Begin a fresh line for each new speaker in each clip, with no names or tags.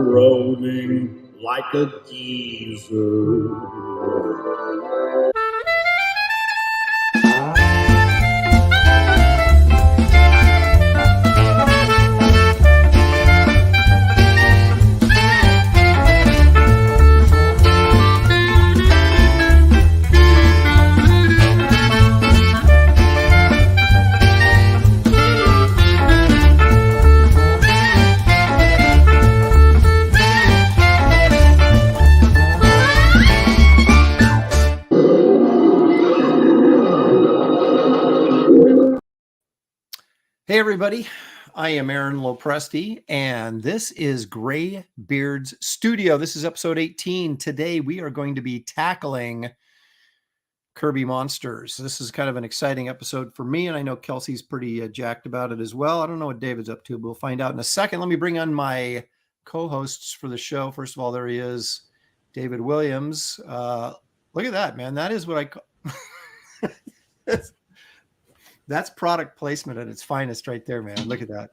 rolling like a geezer.
Hey everybody, I am Aaron Lopresti, and this is Graybeard's Studio. This is episode 18. Today we are going to be tackling Kirby monsters. This is kind of an exciting episode for me, and I know Kelsey's pretty jacked about it as well. I don't know what David's up to, but we'll find out in a second. Let me bring on my co-hosts for the show. First of all, there he is, David Williams. Look at that, man. That is what I call... That's product placement at its finest right there, man. Look at that.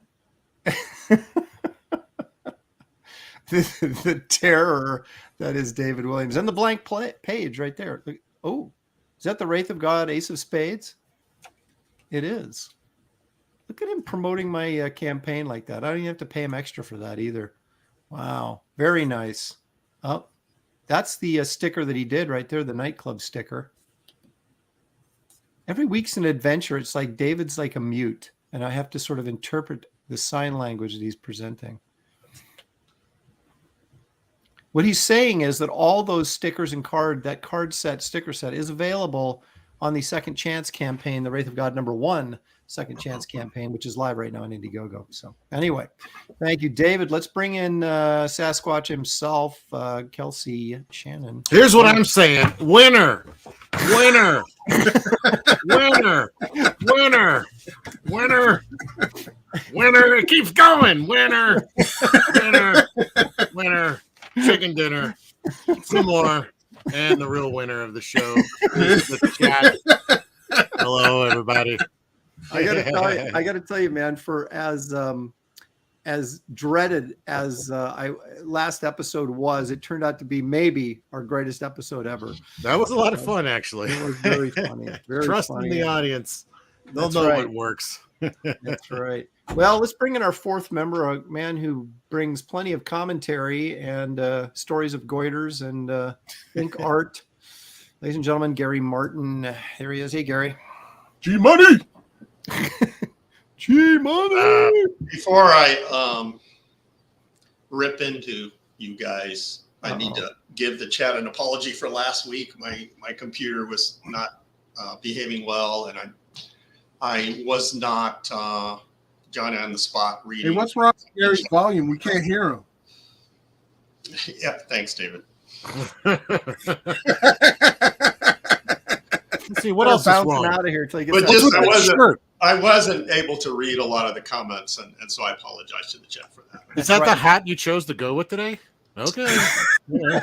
the terror that is David Williams. And the blank page right there. Oh, is that the Wraith of God, Ace of Spades? It is. Look at him promoting my campaign like that. I don't even have to pay him extra for that either. Wow. Very nice. Oh, that's the sticker that he did right there, the nightclub sticker. Every week's an adventure. It's like David's like a mute, and I have to sort of interpret the sign language that he's presenting. What he's saying is that all those stickers and sticker set is available on the Second Chance campaign, the Wraith of God #1 Second Chance campaign, which is live right now on Indiegogo. So anyway, thank you, David. Let's bring in Sasquatch himself, Kelsey Shannon.
Here's what I'm saying. Winner. Winner. Winner. Winner. Winner. Winner. It keeps going. Winner. Winner. Winner. Chicken dinner. Some more. And the real winner of the show is the chat. Hello, everybody.
I gotta tell you, man, for as dreaded as last episode was, it turned out to be maybe our greatest episode ever.
That was a lot of fun, actually.
It was very funny. Very
Trust
funny.
in the audience. They'll
That's
know
right.
what works.
That's right. Well, let's bring in our fourth member, a man who brings plenty of commentary and stories of goiters and think art. Ladies and gentlemen, Gary Martin. There he is. Hey, Gary.
G-Money!
G-Money!
Before I rip into you guys, I need to give the chat an apology for last week. My computer was not behaving well, and I was not Johnny on the spot reading.
Hey, what's wrong with Gary's volume? We can't hear him.
Yeah, thanks, David.
Let's see what else is wrong.
Out of here until he
But
gets
just I wasn't able to read a lot of the comments, and so I apologize to the chat for that.
Is that the hat you chose to go with today? Okay. Yeah.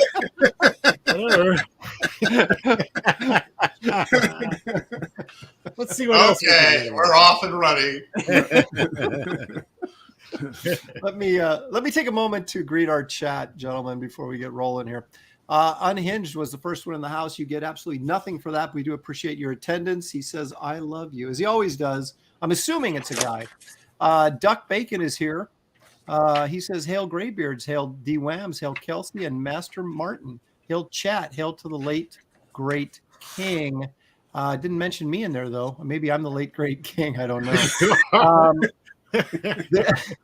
Let's see what else.
Okay, we're off and running.
Let me take a moment to greet our chat, gentlemen, before we get rolling here. Unhinged was the first one in the house. You get absolutely nothing for that. We do appreciate your attendance. He says, I love you, as he always does. I'm assuming it's a guy. Duck Bacon is here. He says, hail Graybeard's, hail D-Whams, hail Kelsey and Master Martin. Hail chat, hail to the late, great king. Didn't mention me in there, though. Maybe I'm the late, great king. I don't know.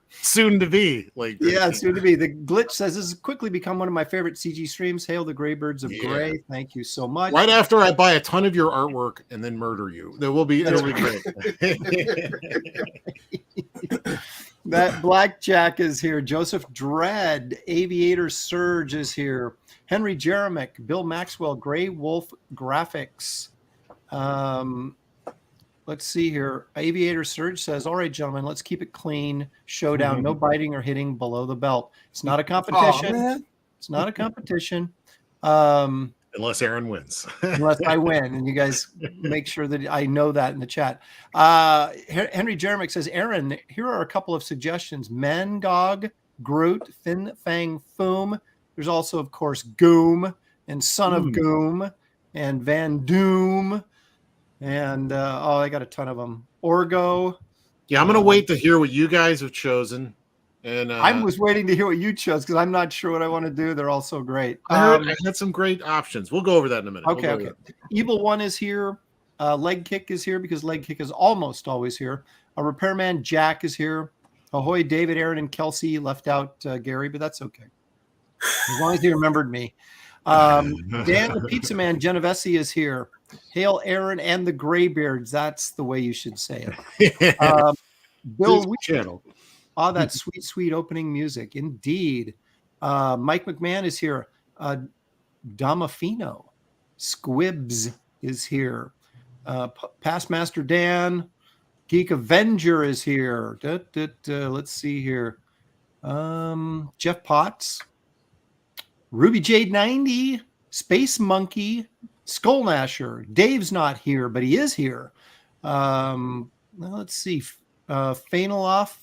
Soon to be.
Soon to be. The Glitch says, this has quickly become one of my favorite CG streams. Hail the Graybeard's of Gray. Thank you so much.
Right after I buy a ton of your artwork and then murder you. It'll be great.
That Blackjack is here. Joseph Dredd, Aviator Surge is here. Henry Jeremick, Bill Maxwell, Gray Wolf Graphics. Let's see here. Aviator Surge says, all right, gentlemen, let's keep it clean. Showdown, no biting or hitting below the belt. It's not a competition. It's not a competition.
Unless Aaron wins.
Unless I win. And you guys make sure that I know that in the chat. Henry Jeremick says, Aaron, here are a couple of suggestions. Mangog Groot, Fin Fang Foom. There's also, of course, Goom and Son of Goom and Van Doom. And, I got a ton of them. Orgo.
Yeah, I'm going to wait to hear what you guys have chosen. And
I was waiting to hear what you chose because I'm not sure what I want to do. They're all so great.
I had some great options. We'll go over that in a minute.
Okay. Evil One is here. Leg Kick is here because Leg Kick is almost always here. A Repairman Jack is here. Ahoy, David, Aaron, and Kelsey. Left out Gary, but that's okay. As long as he remembered me. Dan the Pizza Man Genovese is here. Hail Aaron and the Graybeard's. That's the way you should say it. Bill
Channel.
Oh, that sweet, sweet opening music. Indeed. Mike McMahon is here. Damafino. Squibs is here. Past Master Dan. Geek Avenger is here. Let's see here. Jeff Potts. Ruby Jade 90. Space Monkey. Skull Nasher. Dave's not here, but he is here. Let's see. Fainaloff.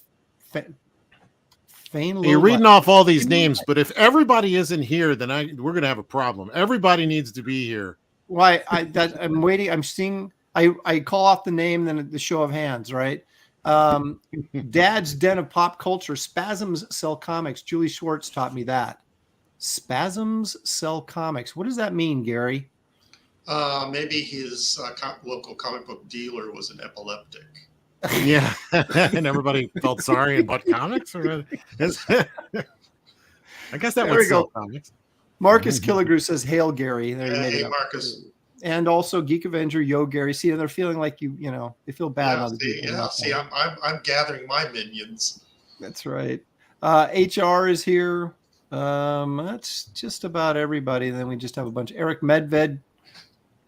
You're reading off all these names, but if everybody isn't here, then we're going to have a problem. Everybody needs to be here.
Why? I'm waiting. I'm seeing. I call off the name, then the show of hands, right? Dad's Den of Pop Culture. Spasms Sell Comics. Julie Schwartz taught me that. Spasms Sell Comics. What does that mean, Gary?
Maybe his local comic book dealer was an epileptic.
Yeah, and everybody felt sorry and bought comics. I guess that would sell comics.
Marcus Killigrew says, "Hail Gary."
Hey, Marcus.
And also Geek Avenger, Yo Gary. See, and they're feeling like they feel bad.
I'm gathering my minions.
That's right. HR is here. That's just about everybody. And then we just have a bunch. Eric Medved,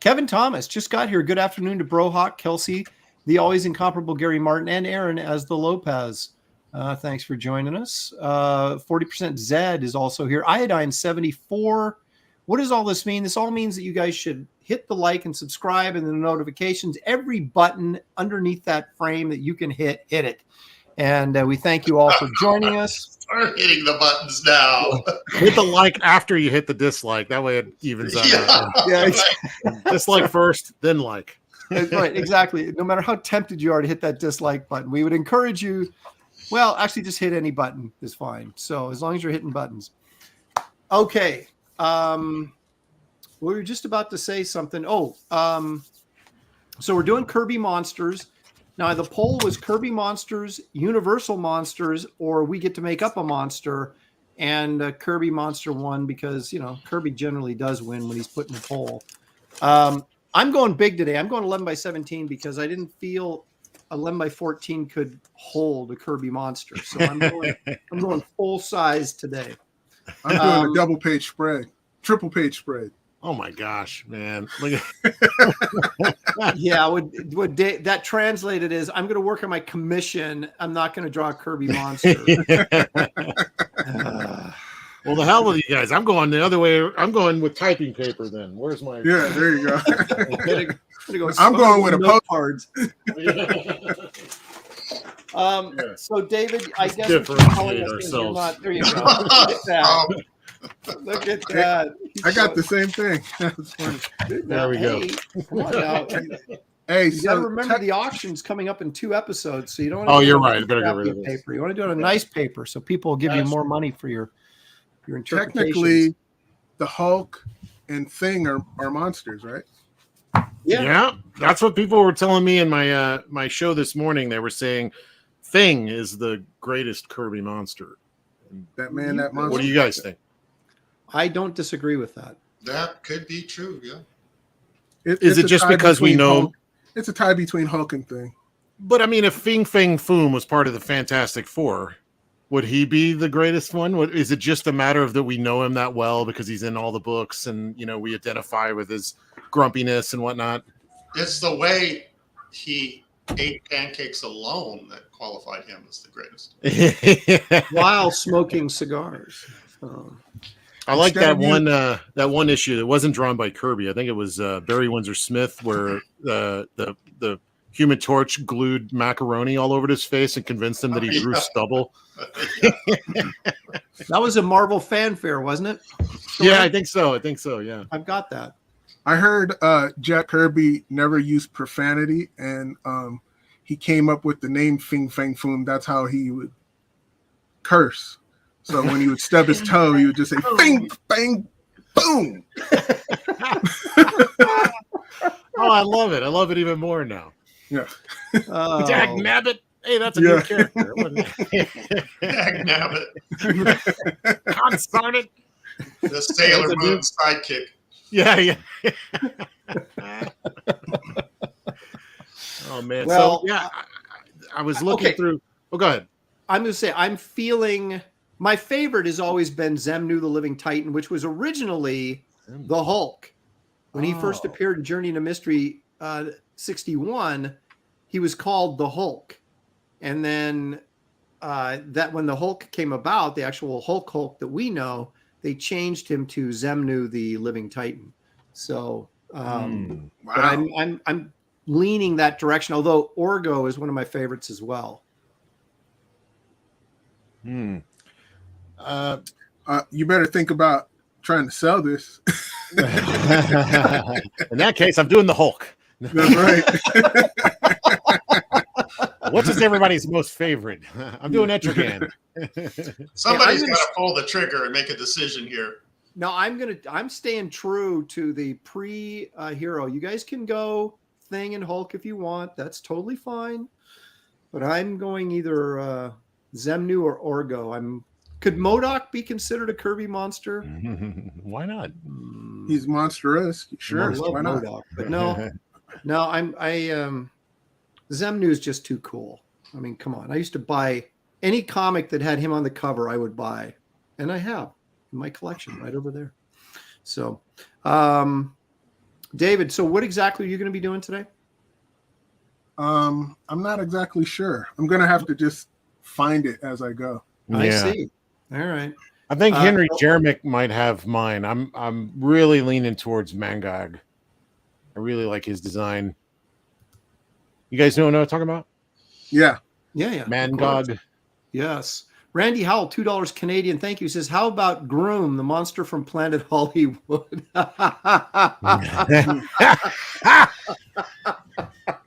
Kevin Thomas just got here. Good afternoon to Brohawk, Kelsey, the always incomparable Gary Martin, and Aaron as the Lopez. Thanks for joining us. 40% Zed is also here. Iodine 74. What does all this mean? This all means that you guys should hit the like and subscribe and the notifications. Every button underneath that frame that you can hit it. And we thank you all for joining us.
Start hitting the buttons now.
Hit the like after you hit the dislike. That way it evens out.
Yeah.
Dislike first, then like.
Right, exactly. No matter how tempted you are to hit that dislike button, we would encourage you. Well, actually, just hit any button is fine. So as long as you're hitting buttons. Okay. We were just about to say something. So we're doing Kirby Monsters. Now, the poll was Kirby Monsters, Universal Monsters, or we get to make up a monster. And Kirby Monster won because, Kirby generally does win when he's put in the poll. I'm going big today. I'm going 11 by 17 because I didn't feel 11 by 14 could hold a Kirby monster. So I'm going full size today.
I'm doing a double page spread, triple page spread.
Oh my gosh, man!
Yeah, what that translated is I'm going to work on my commission. I'm not going to draw a Kirby monster.
Well, the hell with you guys. I'm going the other way. I'm going with typing paper then. Where's my...
Yeah, there you go.
I'm
going with a
note cards. So, David, I guess
differentiate ourselves.
There you go. Look at that. Look at that.
I got the same thing. That's funny.
There we go.
Come on now.
Hey,
you got to remember the auction's coming up in 2 episodes, so you don't want to.
Oh, you're right. Better get rid of this.
Paper. You want to do it on a nice paper, so people will give you more money for your interpretations.
Technically, the Hulk and Thing are monsters, right?
Yeah, that's what people were telling me in my show this morning. They were saying Thing is the greatest Kirby monster.
That monster.
What do you guys think?
I don't disagree with that.
That could be true, yeah.
Is it just because we know?
Hulk. It's a tie between Hulk and Thing.
But I mean, if Fing Fang Foom was part of the Fantastic Four, would he be the greatest one? Is it just a matter of that we know him that well because he's in all the books and, we identify with his grumpiness and whatnot?
It's the way he ate pancakes alone that qualified him as the greatest.
While smoking cigars.
I like that one issue that wasn't drawn by Kirby. I think it was Barry Windsor Smith, where the Human Torch glued macaroni all over his face and convinced him that he grew stubble.
That was a Marvel fanfare, wasn't it?
Yeah, I think so. Yeah.
I've got that.
I heard Jack Kirby never used profanity, and he came up with the name Fing Fang Foom. That's how he would curse. So when he would stub his toe, he would just say Fing Fang Boom.
Oh, I love it. I love it even more now.
Yeah.
Oh.
Dag Nabbit. Hey, that's a good character.
Dag nabbit.
Concerted.
The Sailor Moon sidekick.
Yeah. Oh man.
Well,
so yeah, I was looking through. Oh, go ahead.
I'm going to say I'm feeling my favorite has always been Zemnu the Living Titan, which was originally the Hulk. When he first appeared in Journey into Mystery 61, he was called the Hulk. And then that when the Hulk came about, the actual Hulk that we know, they changed him to Zemnu the Living Titan. So
Wow.
but I'm leaning that direction, although Orgo is one of my favorites as well.
You better think about trying to sell this.
In that case, I'm doing the Hulk.
That's right.
What's everybody's most favorite? I'm doing Etrigan.
Somebody's got to pull the trigger and make a decision here.
No, I'm staying true to the pre-hero. You guys can go Thing and Hulk if you want. That's totally fine. But I'm going either Zemnu or Orgo. Could MODOK be considered a Kirby monster?
Why not?
He's monstrous. Sure.
I love
Why not?
MODOK, but no. Zemnu is just too cool. I mean, come on. I used to buy any comic that had him on the cover, I would buy. And I have in my collection right over there. So, David, so what exactly are you going to be doing today?
I'm not exactly sure. I'm going to have to just find it as I go.
I see. All right.
I think Henry Jeremic might have mine. I'm really leaning towards Mangog. I really like his design. You guys know what I'm talking about?
Yeah.
Yeah.
Mangog.
Yes. Randy Howell, $2 Canadian. Thank you. Says, how about Groom, the monster from Planet Hollywood?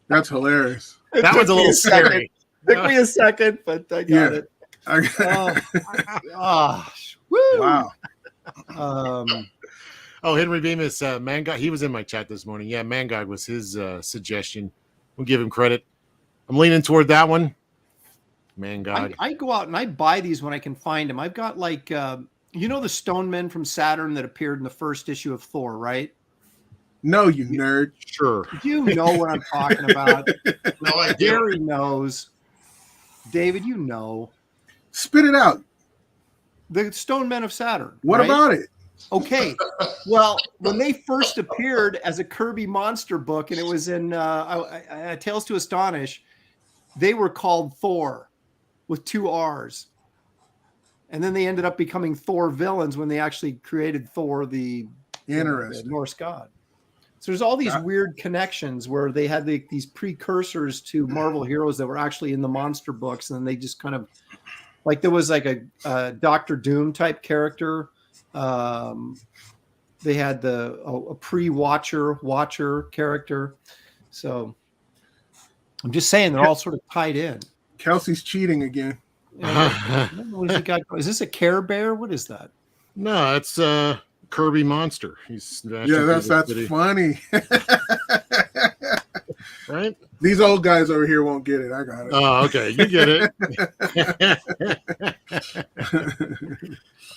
That's hilarious.
That was a little scary.
Took me a second, but I got it. Gosh. Woo.
Wow.
Henry Bemis, Mangog. He was in my chat this morning. Yeah, Mangog was his suggestion. We'll give him credit. I'm leaning toward that one. Mangog.
I go out and I buy these when I can find them. I've got the Stone Men from Saturn that appeared in the first issue of Thor, right?
No, you nerd.
Sure.
You know what I'm talking about.
No idea.
Gary knows. David, you know.
Spit it out.
The Stone Men of Saturn.
What
right?
about it?
Okay. Well, when they first appeared as a Kirby monster book, and it was in Tales to Astonish, they were called Thor with 2 R's. And then they ended up becoming Thor villains when they actually created Thor, the Norse god. So there's all these weird connections where they had these precursors to Marvel heroes that were actually in the monster books. And then they just kind of, like there was like a Doctor Doom type character. They had a watcher character. So I'm just saying they're all sort of tied in.
Kelsey's cheating again.
What has he got? Is this a Care Bear? What is that?
No, it's Kirby Monster.
That's funny.
Right?
These old guys over here won't get it. I got it.
Oh, okay. You get it.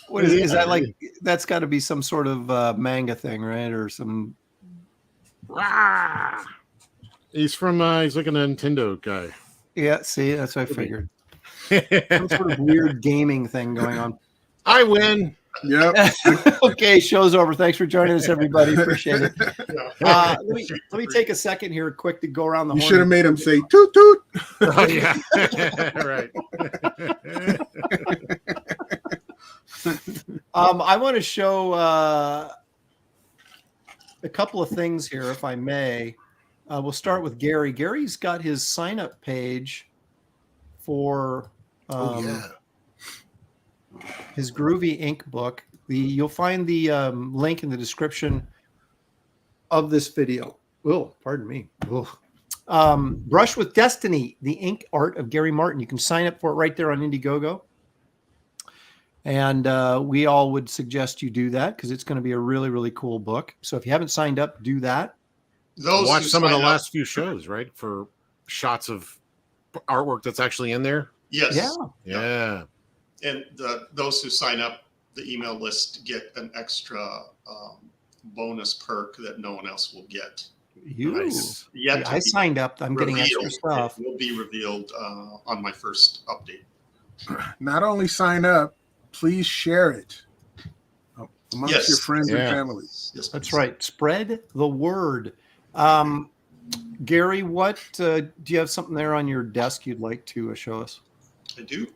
What is that like? That's got to be some sort of manga thing, right? Or some.
He's from. He's like a Nintendo guy.
Yeah. See, that's what I figured. Some sort of weird gaming thing going on.
I win.
Yep.
Okay, show's over. Thanks for joining us, everybody. Appreciate it. Let me take a second here, quick, to go around the horn.
You should have made him say toot toot.
Oh yeah, right.
I want to show a couple of things here, if I may. We'll start with Gary. Gary's got his sign-up page for his Groovy Ink book. You'll find the link in the description of this video. Oh, pardon me. Brush with Destiny, the ink art of Gary Martin. You can sign up for it right there on Indiegogo. And we all would suggest you do that because it's going to be a really, really cool book. So if you haven't signed up, do that.
Watch some of the last few shows, right? For shots of artwork that's actually in there.
Yes.
Yeah.
And those who sign up, the email list get an extra bonus perk that no one else will get.
Nice.
I signed up. I'm getting extra stuff.
It will be revealed on my first update.
Not only sign up, please share it amongst your friends and family.
Yes,
that's right. Spread the word. Gary, what do you have something there on your desk you'd like to show us?
I do.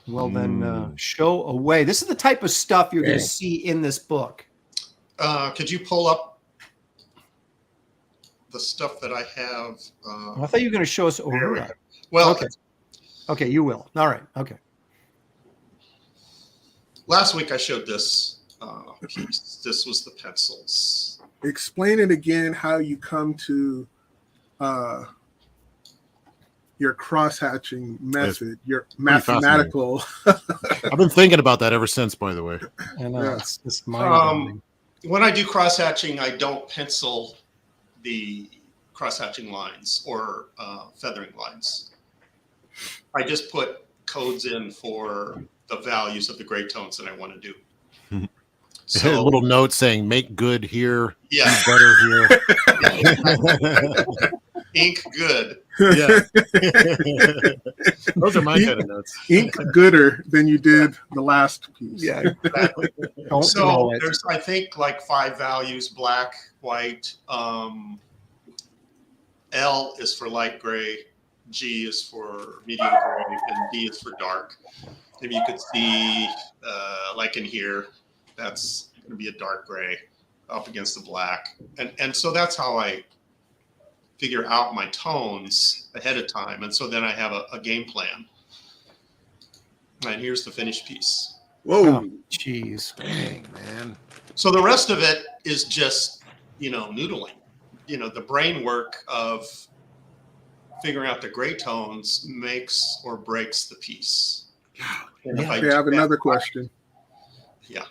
Well, then show away. This is the type of stuff you're going to see in this book.
Could you pull up the stuff that I have?
I thought you were going to show us over.
Well,
okay, you will. All right. Okay.
Last week I showed this piece. This was the pencils.
Explain it again how you come to your cross-hatching method, your mathematical.
I've been thinking about that ever since, by the way.
I know, it's mind-blowing.
When I do cross-hatching, I don't pencil the cross-hatching lines or feathering lines. I just put codes in for the values of the gray tones that I want to do.
So, a little note saying make good here,
yeah,
better here.
Ink good.
Yeah. Those are my kind of notes.
Ink gooder than you did the last piece.
Yeah,
exactly. So there's, I think, like 5 values: black, white. L is for light gray, G is for medium gray, and D is for dark. If you could see, like in here, that's going to be a dark gray up against the black. And so that's how I figure out my tones ahead of time. And so then I have a game plan. And here's the finished piece.
Whoa.
Jeez.
Dang, man.
So the rest of it is just, noodling. The brain work of figuring out the gray tones makes or breaks the piece.
I have another question.
Yeah.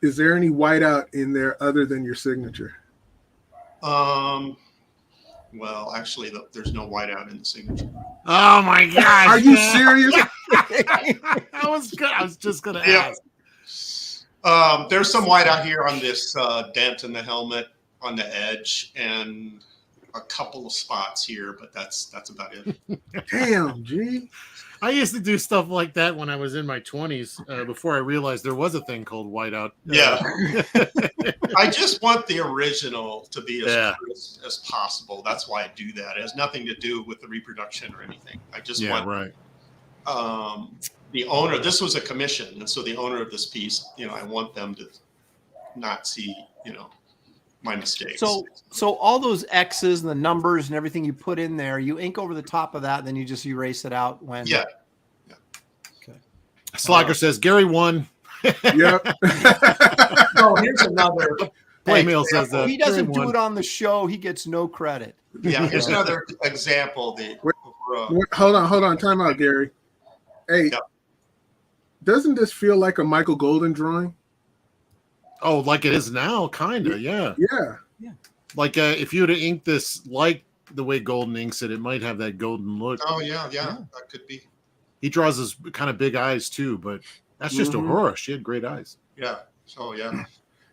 Is there any whiteout in there other than your signature?
Well, actually, there's no whiteout in the signature.
Oh my gosh!
Are you serious?
I was just gonna ask.
There's some whiteout here on this dent in the helmet on the edge, and a couple of spots here, but that's about it.
Damn, G.
I used to do stuff like that when I was in my 20s, before I realized there was a thing called whiteout.
Yeah. I just want the original to be as crisp as possible. That's why I do that. It has nothing to do with the reproduction or anything. I just want the owner. This was a commission, and so the owner of this piece, I want them to not see, my mistakes.
So all those X's and the numbers and everything you put in there, you ink over the top of that, and then you just erase it out when.
Yeah.
Okay.
Slogger says Gary won.
Yep.
Oh, here's another.
Playmail says that.
If he doesn't do it on the show, he gets no credit.
Yeah, here's another example.
Hold on. Time out, Gary. Hey, doesn't this feel like a Michael Golden drawing?
Oh, like it is now, kind of, yeah.
Yeah.
Like if you were to ink this like the way Golden inks it, it might have that golden look.
Oh, yeah, that could be.
He draws his kind of big eyes too, but that's just Aurora. She had great eyes.
Yeah. So,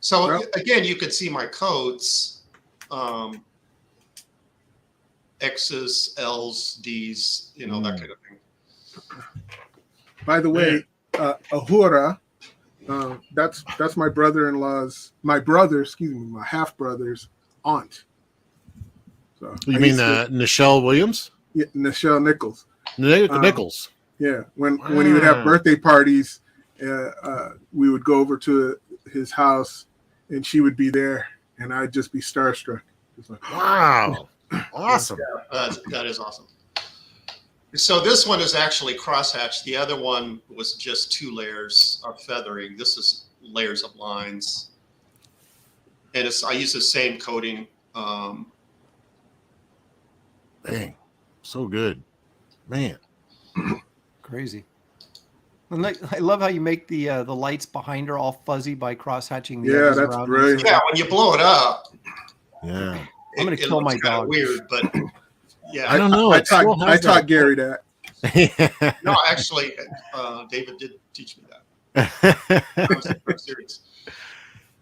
So, again, you could see my codes, X's, L's, D's, that kind of thing.
By the way, Ahura, that's my half-brother's aunt. So
you mean Nichelle Williams?
Yeah, Nichelle Nichols.
Nichols.
Yeah, when he would have birthday parties, we would go over to his house, and she would be there, and I'd just be starstruck. Just like,
wow. Awesome.
That is awesome. So this one is actually crosshatched. The other one was just 2 layers of feathering. This is layers of lines. And I use the same coating.
Dang, so good, man.
Crazy. And I love how you make the lights behind her all fuzzy by cross-hatching the edges
that's
around.
brilliant.
Yeah, when you blow it up,
Yeah.
I'm gonna kill my dog.
Weird, but yeah.
I don't know.
I taught Gary that.
No, actually, David did teach me that. I'm serious.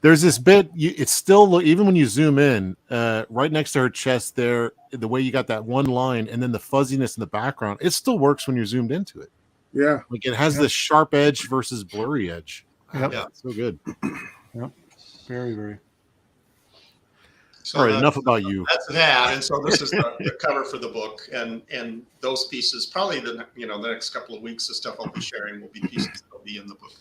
There's this bit. It's still, even when you zoom in, right next to her chest there, the way you got that one line, and then the fuzziness in the background, it still works when you're zoomed into it.
Yeah,
Like it has this sharp edge versus blurry edge.
Yep.
Yeah.
So good.
Yep. Very, very.
So
All right, enough about you.
That's that, and so this is the cover for the book, and those pieces. Probably the next couple of weeks, the stuff I'll be sharing will be pieces that'll be in the book.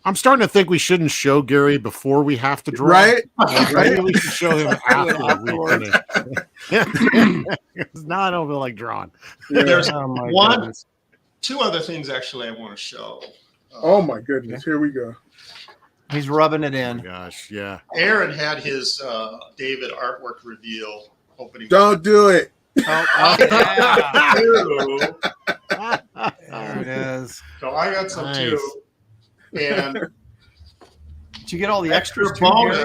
I'm starting to think we shouldn't show Gary before we have to draw.
right.
Like, maybe we should show him after we finish. Because now I don't feel like drawing.
Yeah.
There's
Goodness.
2 other things actually I want to show.
Oh my goodness! Here we go.
He's rubbing it
Oh
in.
my gosh, yeah.
Aaron had his David artwork reveal opening.
Don't do it.
Oh, yeah.
Two.
There it is.
So I got some
Nice.
too. And
Did you get all the extras too, Gary?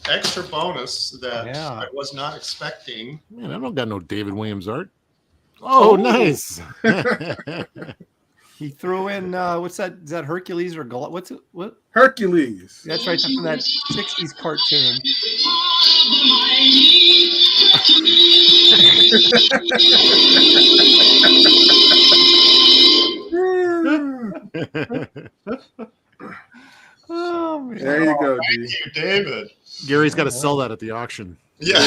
extra bonus that
Yeah.
I was not expecting.
Man, I don't got no David Williams art. Oh, nice.
He threw in what's that? Is that Hercules or what's it? What?
Hercules.
That's right. That's from that '60s cartoon. Oh man.
There you go,
Thank
D.
you, David.
Gary's got to sell that at the auction.
Yeah.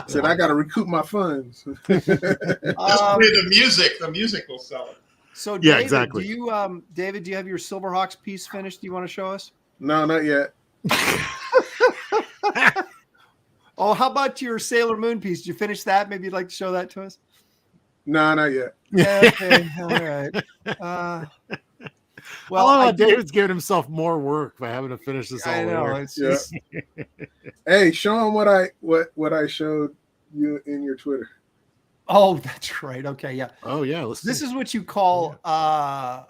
Said I got to recoup my funds.
Just play the music will sell it.
So
Yeah,
David,
exactly.
Do you, David, do you have your Silverhawks piece finished? Do you want to show us?
No, not yet.
Oh, how about your Sailor Moon piece? Did you finish that? Maybe you'd like to show that to us.
No, not yet.
Yeah. Okay. All right.
Well,
I did-
David's giving himself more work by having to finish this all
I know.
over.
It's
Yeah.
just,
Hey, show them what I showed you in your Twitter.
oh, that's right. Okay. Yeah.
Oh yeah,
This is what you call how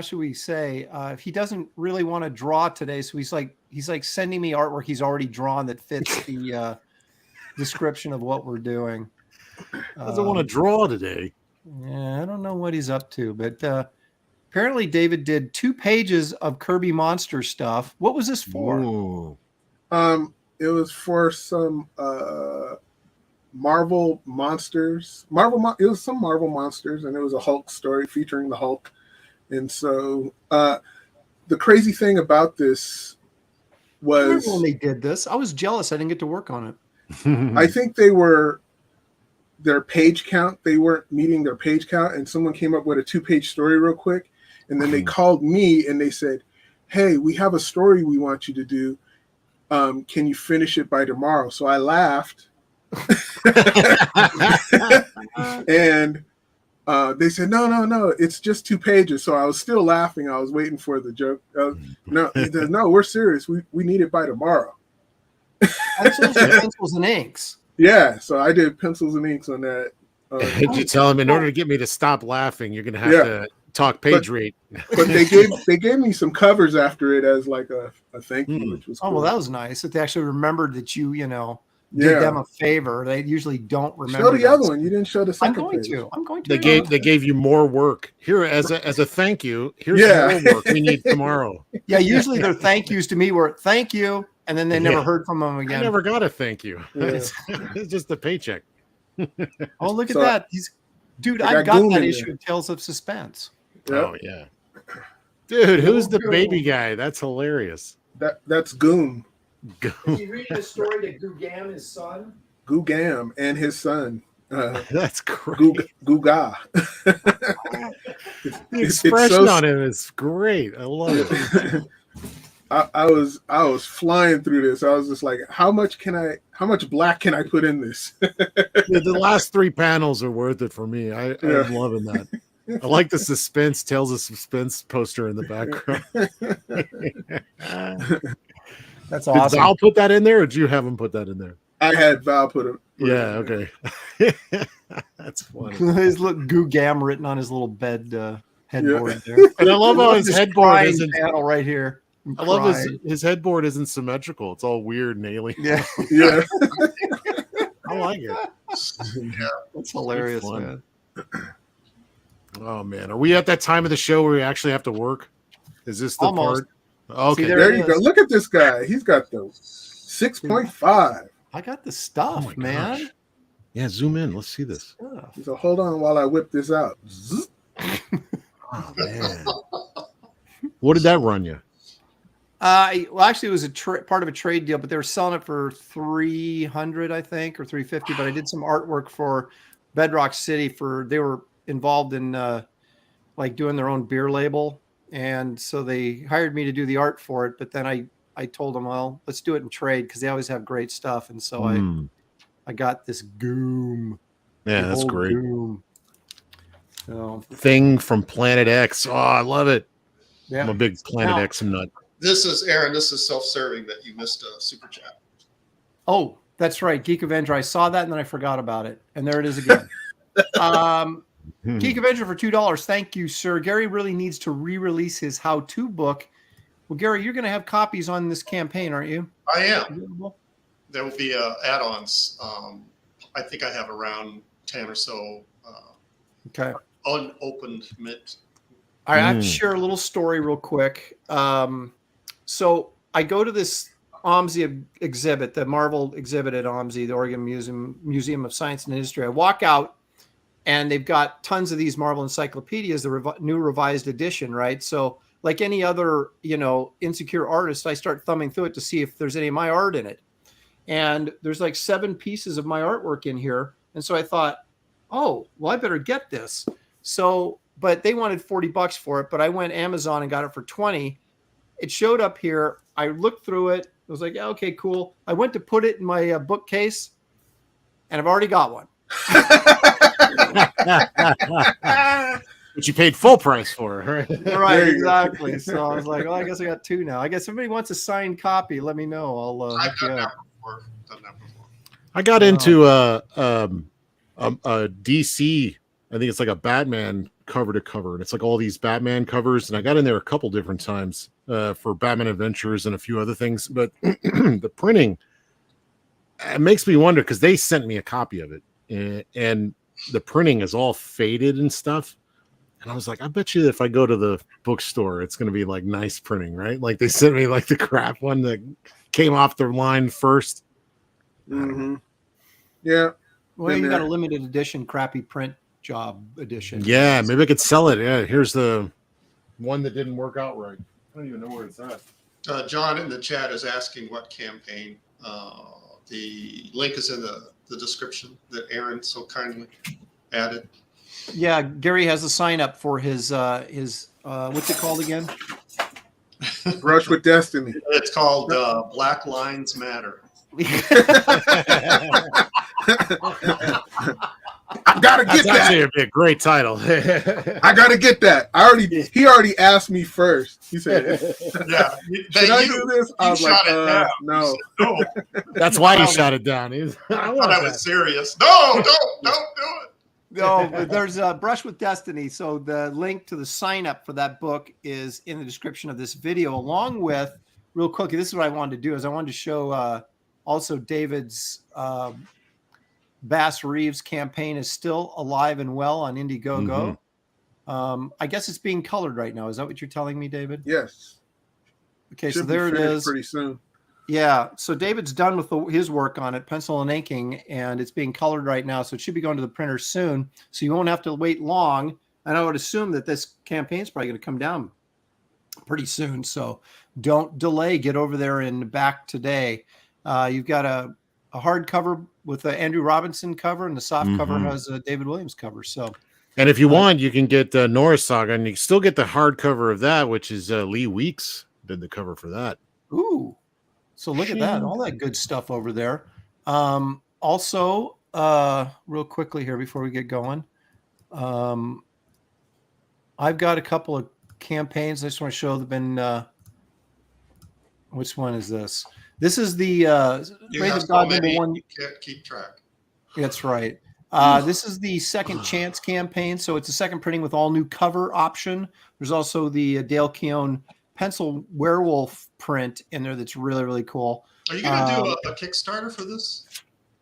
should we say if he doesn't really want to draw today, so he's like sending me artwork he's already drawn that fits the description of what we're doing.
doesn't want to draw today.
Yeah, I don't know what he's up to, but apparently David did 2 pages of Kirby Monster stuff. What was this for?
Ooh.
It was for some Marvel monsters. It was some Marvel monsters, and it was a Hulk story featuring the Hulk. And so the crazy thing about this
I remember when
was
they did this. I was jealous. I didn't get to work on it.
I think they were their page count. They weren't meeting their page count, and someone came up with a 2-page story real quick. And then they called me and they said, "Hey, we have a story we want you to do. Can you finish it by tomorrow?" So I laughed. And they said, no, it's just 2 pages. So I was still laughing. I was waiting for the joke. No, he said, no, we're serious. We need it by tomorrow.
Pencils and inks.
Yeah, so I did pencils and inks on that.
Did you tell him in order to get me to stop laughing, you're gonna have to talk page rate?
But they gave me some covers after it as like a thank you, which was cool.
Oh, well, that was nice that they actually remembered that you did them a favor. They usually don't remember.
Show the other one. You didn't show the second
I'm going
page.
to. I'm going to.
They gave you more work here as a thank you. Here's more work we need tomorrow.
Yeah, usually their thank yous to me were thank you, and then they never heard from them
I
again.
never got a thank you.
Yeah.
It's just a paycheck.
Oh, look at
So,
that!
I
I've
got
got
Goon
that
in
issue
there.
of Tales of Suspense.
Yep.
Oh yeah, dude, who's the baby guy? That's hilarious.
That's Goon,
Is he reading the story to Gugam, his son?
Gugam, and his son,
That's great.
Guga.
The expression on him is great. I love it.
I was flying through this. I was just like, how much black can I put in this?
The last 3 panels are worth it for me. I'm loving that. I like the suspense, Tales of Suspense poster in the background.
That's awesome.
Did Val put that in there, or did you have him put that in there?
I had Val put it.
Yeah, okay. That's funny.
His little goo gam written on his little bed headboard there.
And I love how his headboard isn't
panel right here.
I love his headboard isn't symmetrical. It's all weird and alien.
Yeah.
Yeah.
I like it.
Yeah.
That's hilarious, man.
Oh man, are we at that time of the show where we actually have to work? Is this the
Almost.
part? Okay,
See,
There you go. Look at this guy. He's got the 6.5.
I got the stuff,
Oh my
man.
gosh. Yeah, zoom in. Let's see this.
So hold on while I whip this out.
Oh man, what did that run you?
Well, actually, it was part of a trade deal, but they were selling it for $300, I think, or $350. But I did some artwork for Bedrock City they were involved in like doing their own beer label, and so they hired me to do the art for it. But then I told them, well, let's do it in trade because they always have great stuff, and so I got this Goom.
Yeah, that's great.
Goom. So,
Thing from Planet X. Oh, I love it.
yeah.
I'm a big Planet X nut.
This is Aaron. This is self-serving that you missed a super chat.
Oh, that's right. Geek Avenger. I saw that and then I forgot about it. And there it is again. Geek Avenger for $2. Thank you, sir. Gary really needs to re-release his how-to book. Well, Gary, you're going to have copies on this campaign, aren't you?
I am. There will be add-ons. I think I have around 10 or so
Okay.
unopened mint.
All right, I have to share a little story real quick. So I go to this OMSI exhibit, the Marvel exhibit at OMSI, the Oregon Museum of Science and History. I walk out, and they've got tons of these Marvel encyclopedias, the new revised edition, right? So like any other, insecure artist, I start thumbing through it to see if there's any of my art in it. And there's like 7 pieces of my artwork in here. And so I thought, oh, well, I better get this. So, but they wanted $40 for it, but I went Amazon and got it for 20. It showed up here. I looked through it. I was like, yeah, okay, cool. I went to put it in my bookcase, and I've already got one.
But you paid full price for it, right?
Right, exactly. So I was like, well, I guess I got 2 now. I guess if somebody wants a signed copy, let me know. I'll
I've
hook you
done
up.
that before.
I got into a DC. I think it's like a Batman cover to cover, and it's like all these Batman covers. And I got in there a couple different times for Batman Adventures and a few other things. But the printing, it makes me wonder because they sent me a copy of it, and the printing is all faded and stuff. And I was like, I bet you if I go to the bookstore, it's going to be like nice printing, right? Like they sent me like the crap one that came off their line first.
Mm-hmm. Yeah.
Well, you got a limited edition, crappy print job edition.
Yeah, maybe I could sell it. Yeah, here's the one that didn't work out right. I don't even know where it's at.
John in the chat is asking what campaign. The link is in the description that Aaron so kindly added.
Yeah, Gary has a sign up for his what's it called again?
Brush with Destiny.
It's called Black Lines Matter.
I gotta get
That's actually
that.
a great title.
I gotta get that. He already asked me first. He said,
Yeah.
"Should I do this?" I was like, "No."
No.
That's why he shot it down. I
I
want
thought I
that.
was serious. No, don't do it.
No, but there's a Brush with Destiny. So the link to the sign up for that book is in the description of this video, along with, real quick, this is what I wanted to do, is I wanted to show also David's Bass Reeves campaign is still alive and well on Indiegogo. I guess it's being colored right now. Is that what you're telling me, David?
Yes.
Okay,
Should
so
be
there it
finished
is.
pretty soon.
Yeah, so David's done with his work on it, pencil and inking, and it's being colored right now. So it should be going to the printer soon. So you won't have to wait long. And I would assume that this campaign is probably going to come down pretty soon. So don't delay. Get over there and back today. You've got a hardcover with the Andrew Robinson cover, and the soft cover has a David Williams cover. So,
and if you want, you can get Norris Saga, and you can still get the hardcover of that, which is Lee Weeks did the cover for that.
Ooh, so look at that, all that good stuff over there. Also, real quickly here before we get going, I've got a couple of campaigns I just want to show. They've been. Which one is this? This is the Wraith of God #1.
You can't keep track.
That's right. This is the Second Chance campaign. So it's a second printing with all new cover option. There's also the Dale Keown pencil werewolf print in there that's really, really cool.
Are you going to do a Kickstarter for this?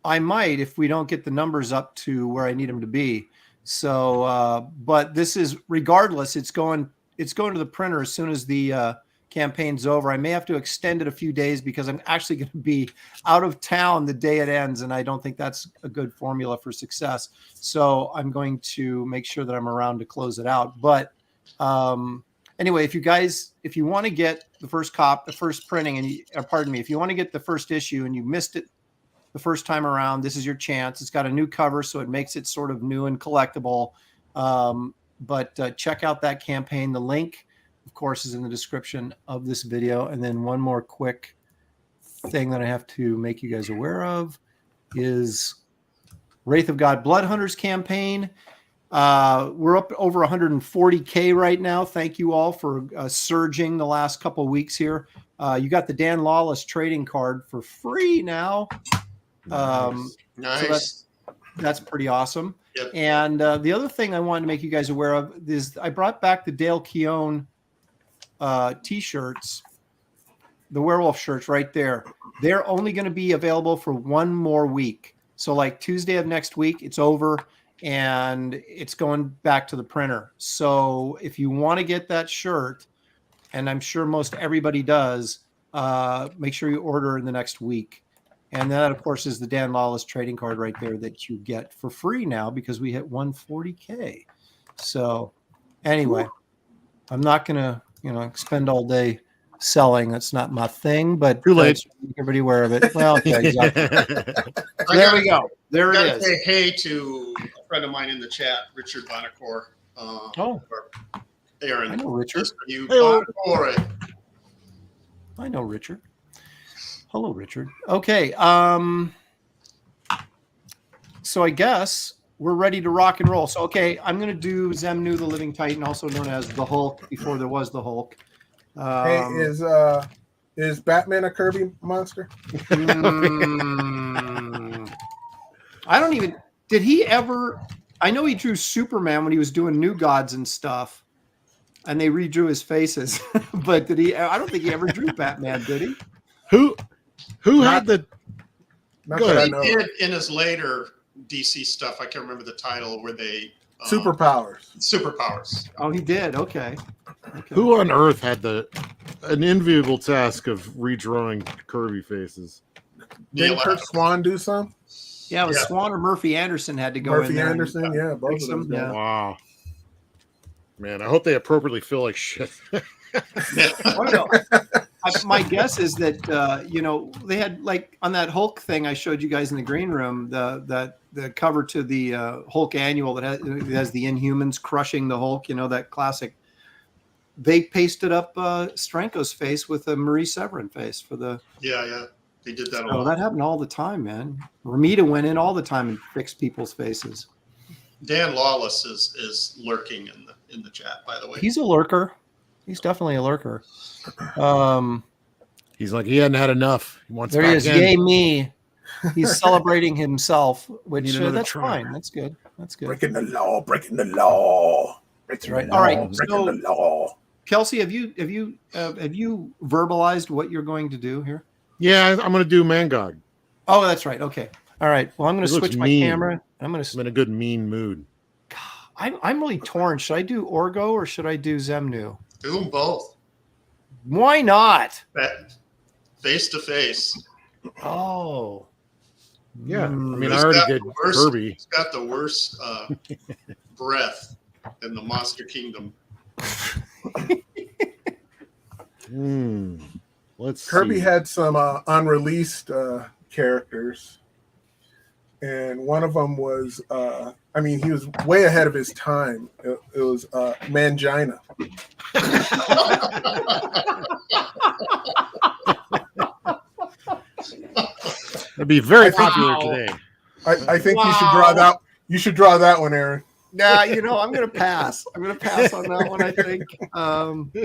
I might if we don't get the numbers up to where I need them to be. So, but this is regardless. It's going to the printer as soon as the campaign's over. I may have to extend it a few days because I'm actually going to be out of town the day it ends, and I don't think that's a good formula for success. So I'm going to make sure that I'm around to close it out. But anyway, if you want to get the first printing, and pardon me, if you want to get the first issue and you missed it the first time around, this is your chance. It's got a new cover, so it makes it sort of new and collectible. But check out that campaign. The link, of course, is in the description of this video. And then one more quick thing that I have to make you guys aware of is Wraith of God Blood Hunters campaign. We're up over 140K right now. Thank you all for surging the last couple of weeks here. You got the Dan Lawless trading card for free now.
Nice.
So that's pretty awesome.
Yep.
And the other thing I wanted to make you guys aware of is I brought back the Dale Keown t-shirts, the werewolf shirts right there. They're only going to be available for one more week. So like Tuesday of next week, it's over and it's going back to the printer. So if you want to get that shirt, and I'm sure most everybody does, make sure you order in the next week. And that, of course, is the Dan Lawless trading card right there that you get for free now because we hit 140K. So anyway, I'm not going to, spend all day selling. That's not my thing, but
too late.
Everybody aware of it. Well, yeah, exactly. There we go. There it is.
Say hey to a friend of mine in the chat, Richard Bonacore. Aaron.
I know Richard.
You
I know Richard. Hello, Richard. Okay. So I guess we're ready to rock and roll. So, okay, I'm going to do Zemnu, the Living Titan, also known as the Hulk, before there was the Hulk.
Hey, is Batman a Kirby monster?
I don't even. Did he ever? I know he drew Superman when he was doing New Gods and stuff, and they redrew his faces. But did he? I don't think he ever drew Batman. Did he?
Who had the?
He did in his later DC stuff. I can't remember the title where they superpowers.
Oh, he did. Okay.
Who on earth had an enviable task of redrawing Kirby faces?
Didn't Kurt Swan do some?
Yeah, it was Swan or Murphy Anderson had to go
Murphy
in there.
Anderson, both of them.
Yeah.
Wow. Man, I hope they appropriately feel like shit.
My guess is that they had, like, on that Hulk thing I showed you guys in the green room, the cover to the Hulk annual that has the Inhumans crushing the Hulk, that classic. They pasted up Stranko's face with a Marie Severin face for the.
Yeah, they did that.
Oh, that happened all the time, man. Ramita went in all the time and fixed people's faces.
Dan Lawless is lurking in the chat, by the way.
He's a lurker. He's definitely a lurker.
He's like, he hadn't had enough. He wants
there
back
he is.
in.
Yay me. He's celebrating himself, which that's
try.
fine. That's good. That's good.
Breaking the law.
That's right. All right.
Breaking the law.
Kelsey, have you verbalized what you're going to do here?
Yeah, I'm going to do Mangog.
Oh, that's right. Okay. All right. Well, I'm going to switch my camera. I'm in
a good mean mood.
I'm really torn. Should I do Orgo or should I do Zemnu?
Do them both.
Why not?
Face to face.
Oh.
Yeah. I mean, I already did Kirby.
He's got the worst breath in the Monster Kingdom.
Let's
Kirby
see.
had some unreleased characters, and one of them was he was way ahead of his time. It was Mangina.
It'd be very
I think-
popular today.
I think you should draw that. You should draw that one, Aaron.
Nah, I'm going to pass. I'm going to pass on that one, I think.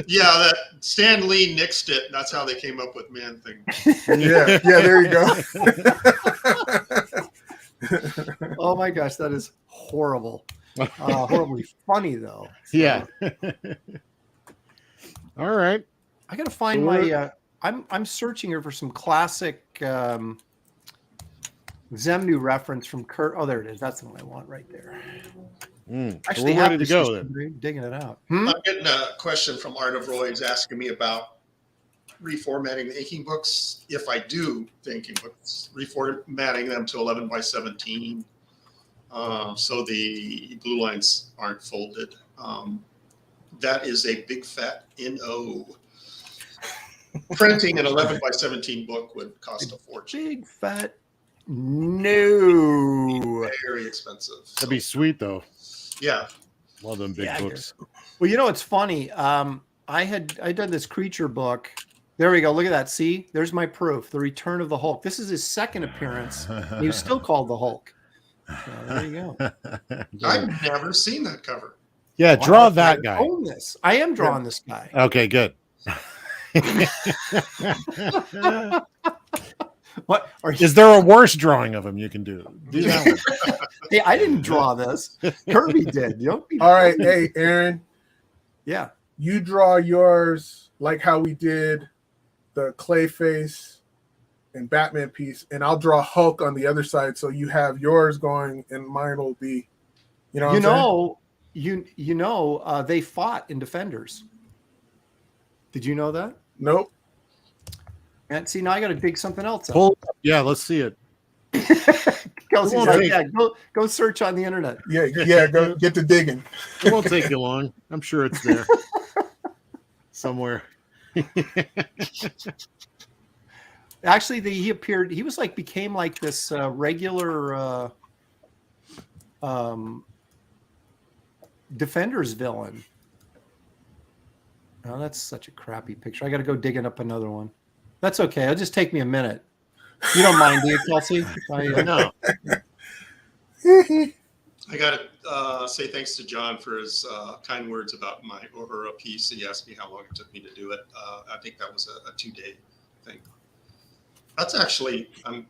Yeah, that Stan Lee nixed it. That's how they came up with Man Thing.
Yeah, there you go.
Oh my gosh, that is horrible. Horribly funny though. So,
Yeah. All right.
I got to find my. I'm searching here for some classic Zemnu reference from Kurt. Oh, there it is. That's the one I want right there. Actually,
we're ready to go then.
Digging it out.
I'm getting a question from Art of Roy. He's asking me about reformatting the inking books. If I do the inking books, reformatting them to 11 by 17, so the blue lines aren't folded. That is a big fat NO. Printing an 11 by 17 book would cost a fortune.
Big fat no.
Very expensive.
That'd be sweet though.
Yeah.
Love them big books.
Well, it's funny. I done this creature book. There we go. Look at that. See, there's my proof. The Return of the Hulk. This is his second appearance. He was still called the Hulk. So there you go.
I've never seen that cover.
Yeah, draw that guy.
Own this. I am drawing this guy.
Okay, good.
What are you?
Is there a worse drawing of him you can do? Do that one.
Hey, I didn't draw this. Kirby did.
All right, hey Aaron,
Yeah.
you draw yours like how we did the Clayface and Batman piece, and I'll draw Hulk on the other side, so you have yours going, and mine will be, you know,
they fought in Defenders. Did you know that?
Nope.
And see, now I got to dig something else up.
Yeah, let's see it.
Kelsey's
won't
like,
take-
yeah, go search on the internet.
Yeah, go get to digging.
It won't take you long. I'm sure it's there somewhere.
Actually, he appeared. He was became like this regular Defenders villain. Oh, that's such a crappy picture. I got to go digging up another one. That's okay. It'll just take me a minute. You don't mind, do you, Kelsey?
No.
I got to say thanks to John for his kind words about my Uhura piece. He asked me how long it took me to do it. I think that was a 2-day thing. That's actually, I'm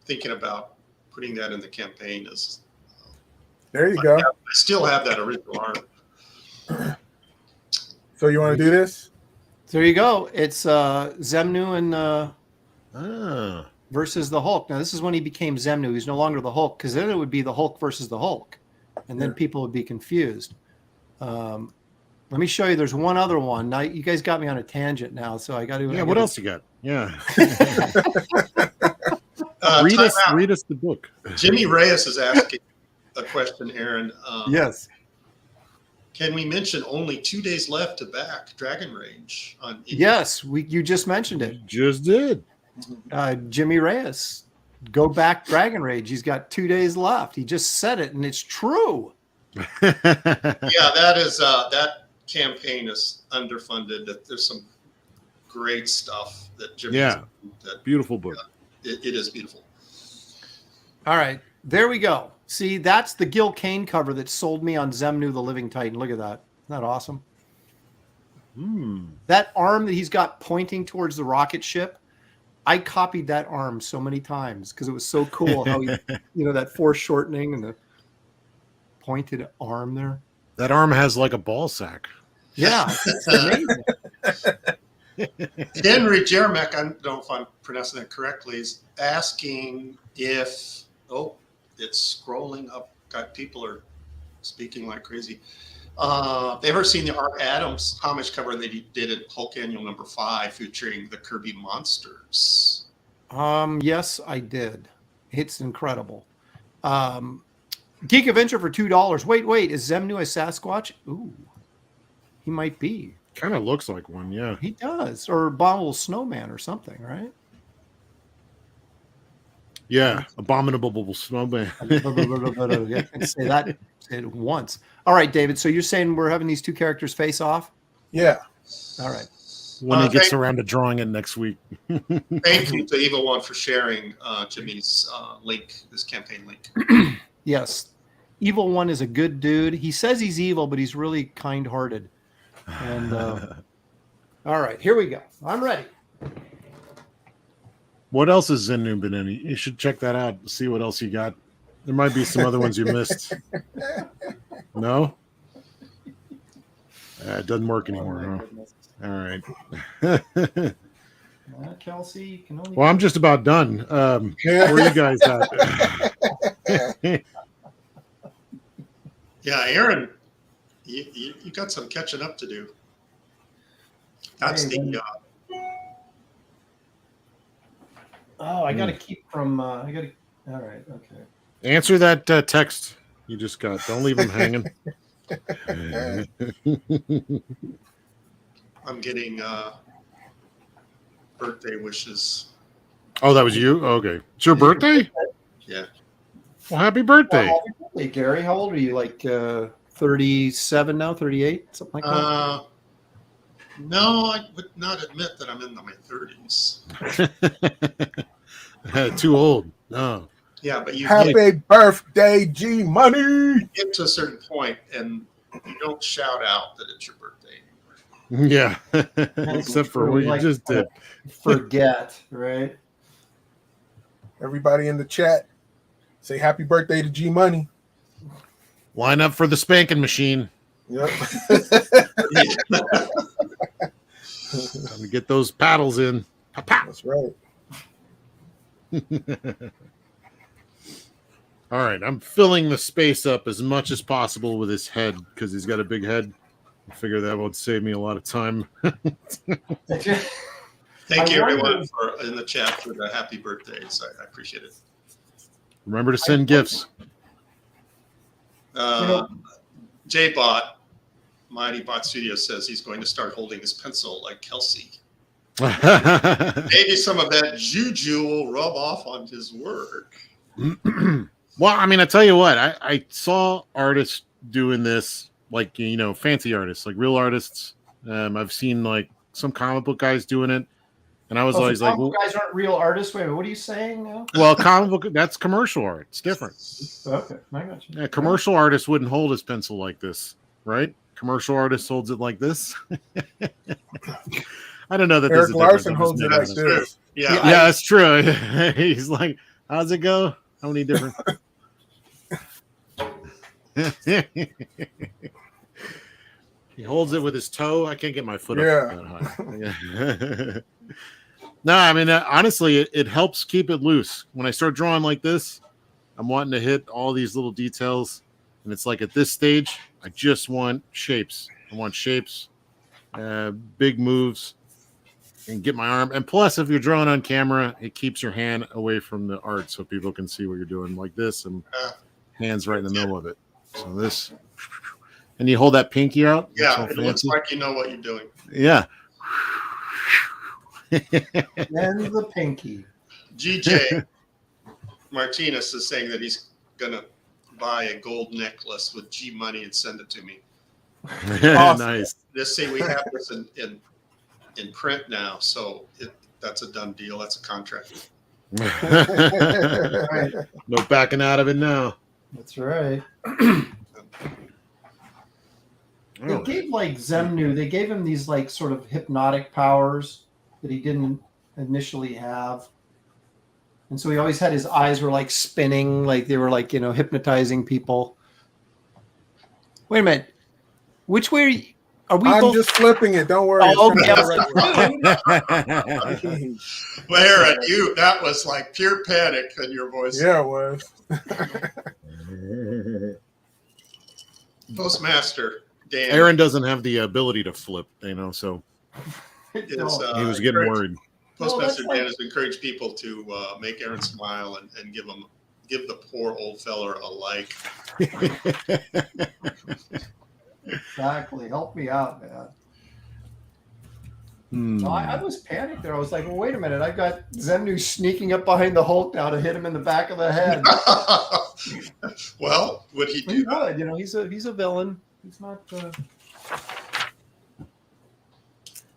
thinking about putting that in the campaign.
There you go.
I still have that original art.
So you want to do this?
There you go. It's Zemnu and versus the Hulk. Now, this is when he became Zemnu. He's no longer the Hulk, because then it would be the Hulk versus the Hulk, and then people would be confused. Let me show you. There's one other one. Now, you guys got me on a tangent now, so I got to.
Yeah, what else you got? Yeah. Read us the book.
Jimmy Reyes is asking a question, Aaron.
Yes.
Can we mention only 2 days left to back Dragon Rage on?
Yes, you just mentioned it.
Just did.
Jimmy Reyes, go back Dragon Rage. He's got 2 days left. He just said it, and it's true.
Yeah, that is that campaign is underfunded. There's some great stuff that Jimmy.
Yeah,
that
beautiful book.
It is beautiful.
All right, there we go. See, that's the Gil Kane cover that sold me on Zemnu the Living Titan. Look at that. Isn't that awesome? That arm that he's got pointing towards the rocket ship, I copied that arm so many times because it was so cool how he, that foreshortening and the pointed arm there.
That arm has like a ball sack.
Yeah, it's amazing.
Henry Jeremek, I don't know if I'm pronouncing that correctly, is asking if it's scrolling up. God, people are speaking like crazy. They ever seen the Art Adams comics cover they did at Hulk Annual number 5 featuring the Kirby monsters?
Yes, I did. It's incredible. Geek Avenger for $2. Wait, is Zemnu a Sasquatch? Ooh, he might be.
Kind of looks like one, yeah.
He does, or Abominable Snowman or something, right?
Yeah, abominable snowman.
Yeah, say it once. All right, David. So you're saying we're having these two characters face off?
Yeah.
All right.
when he gets around to drawing it next week.
Thank you to Evil One for sharing Jimmy's link, this campaign link.
Yes. Evil One is a good dude. He says he's evil, but he's really kind-hearted. And all right, here we go. I'm ready.
What else is Zennu been in? You should check that out. See what else you got. There might be some other ones you missed. No? It doesn't work anymore, huh? All right.
Kelsey, you can only...
Well, I'm just about done. Where are you guys at?
Yeah, Aaron, you got some catching up to do. That's the...
Oh, I got to keep from... All right, okay.
Answer that text you just got. Don't leave him hanging.
I'm getting birthday wishes.
Oh, that was you? Okay. It's your birthday?
Yeah.
Well, happy birthday.
Well, happy birthday, Gary. How old are you? Like 37 now? 38? Something like that?
No, I would not admit that I'm in my 30s.
Too old. No.
Yeah, but you
Happy birthday, G Money.
get to a certain point and you don't shout out that it's your birthday anymore.
Yeah. Except for what you just did.
Forget, right?
Everybody in the chat, say happy birthday to G Money.
Line up for the spanking machine.
Yep.
Time to get those paddles in. Pa-pow.
That's right.
All right, I'm filling the space up as much as possible with his head because he's got a big head. I figure that would save me a lot of time.
Thank you, everyone, in the chat for the happy birthdays. I appreciate it.
Remember to send gifts.
J-Bot, Mighty Bot Studio says he's going to start holding his pencil like Kelsey. Maybe some of that juju will rub off on his work.
Well, I mean, I tell you what, I saw artists doing this, like, you know, fancy artists, like real artists. I've seen like some comic book guys doing it, and I was always like,
well, guys aren't real artists. Wait, what are you saying now?
Well, comic book, that's commercial art. It's different.
Okay, I got you.
A commercial artist wouldn't hold his pencil like this, right? Commercial artist holds it like this. I don't know that
Eric Larson holds it like this.
Yeah,
yeah, that's true. He's like, how's it go? How many different? He holds it with his toe. I can't get my foot up that high. No, I mean, honestly, it helps keep it loose. When I start drawing like this, I'm wanting to hit all these little details. And it's like at this stage, I just want shapes. I want shapes, big moves, and get my arm. And plus, if you're drawing on camera, it keeps your hand away from the art so people can see what you're doing like this, and hands right in the middle of it. So this, and you hold that pinky out.
Yeah, it looks like you know what you're doing.
Yeah.
And the pinky.
GJ Martinez is saying that he's gonna buy a gold necklace with G Money and send it to me.
Awesome. Nice.
Just say we have this in print now, so that's a done deal. That's a contract.
Right.
No backing out of it now.
That's right. They gave like Zemnu, they gave him these like sort of hypnotic powers that he didn't initially have. And so he always had his eyes were like spinning, like they were like, you know, hypnotizing people. Wait a minute. Which way are we
I'm
both?
just flipping it. Don't worry.
Oh, okay.
Well, Aaron, that was like pure panic in your voice.
Yeah, it was.
Postmaster Dan.
Aaron doesn't have the ability to flip, you know, so
Is,
he was getting worried.
Postmaster Dan has encouraged people to make Aaron smile and give the poor old feller a like.
Exactly. Help me out, man. So I was panicked there. I was like, well, wait a minute. I've got Zemnu sneaking up behind the Hulk now to hit him in the back of the head.
Well, would he do that?
You know, he's a villain. He's not.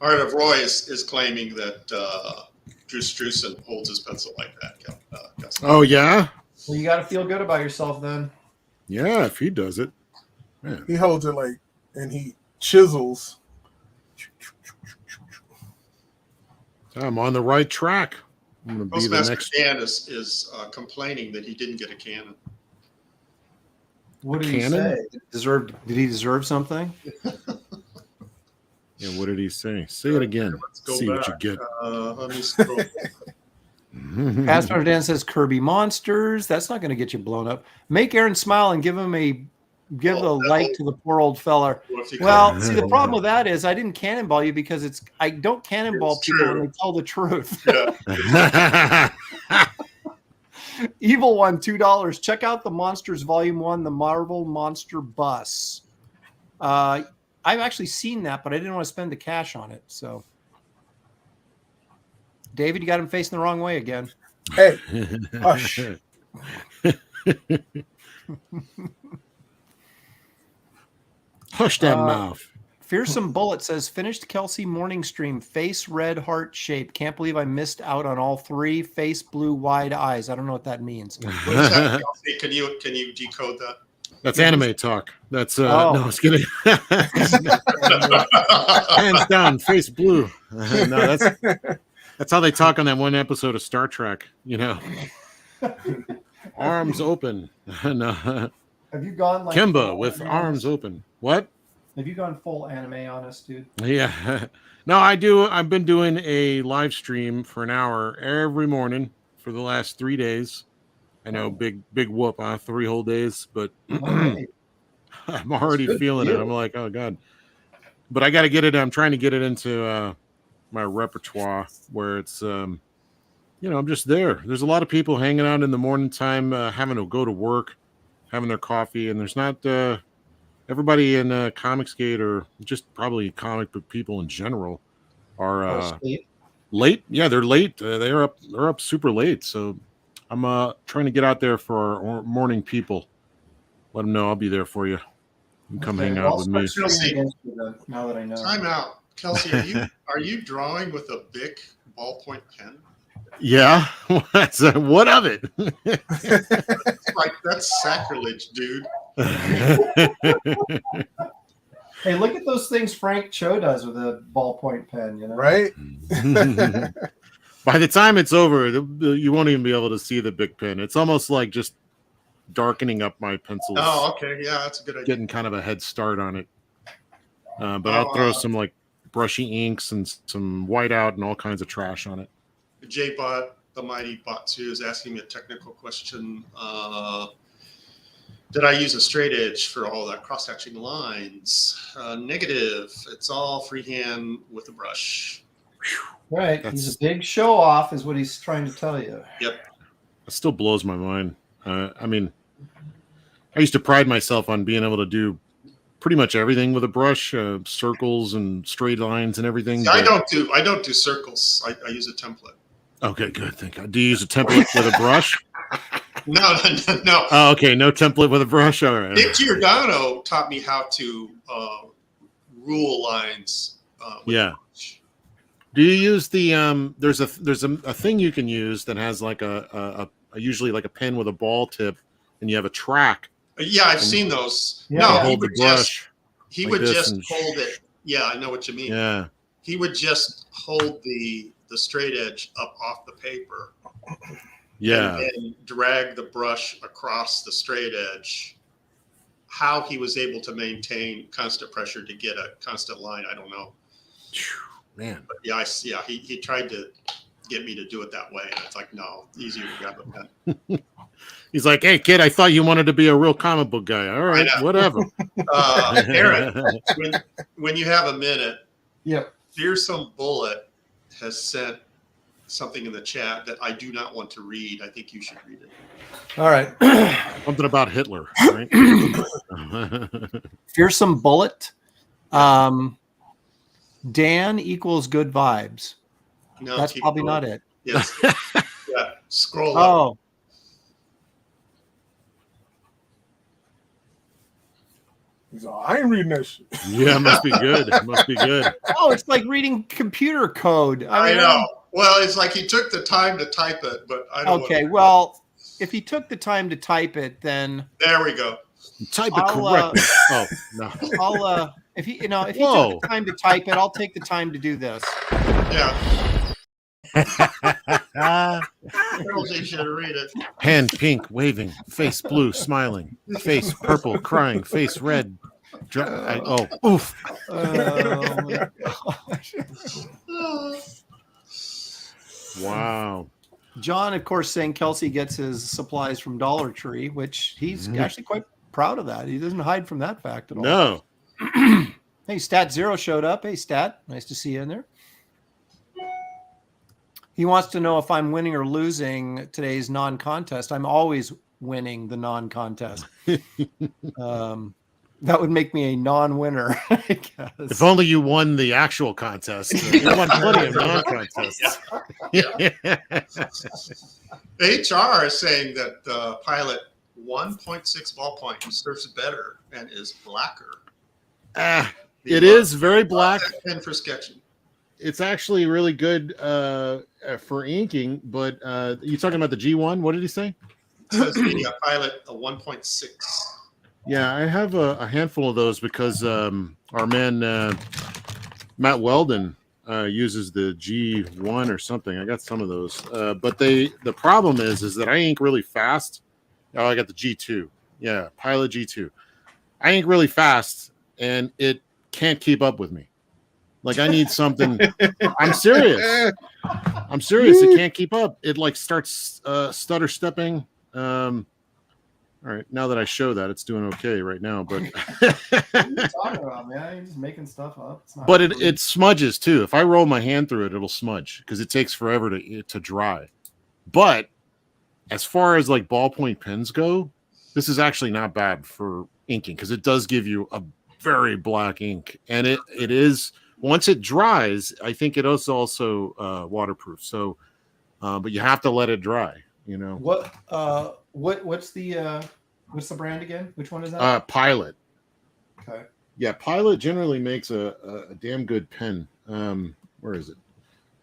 Art of Roy is claiming that Drew Struzan holds his pencil like that. Kelsey.
Oh yeah,
Well, you got to feel good about yourself then.
yeah. If he does it, man.
He holds it like, and he chisels.
I'm on the right track. I'm gonna be the
Postmaster
next.
Dan is complaining that he didn't get a cannon.
What did he
Cannon?
say? Did he deserve something?
Yeah, what did he say? Say it again.
Let's go
See what you
back.
get.
Let me scroll.
Pastor Dan says Kirby monsters. That's not going to get you blown up. Make Aaron smile and give a like to the poor old fella. Well, see, the problem with that is I didn't cannonball you because I don't cannonball
It's
people
true.
when they tell the truth.
Yeah.
Evil One, $2. Check out the Monsters Volume 1, the Marvel Monster Bus. I've actually seen that, but I didn't want to spend the cash on it. So, David, you got him facing the wrong way again.
Hey, hush.
Hush that mouth.
Fearsome Bullet says, finished Kelsey morning stream, face red heart shape. Can't believe I missed out on all three. Face blue wide eyes. I don't know what that means.
What is that, Kelsey? Can you decode that?
That's anime talk. That's
Oh.
no, I was kidding. Hands down, face blue. No, that's how they talk on that one episode of Star Trek. You know, arms open. No,
Have you gone like
Kimba
full
with
anime
arms open. What?
Have you gone full anime on us, dude?
Yeah. No, I do. I've been doing a live stream for an hour every morning for the last 3 days. I know, big whoop, 3 whole days, but
Hey,
I'm already
good
feeling
for
it.
you.
I'm like, oh God. But I got to get it. I'm trying to get it into my repertoire where it's, I'm just there. There's a lot of people hanging out in the morning time, having to go to work, having their coffee, and there's not everybody in Comicsgate or just probably comic book people in general are late. Yeah, they're late. They're up super late. So I'm trying to get out there for our morning people. Let them know I'll be there for you. You can come hang out with me.
Now that I know.
Time out, Kelsey. Are you drawing with a Bic ballpoint pen?
Yeah. What of it?
That's sacrilege, dude.
Hey, look at those things Frank Cho does with a ballpoint pen, you know?
Right?
By the time it's over, you won't even be able to see the big pen. It's almost like just darkening up my pencils.
Oh, okay. Yeah, that's a good idea.
Getting kind of a head start on it. But I'll throw some like brushy inks and some whiteout and all kinds of trash on it.
J-Bot, the mighty Botsu, is asking me a technical question. Did I use a straight edge for all that cross-hatching lines? Negative. It's all freehand with a brush.
Right. He's a big show off is what he's trying to tell you.
Yep.
It still blows my mind. I mean, I used to pride myself on being able to do pretty much everything with a brush, circles and straight lines and everything.
See, I don't do circles. I use a template.
Okay, good. Thank you. Do you use a template with a brush?
No.
Oh, okay. No template with a brush. All right.
Nick Giordano taught me how to rule lines.
Yeah. Do you use the there's a thing you can use that has like a usually like a pen with a ball tip, and you have a track.
Yeah, I've seen those.
Yeah.
No,
Hold the brush.
He
like
would
this
just
and-
hold it. Yeah, I know what you mean.
Yeah.
He would just hold the straight edge up off the paper.
Yeah.
And drag the brush across the straight edge. How he was able to maintain constant pressure to get a constant line, I don't know.
Man.
But yeah, he tried to get me to do it that way, and it's like, no, easier to grab a pen.
He's like, hey, kid, I thought you wanted to be a real comic book guy. All right,
I know.
whatever.
Aaron, when you have a minute,
Yep.
Fearsome Bullet has sent something in the chat that I do not want to read. I think you should read it.
All right.
Something about Hitler, right?
Fearsome Bullet. Dan equals good vibes.
No,
That's
keep
probably
going.
not it.
Yes. Yeah, scroll up.
Oh.
He's like, I ain't reading that shit.
Yeah, it must be good. It must be good.
Oh, it's like reading computer code.
I know. Well, it's like he took the time to type it, but I don't.
Okay, well, if he took the time to type it, then
there we go.
Type it correctly. Oh no.
I'll if he took the time to type it, I'll take the time to do this.
Yeah. Kelsey should read it.
Hand pink, waving. Face blue, smiling. Face purple, crying. Face red. Oof.
Oh my gosh.
Wow.
John, of course, saying Kelsey gets his supplies from Dollar Tree, which he's actually quite proud of that. He doesn't hide from that fact at all.
No.
Hey, Stat Zero showed up. Hey, Stat, nice to see you in there. He wants to know if I'm winning or losing today's non-contest. I'm always winning the non-contest. That would make me a non-winner, I guess.
If only you won the actual contest. You won plenty of non-contests.
HR is saying that the pilot 1.6 ballpoint serves better and is blacker.
It is very black.
And for sketching.
It's actually really good for inking, but you talking about the G1? What did he say?
It says the pilot a 1.6.
Yeah, I have a handful of those because our man Matt Weldon uses the G1 or something. I got some of those, but the problem is that I ink really fast. Oh, I got the G2. Yeah, Pilot G2. I ink really fast, and it can't keep up with me. Like I need something. I'm serious. I'm serious. It can't keep up. It like starts stutter stepping. All right, now that I show that, it's doing okay right now. But
what are you talking about, man? You're just making stuff up.
But it smudges too. If I roll my hand through it, it'll smudge because it takes forever to dry. But as far as like ballpoint pens go, this is actually not bad for inking because it does give you a very black ink, and it is once it dries. I think it is also waterproof. So, but you have to let it dry. You know
what's the brand again? Which one is that?
Pilot.
Okay.
Yeah, Pilot generally makes a damn good pen. Where is it?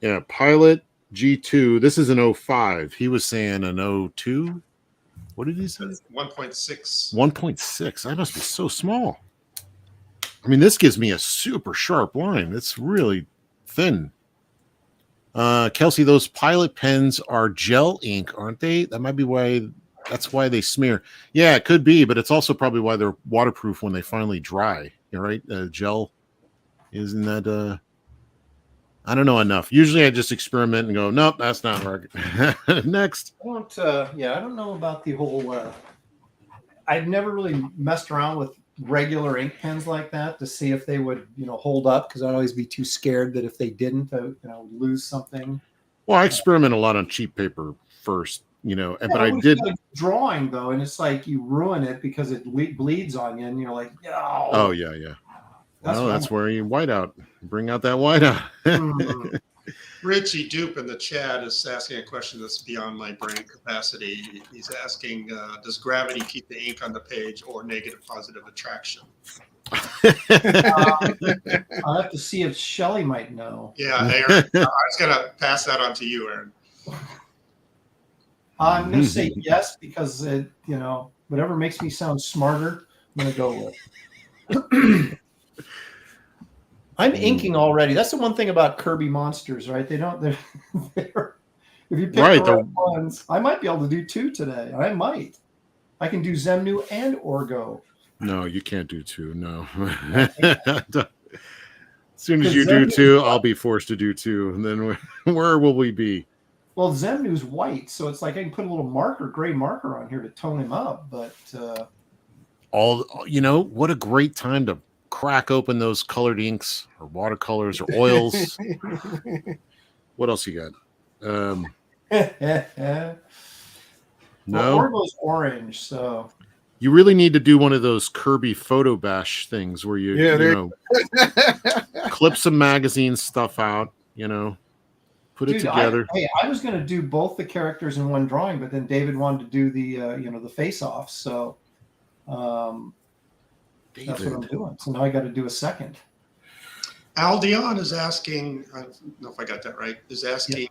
Yeah, Pilot G2. This is an 05. He was saying an 02. What did he say?
1.6.
1.6. That must be so small. I mean, this gives me a super sharp line. It's really thin. Kelsey, those Pilot pens are gel ink, aren't they? That might be why. That's why they smear. Yeah, it could be, but it's also probably why they're waterproof when they finally dry. You're right. Gel, isn't that? I don't know enough. Usually, I just experiment and go, nope, that's not right. Next.
I don't know about the whole. I've never really messed around with regular ink pens like that to see if they would, hold up, because I'd always be too scared that if they didn't, lose something.
Well, I experiment a lot on cheap paper first, but I did
drawing though, and it's like you ruin it because it bleeds on you, and you're like, no.
Oh yeah. That's where you white out. Bring out that white out.
Richie Dupe in the chat is asking a question that's beyond my brain capacity. He's asking, does gravity keep the ink on the page or negative positive attraction?
I'll have to see if Shelly might know.
Yeah, Aaron. I was going to pass that on to you, Aaron.
I'm going to say yes because, whatever makes me sound smarter, I'm going to go with. I'm inking already. That's the one thing about Kirby monsters, right? They're if you pick the right ones, I might be able to do 2 today. I might. I can do Zemnu and Orgo.
No, you can't do 2. No. As soon as you do 2, I'll be forced to do 2. And then where will we be?
Well, Zemnu's white, so it's like I can put a little gray marker on here to tone him up. But
what a great time to crack open those colored inks or watercolors or oils. What else you got? No,
Orgo's orange, so
you really need to do one of those Kirby photo bash things where you clip some magazine stuff out, put it together.
I was going to do both the characters in one drawing, but then David wanted to do the the face off, so That's what I'm doing. So now I got to do a second.
Al Dion is asking, I don't know if I got that right, is asking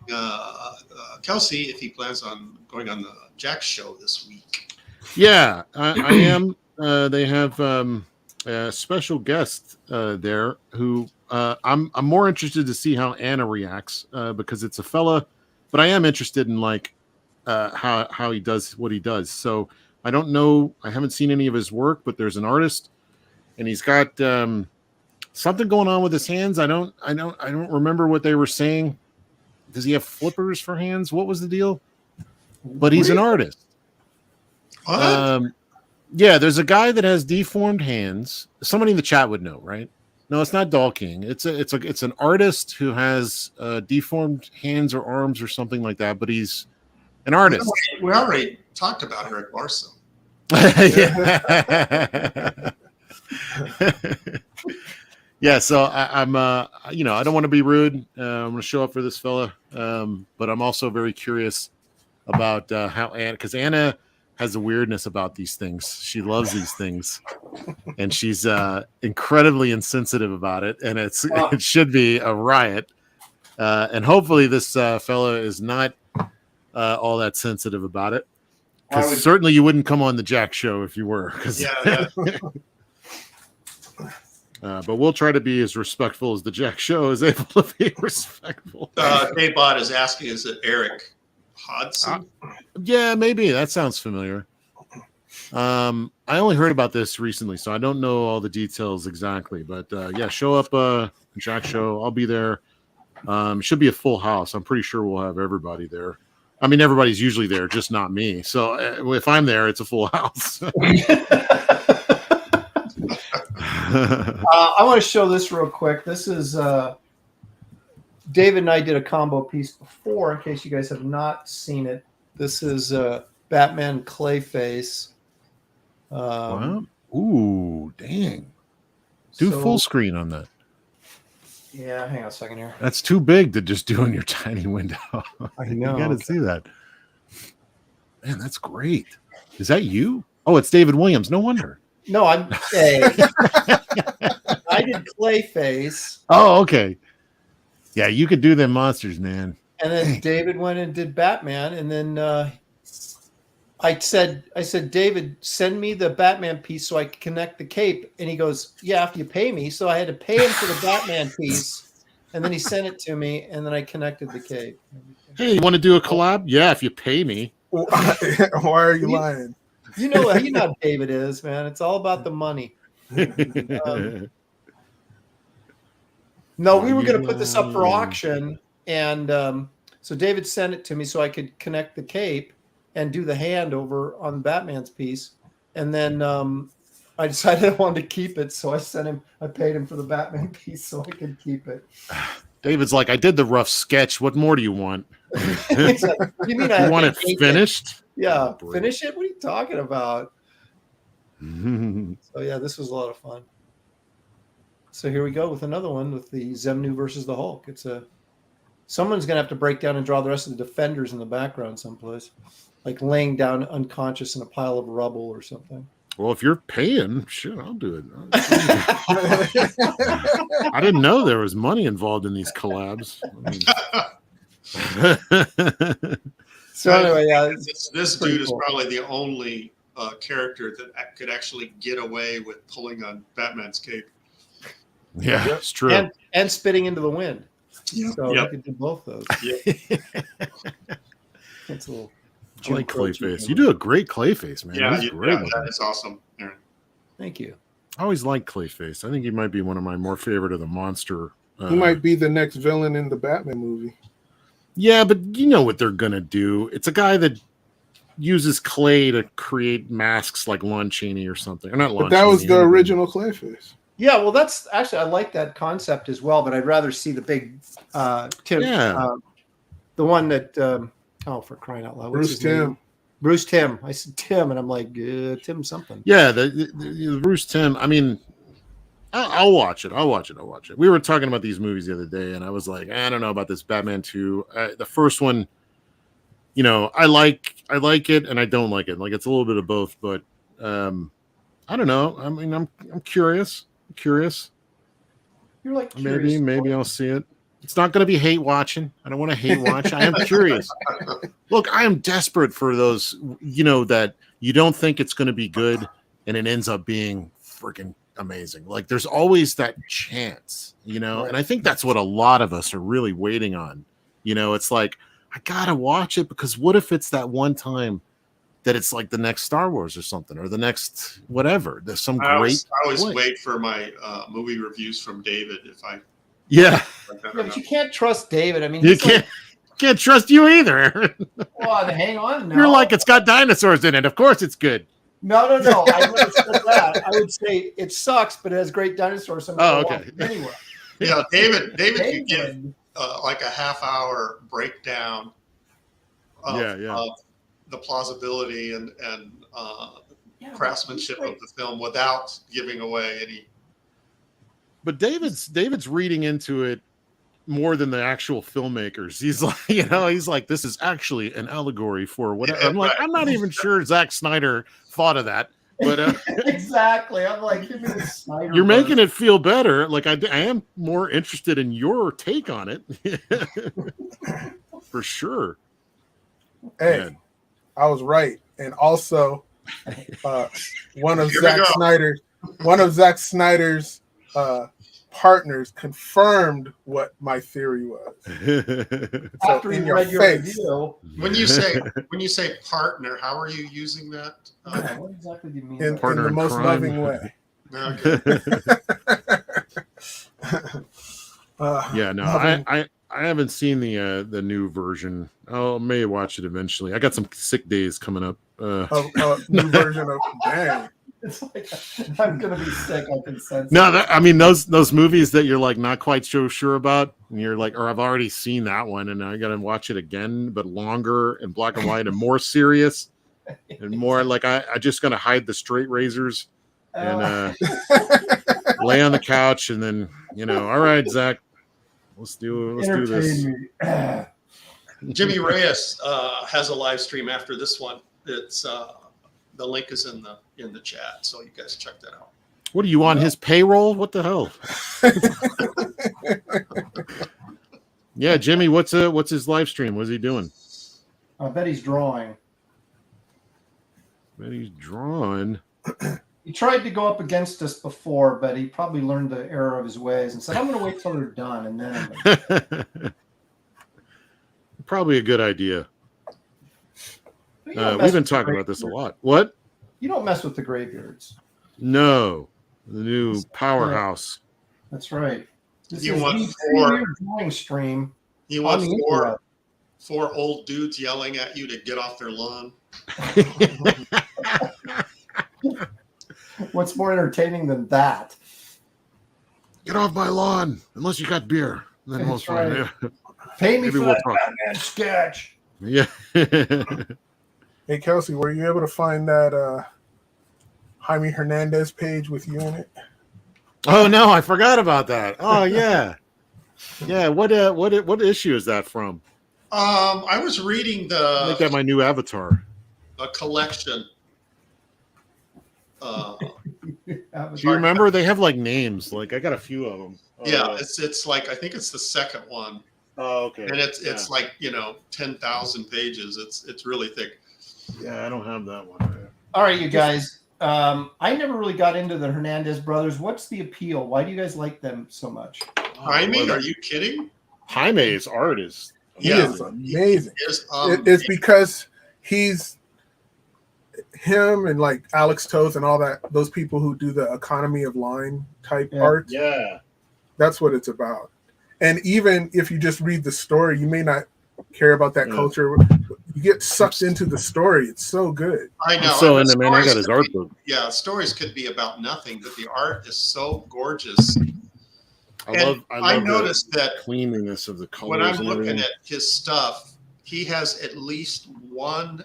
Kelsey if he plans on going on the Jack show this week.
Yeah, I am. They have a special guest there who I'm more interested to see how Anna reacts because it's a fella, but I am interested in like how he does what he does. So I don't know. I haven't seen any of his work, but there's an artist, and he's got something going on with his hands. I don't remember what they were saying. Does he have flippers for hands? What was the deal? But he's an artist.
What?
Yeah, there's a guy that has deformed hands. Somebody in the chat would know, right? No, it's not Doll King. It's an artist who has deformed hands or arms or something like that. But he's an artist.
We already talked about Eric Barson.
Yeah, so I'm you know, I don't want to be rude. I'm going to show up for this fella, but I'm also very curious about how Anna, because Anna has a weirdness about these things. She loves these things, and she's incredibly insensitive about it, and it should be a riot. And hopefully, this fella is not all that sensitive about it. Because certainly you wouldn't come on the Jack show if you were.
Yeah.
But we'll try to be as respectful as the Jack show is able to be respectful.
Daybot is asking, is it Eric Hodson?
Yeah, maybe. That sounds familiar. I only heard about this recently, so I don't know all the details exactly. But yeah, show up Jack show. I'll be there. Should be a full house. I'm pretty sure we'll have everybody there. I mean, everybody's usually there, just not me. So if I'm there, it's a full house.
I want to show this real quick. This is David and I did a combo piece before, in case you guys have not seen it. This is Batman Clayface.
Wow. Ooh, dang. Do full screen on that.
Yeah, hang on a second here.
That's too big to just do in your tiny window.
I know.
You got to see that. Man, that's great. Is that you? Oh, it's David Williams. No wonder.
No, I'm. Hey, I did Clayface.
Oh, okay. Yeah, you could do them monsters, man.
And then David went and did Batman, and then I said, David, send me the Batman piece so I can connect the cape. And he goes, yeah, if you pay me. So I had to pay him for the Batman piece, and then he sent it to me, and then I connected the cape.
Hey, you want to do a collab? Yeah, if you pay me.
Why are you lying?
You know how David is, man. It's all about the money. No, we were going to put this up for auction, and so David sent it to me so I could connect the cape and do the hand over on Batman's piece, and then I decided I wanted to keep it, so I paid him for the Batman piece so I could keep it.
David's like, I did the rough sketch. What more do you want?
Like, you mean I
want it finished?
Yeah, finish it? What are you talking about? So yeah, this was a lot of fun. So here we go with another one with the Zemnu versus the Hulk. Someone's gonna have to break down and draw the rest of the Defenders in the background someplace, like laying down unconscious in a pile of rubble or something.
Well, if you're paying, shit, I'll do it. I didn't know there was money involved in these collabs.
So anyway, yeah,
this dude is probably the only character that could actually get away with pulling on Batman's cape.
Yeah, it's true.
And spitting into the wind.
Yep.
So you could do both those.
Yep.
It's a little.
I like Clayface. You do a great Clayface, man.
Yeah,
great.
That is awesome, Aaron.
Thank you.
I always like Clayface. I think he might be one of my more favorite of the monster.
He might be the next villain in the Batman movie.
Yeah, but you know what they're gonna do. It's a guy that uses clay to create masks like Lon Chaney or something. Or not Lon
But that
Chaney,
was the original Clayface.
Yeah, well, that's actually I like that concept as well, but I'd rather see the big Tim, the one that for crying out loud,
Bruce Timm.
Bruce Timm. I said Tim, and I'm like Tim something.
Yeah, the Bruce Timm. I mean, I'll watch it. I'll watch it. We were talking about these movies the other day, and I was like, I don't know about this Batman 2. The first one, you know, I like it and I don't like it. Like it's a little bit of both, but I don't know. I mean, I'm curious.
You're like curious.
Maybe I'll see it. It's not going to be hate watching. I don't want to hate watch. I am curious. Look, I am desperate for those, that you don't think it's going to be good and it ends up being freaking amazing. Like there's always that chance,
Right.
and I think that's what a lot of us are really waiting on. It's like, I got to watch it because what if it's that one time that it's like the next Star Wars or something, or the next whatever. There's some
I
great.
always wait for my movie reviews from David if I.
Yeah.
Yeah, but you can't trust David. I mean,
You can't trust you either.
Well, hang on. No.
You're like, it's got dinosaurs in it. Of course it's good.
No. I never said that. I would say it sucks, but it has great dinosaurs. So
okay.
Anyway.
Yeah, David could give like a half-hour breakdown of the plausibility and craftsmanship of the film without giving away any.
But David's reading into it more than the actual filmmakers. He's like, he's like, this is actually an allegory for whatever. I'm like, I'm not even sure Zack Snyder thought of that. But
exactly, I'm like, give me the Snyder.
You're making it feel better. Like I am more interested in your take on it, for sure.
Hey,
Man.
I was right, and also one of Zack Snyder's partners confirmed what my theory was.
After he read your review.
When you say partner, how are you using that?
What exactly do you mean?
In the most loving way.
Okay.
I haven't seen the new version. I may watch it eventually. I got some sick days coming up.
New version of dang.
It's like I'm gonna be sick. I can sense.
No, I mean those movies that you're like not quite so sure about, and you're like, or I've already seen that one, and I got to watch it again, but longer and black and white and more serious, and more like I just gonna hide the straight razors and lay on the couch, and then all right, Zach, let's do this.
Jimmy Reyes has a live stream after this one. It's the link is in the chat, so you guys check that out.
What are you on his payroll? What the hell? Yeah, Jimmy, what's his live stream? What's he doing?
I bet he's drawing.
He's drawing.
He tried to go up against us before, but he probably learned the error of his ways and said, "I'm going to wait till they're done and then."
Probably a good idea. We've been talking about this a lot. What?
You don't mess with the Graybeard'S.
No, the new powerhouse.
That's right. This
You
is
want
the drawing stream.
You want four old dudes yelling at you to get off their lawn?
What's more entertaining than that?
Get off my lawn, unless you got beer. Then we'll try.
Right. Pay me
Maybe
for
we'll
that
talk.
Batman sketch.
Yeah.
Hey, Kelsey, were you able to find that Jaime Hernandez page with you in it?
Oh no, I forgot about that. Oh yeah, yeah. What issue is that from?
I was reading
Make that my new avatar.
a collection.
Do you remember? They have like names. Like I got a few of them.
Yeah, it's like I think it's the second one.
Oh, okay.
And it's like 10,000 pages. It's really thick.
Yeah, I don't have that one.
All right, you guys. I never really got into the Hernandez brothers. What's the appeal? Why do you guys like them so much?
Jaime, are you kidding?
Jaime's art is
amazing. It's because he's him and like Alex Toth and all that. Those people who do the economy of line type art.
Yeah,
that's what it's about. And even if you just read the story, you may not care about that culture. You get sucked into the story. It's so good.
I know.
So, and man, I got his art book.
Yeah, stories could be about nothing, but the art is so gorgeous. I noticed that
cleanliness of the colors.
When I'm looking at his stuff, he has at least one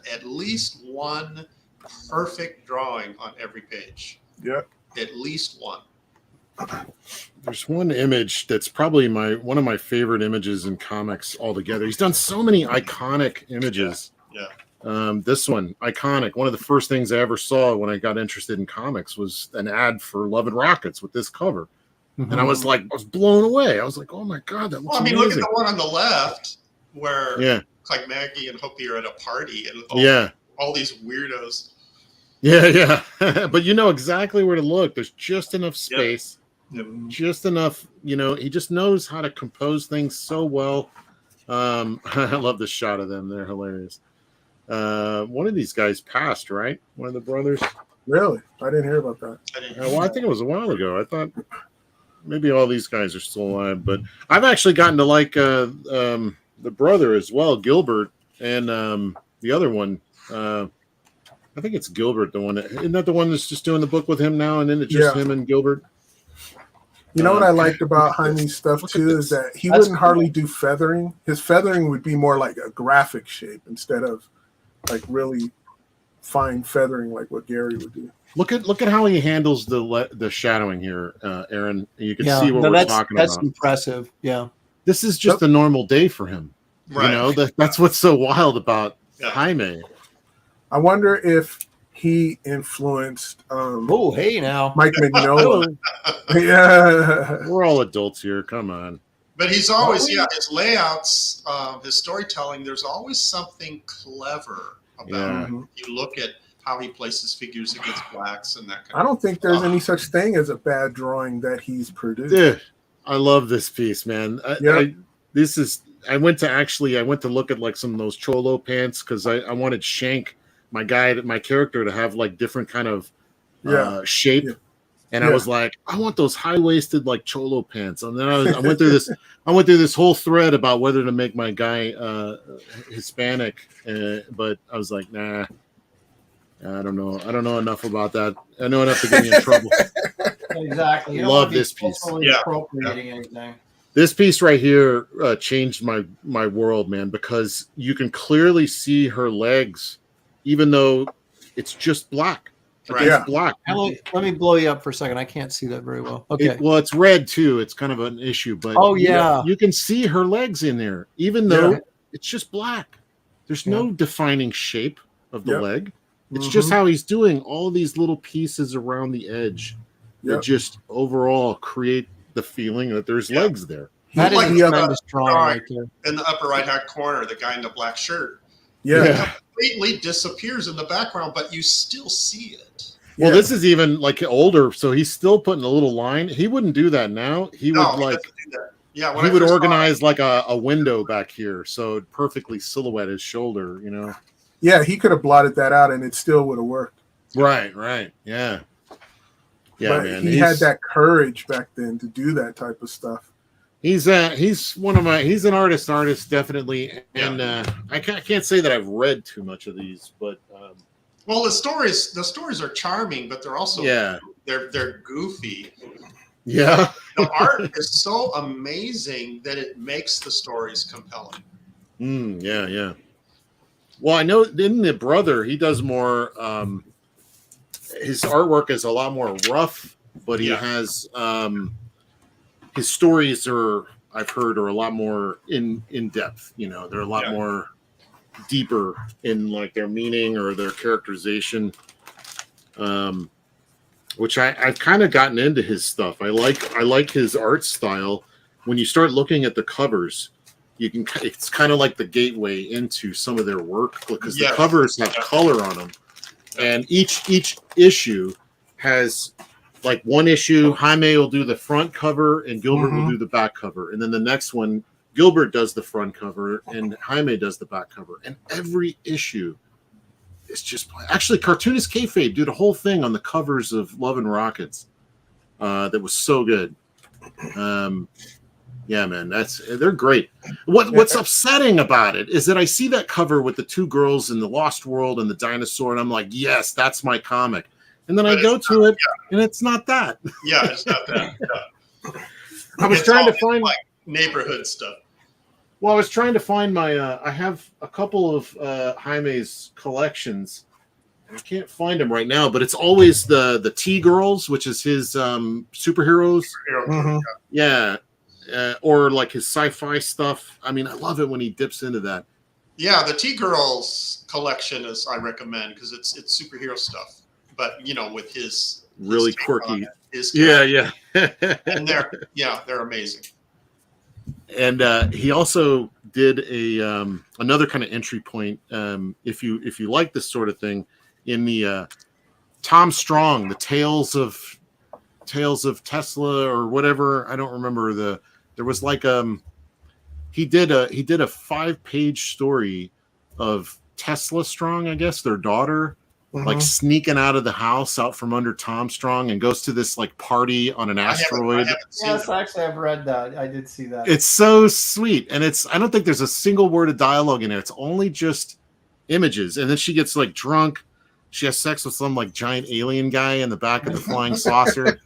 perfect drawing on every page.
Yep.
At least one.
There's one image that's probably one of my favorite images in comics altogether. He's done so many iconic images.
Yeah.
This one, iconic. One of the first things I ever saw when I got interested in comics was an ad for Love and Rockets with this cover. And I was blown away. I was like, oh my God, that looks amazing.
Look at the one on the left where it's like Maggie and Hopi are at a party and all these weirdos.
Yeah. But you know exactly where to look. There's just enough space, just enough, he just knows how to compose things so well. I love the shot of them. They're hilarious. One of these guys passed, right? One of the brothers.
Really? I didn't hear about that.
Well, I think it was a while ago. I thought maybe all these guys are still alive, but I've actually gotten to like the brother as well, Gilbert, and the other one. I think it's Gilbert, the one isn't that the one that's just doing the book with him now, and then it's just him and Gilbert.
You know what I liked about Jaime's stuff too is that he wouldn't hardly do feathering. His feathering would be more like a graphic shape instead of like really fine feathering like what Gary would do.
Look at how he handles the shadowing here, Aaron. You can see what we're talking about.
That's impressive. Yeah,
this is just a normal day for him. Right. That's what's so wild about Jaime.
I wonder if he influenced
hey now
Mike Mignola. Yeah,
we're all adults here. Come on.
But he's always his layouts, his storytelling. There's always something clever about it. You look at how he places figures against blacks and that kind of
I don't think there's any such thing as a bad drawing that he's produced.
Dude, I love this piece, man. I went to look at like some of those cholo pants because I wanted Shank, my character, to have like different kind of shape. And I was like, I want those high-waisted like cholo pants. And then I went through this. I went through this whole thread about whether to make my guy Hispanic, but I was like, nah, I don't know. I don't know enough about that. I know enough to get me in trouble.
Exactly. You
love this piece.
Appropriating anything.
This piece right here changed my world, man, because you can clearly see her legs, even though it's just black. It's black.
Let me blow you up for a second. I can't see that very well. Okay.
It's red too. It's kind of an issue, but you can see her legs in there, even though it's just black. There's no defining shape of the leg. It's just how he's doing all these little pieces around the edge that just overall create the feeling that there's legs there.
That is like tremendous drawing right there.
In the upper right-hand corner, the guy in the black shirt. Completely disappears in the background, but you still see it.
Well, this is even like older, so he's still putting a little line. He wouldn't do that now. He would he would organize like a window back here, so it perfectly silhouette his shoulder.
Yeah, he could have blotted that out, and it still would have worked.
Right. Yeah.
But
man.
He had that courage back then to do that type of stuff.
He's he's an artist definitely, and I can't say that I've read too much of these, but
well, the stories are charming, but they're also they're goofy.
Yeah,
the art is so amazing that it makes the stories compelling.
Yeah. Well, I know in the brother he does more. His artwork is a lot more rough, but he has. His stories I've heard are a lot more in depth. They're a lot more deeper in like their meaning or their characterization. Which I've kind of gotten into his stuff. I like his art style. When you start looking at the covers, it's kind of like the gateway into some of their work because the covers have color on them, and each issue has. Like one issue, Jaime will do the front cover and Gilbert will do the back cover. And then the next one, Gilbert does the front cover and Jaime does the back cover. And every issue is just actually Cartoonist Kayfabe did a whole thing on the covers of Love and Rockets. That was so good. Yeah, man, they're great. What's upsetting about it is that I see that cover with the two girls in the Lost World and the dinosaur, and I'm like, yes, that's my comic. And then I go to it, and it's not that.
Yeah, it's not that.
I was trying to find
like neighborhood stuff.
Well, I was trying to find my. I have a couple of Jaime's collections. I can't find them right now, but it's always the T Girls, which is his superheroes. Yeah, or like his sci-fi stuff. I mean, I love it when he dips into that.
Yeah, the T-Girls collection I recommend because it's superhero stuff, but with his
Really
take
quirky.
on it, his
Yeah.
and they're amazing.
And he also did another kind of entry point. If you like this sort of thing, in the Tom Strong, the Tales of Tesla or whatever. I don't remember there was like he did a 5-page story of Tesla Strong, I guess, their daughter, like sneaking out of the house out from under Tom Strong and goes to this like party on an asteroid.
Yes, actually, I've read that. I did see that.
It's so sweet, and I don't think there's a single word of dialogue in there. It's only just images, and then she gets like drunk. She has sex with some like giant alien guy in the back of the flying saucer,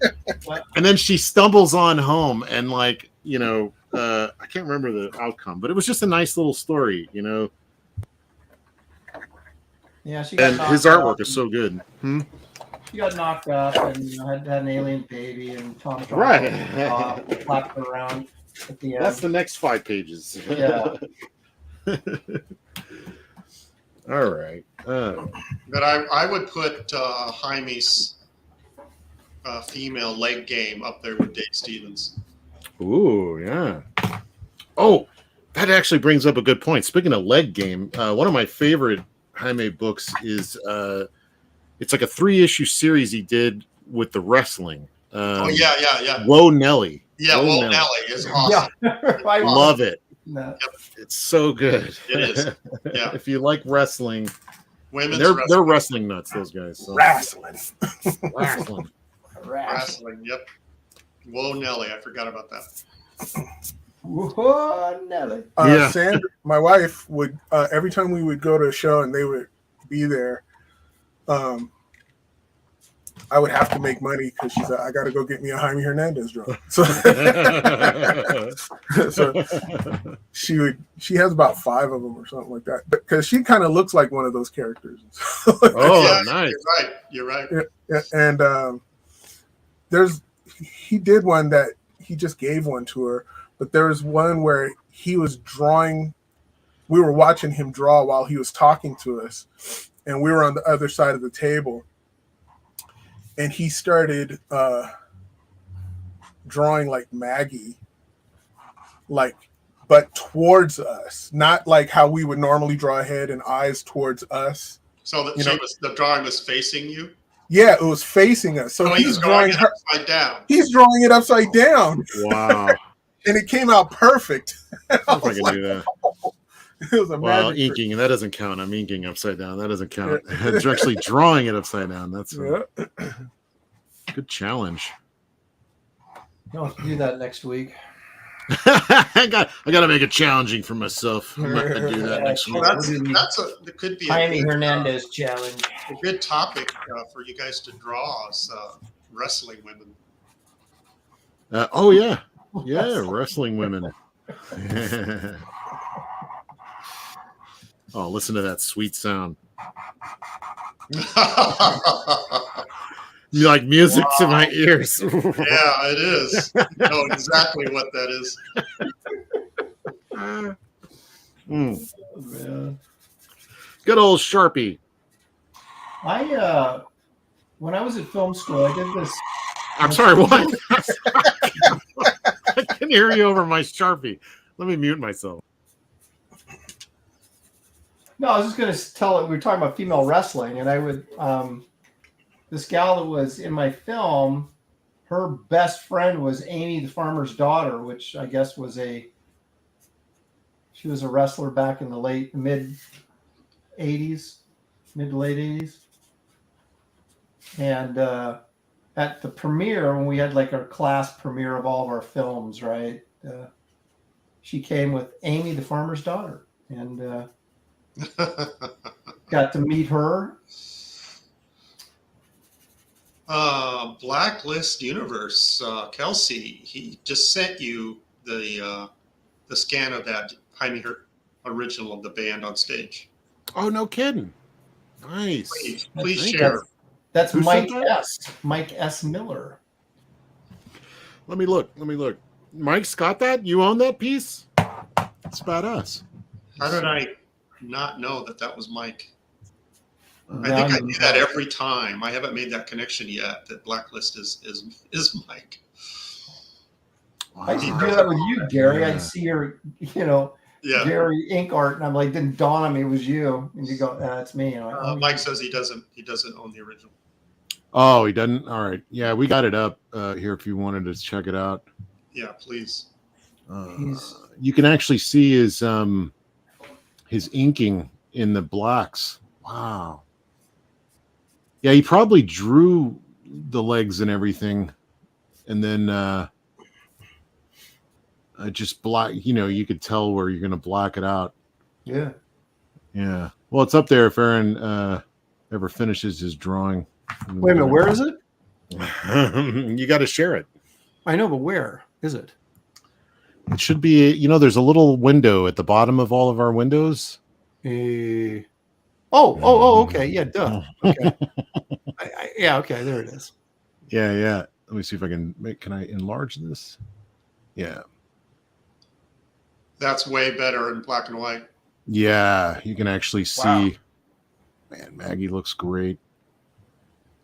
and then she stumbles on home, and like I can't remember the outcome, but it was just a nice little story,
Yeah, she got
and his artwork is so good.
She got knocked up and had an alien baby, and Tom Strong
Right.
slapped her around at the end.
That's the next 5 pages.
Yeah.
All right.
But I would put Jaime's female leg game up there with Dave Stevens.
Ooh, yeah. Oh, that actually brings up a good point. Speaking of leg game, one of my favorite Jaime books is it's like a 3-issue series he did with the wrestling.
Yeah.
Whoa Nelly.
Yeah, Whoa Nelly is awesome.
Yeah. I
Love it.
No.
Yep.
It's so good.
It is. Yeah.
If you like wrestling,
Women's
they're wrestling nuts, those guys. So.
Wrestling.
Wrestling. Yep. Whoa Nelly, I forgot about that.
Whoa, Nelly.
Yeah.
Sandra, my wife would every time we would go to a show and they would be there, I would have to make money because she's like, I got to go get me a Jaime Hernandez drum. So, she has about 5 of them or something like that because she kind of looks like one of those characters.
Oh,
Yeah,
nice.
You're right.
Yeah, and he did one that he just gave one to her, but there was one where he was drawing. We were watching him draw while he was talking to us, and we were on the other side of the table. And he started drawing like Maggie, but towards us, not like how we would normally draw a head and eyes towards us.
So the drawing was facing you?
Yeah, it was facing us. So he's drawing
it
her
upside down.
He's drawing it upside down.
Wow.
And it came out perfect.
I don't know if I can do that.
It was a
Well,
magic trick.
inking, that doesn't count. I'm inking upside down. That doesn't count. You're actually drawing it upside down. That's a good challenge.
You'll have to do that next week.
I got to make it challenging for myself. I'm not going to do that next week.
Well, that could be
Jaime Hernandez challenge.
a good topic for you guys to draw is wrestling women.
Oh, yeah. Yeah, wrestling women. Oh, listen to that sweet sound. You like music to my ears.
Yeah, it is. You know exactly what that is.
Man.
Good old Sharpie.
When I was at film school, I did this.
I'm sorry, what? I can hear you over my Sharpie. Let me mute myself.
No, I was just going to tell it. We were talking about female wrestling, and I would. This gal that was in my film, her best friend was Amy the farmer's daughter, which I guess she was a wrestler back in the mid to late 80s. And at the premiere, when we had like our class premiere of all of our films, right? She came with Amy the farmer's daughter, and got to meet her.
Blacklist Universe, Kelsey, he just sent you the scan of that Jaime original of the band on stage.
Oh, no kidding. Nice.
Please share.
That's
Who
Mike
sent that?
S. Mike S. Miller.
Let me look. Mike's got that? You own that piece? It's badass.
How did I not know that was Mike. I
Yeah,
think I do that every time. I haven't made that connection yet. That Blacklist is Mike.
I used to do that with you, Gary.
Yeah.
I'd see your,
Yeah.
Gary ink art, and I'm like, didn't dawn on me it was you, and you go, "That's me." And I'm like, oh,
Mike says he doesn't own the original.
Oh, he doesn't. All right. Yeah, we got it up here if you wanted to check it out.
Yeah, please.
You can actually see his inking in the blacks. Wow. Yeah, he probably drew the legs and everything, and then just black. You could tell where you're going to black it out.
Yeah.
Yeah. Well, it's up there if Aaron ever finishes his drawing.
Wait a minute, where is it?
You got to share it.
I know, but where is it?
It should be, there's a little window at the bottom of all of our windows.
Okay. Yeah, duh. Okay. Okay, there it is.
Yeah. Let me see if I can I enlarge this? Yeah.
That's way better in black and white.
Yeah, you can actually see.
Wow.
Man, Maggie looks great.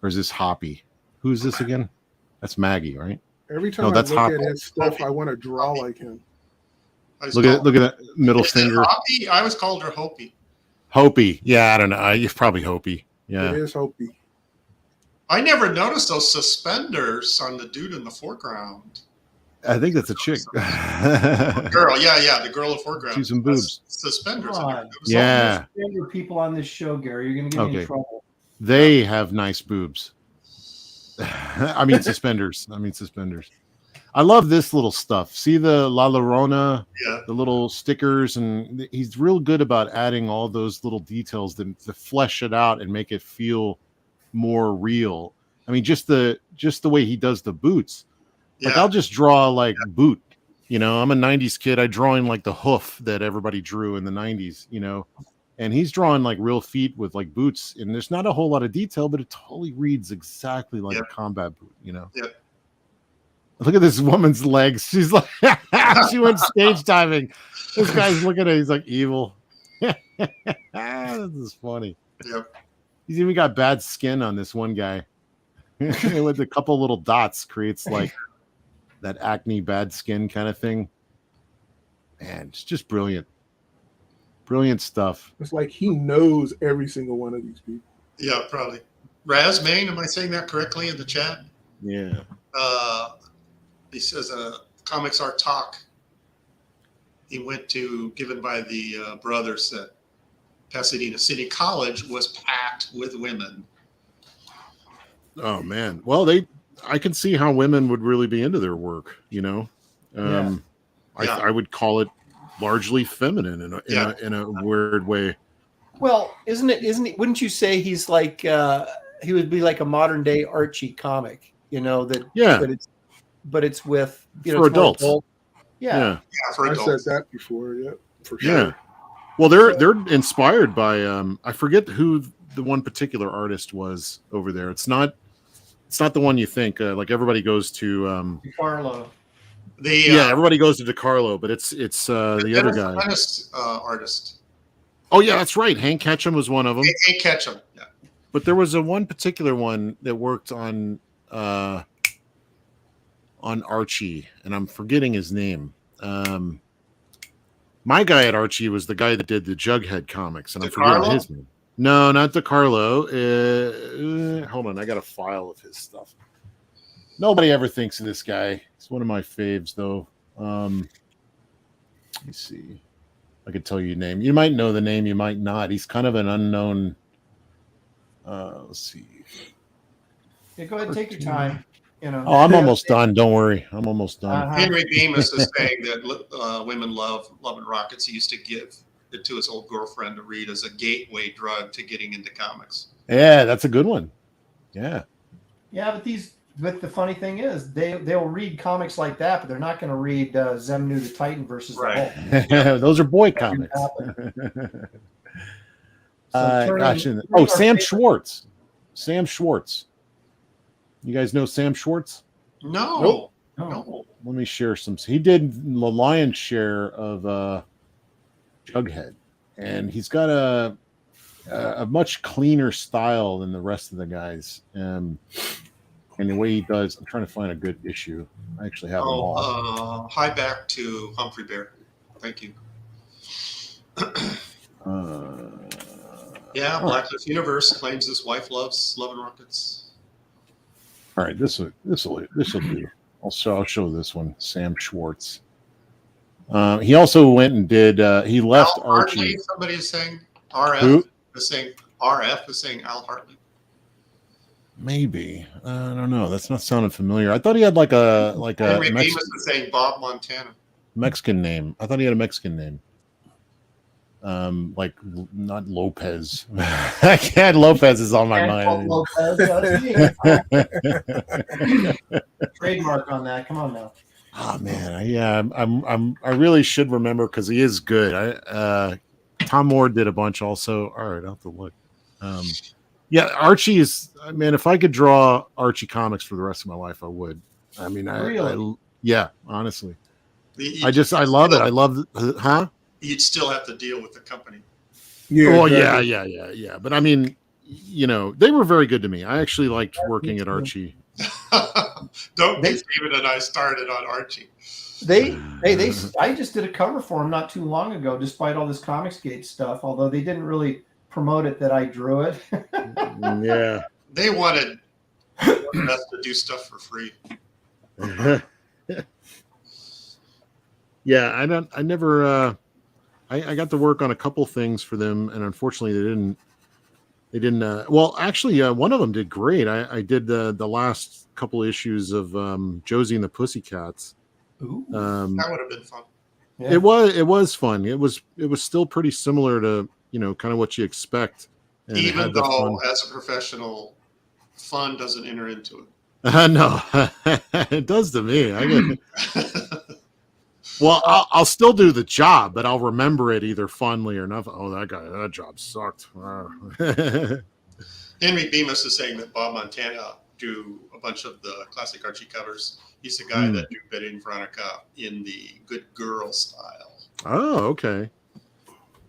Or is this Hoppy? Who's this again? That's Maggie, right?
Every time
No,
I
that's
look
Hoppy.
at his stuff, I want to draw like him.
Look at that middle finger.
Hoppy? I always called her Hopi.
Hopi. Yeah, I don't know. It's probably Hopi. Yeah.
It is Hopi.
I never noticed those suspenders on the dude in the foreground.
I think that's a chick.
Girl, yeah, the girl in the foreground.
See some boobs.
Suspenders.
Come on.
Yeah.
Your people on this show, Gary, you're going to get me in trouble.
They have nice boobs. I mean suspenders. I love this little stuff. See the La Llorona, the little stickers, and he's real good about adding all those little details to flesh it out and make it feel more real. I mean, just the way he does the boots. Like I'll just draw like boot. I'm a 90s kid. I draw in like the hoof that everybody drew in the 90s, and he's drawing like real feet with like boots, and there's not a whole lot of detail, but it totally reads exactly like a combat boot,
Yep.
Look at this woman's legs. She's like, she went stage diving. This guy's looking at her. He's like evil. This is funny.
Yep.
He's even got bad skin on this one guy. With a couple little dots creates like that acne bad skin kind of thing. Man, it's just brilliant. Brilliant stuff.
It's like he knows every single one of these people.
Yeah, probably. Razmain, am I saying that correctly in the chat?
Yeah.
He says comics art talk. He went to, given by the brothers at Pasadena City College, was packed with women.
Oh man. Well, I can see how women would really be into their work, I would call it largely feminine in a weird way.
Well, isn't it? Wouldn't you say he's like he would be like a modern day Archie comic? But it's with
for adults.
Yeah,
for adults.
I said that before. Yeah, for sure.
Yeah. Well, they're inspired by I forget who the one particular artist was over there. It's not the one you think. Like everybody goes to
Carlo.
Everybody goes to DeCarlo, but it's the other guy.
Artist.
Oh yeah, that's right. Hank Ketchum was one of them.
Hank Ketchum. Yeah.
But there was one particular one that worked on Archie, and I'm forgetting his name. My guy at Archie was the guy that did the Jughead comics, and I'm forgetting his name. No, not DeCarlo. Hold on, I got a file of his stuff. Nobody ever thinks of this guy. He's one of my faves, though. Let me see. I could tell you a name. You might know the name, you might not. He's kind of an unknown. Let's see.
Yeah, go ahead and take your time.
Oh, I'm almost done. Don't worry. I'm almost done.
Henry Bemis is saying that women love Love and Rockets. He used to give it to his old girlfriend to read as a gateway drug to getting into comics.
Yeah, that's a good one. Yeah.
Yeah, but the funny thing is, they'll read comics like that, but they're not going to read Zemnu the Titan versus the Hulk.
Those are boy comics. Sam Schwartz. Sam Schwartz. You guys know Sam Schwartz?
No.
Let me share some. He did the lion's share of Jughead. and he's got a much cleaner style than the rest of the guys. And the way he does, I'm trying to find a good issue. I actually have them all.
Hi back to Humphrey Bear. Thank you. Yeah, Blacklist Universe claims his wife loves Love and Rockets.
All right, this will do. I'll show this one. Sam Schwartz. He also went and did. He left
Al
Archie.
Hartley, somebody is saying RF.
Who?
Is saying RF is saying Al Hartley.
Maybe I don't know. That's not sounding familiar. I thought he had like a
Henry Bemis is saying Bob Montana.
Mexican name. I thought he had a Mexican name. Like not Lopez. I can't. Lopez is on my mind.
Lopez, trademark on that. Come on now.
Oh man, I really should remember because he is good. Tom Moore did a bunch also. All right, I'll have to look. Yeah, Archie is. Man, if I could draw Archie comics for the rest of my life, I would. I mean, yeah, honestly, I love it. I love, huh?
You'd still have to deal with the company.
Yeah.
Oh
exactly.
yeah. But I mean, they were very good to me. I actually liked working at Archie.
Don't get David and I started on Archie.
I just did a cover for him not too long ago, despite all this Comicsgate stuff. Although they didn't really promote it that I drew it.
Yeah,
they wanted us to do stuff for free.
Yeah, I got to work on a couple things for them, and unfortunately, they didn't. Well, actually, one of them did great. I did the last couple issues of Josie and the Pussycats.
Ooh.
That would have been fun.
Yeah.
It was fun. It was still pretty similar to kind of what you expect. And
even though, as a professional, fun doesn't enter into it.
No, it does to me. I get. Well, I'll still do the job, but I'll remember it either fondly or not. Oh, that job sucked.
Henry Bemis is saying that Bob Montana drew a bunch of the classic Archie covers. He's the guy that drew Betty and Veronica in the good girl style.
Oh, okay.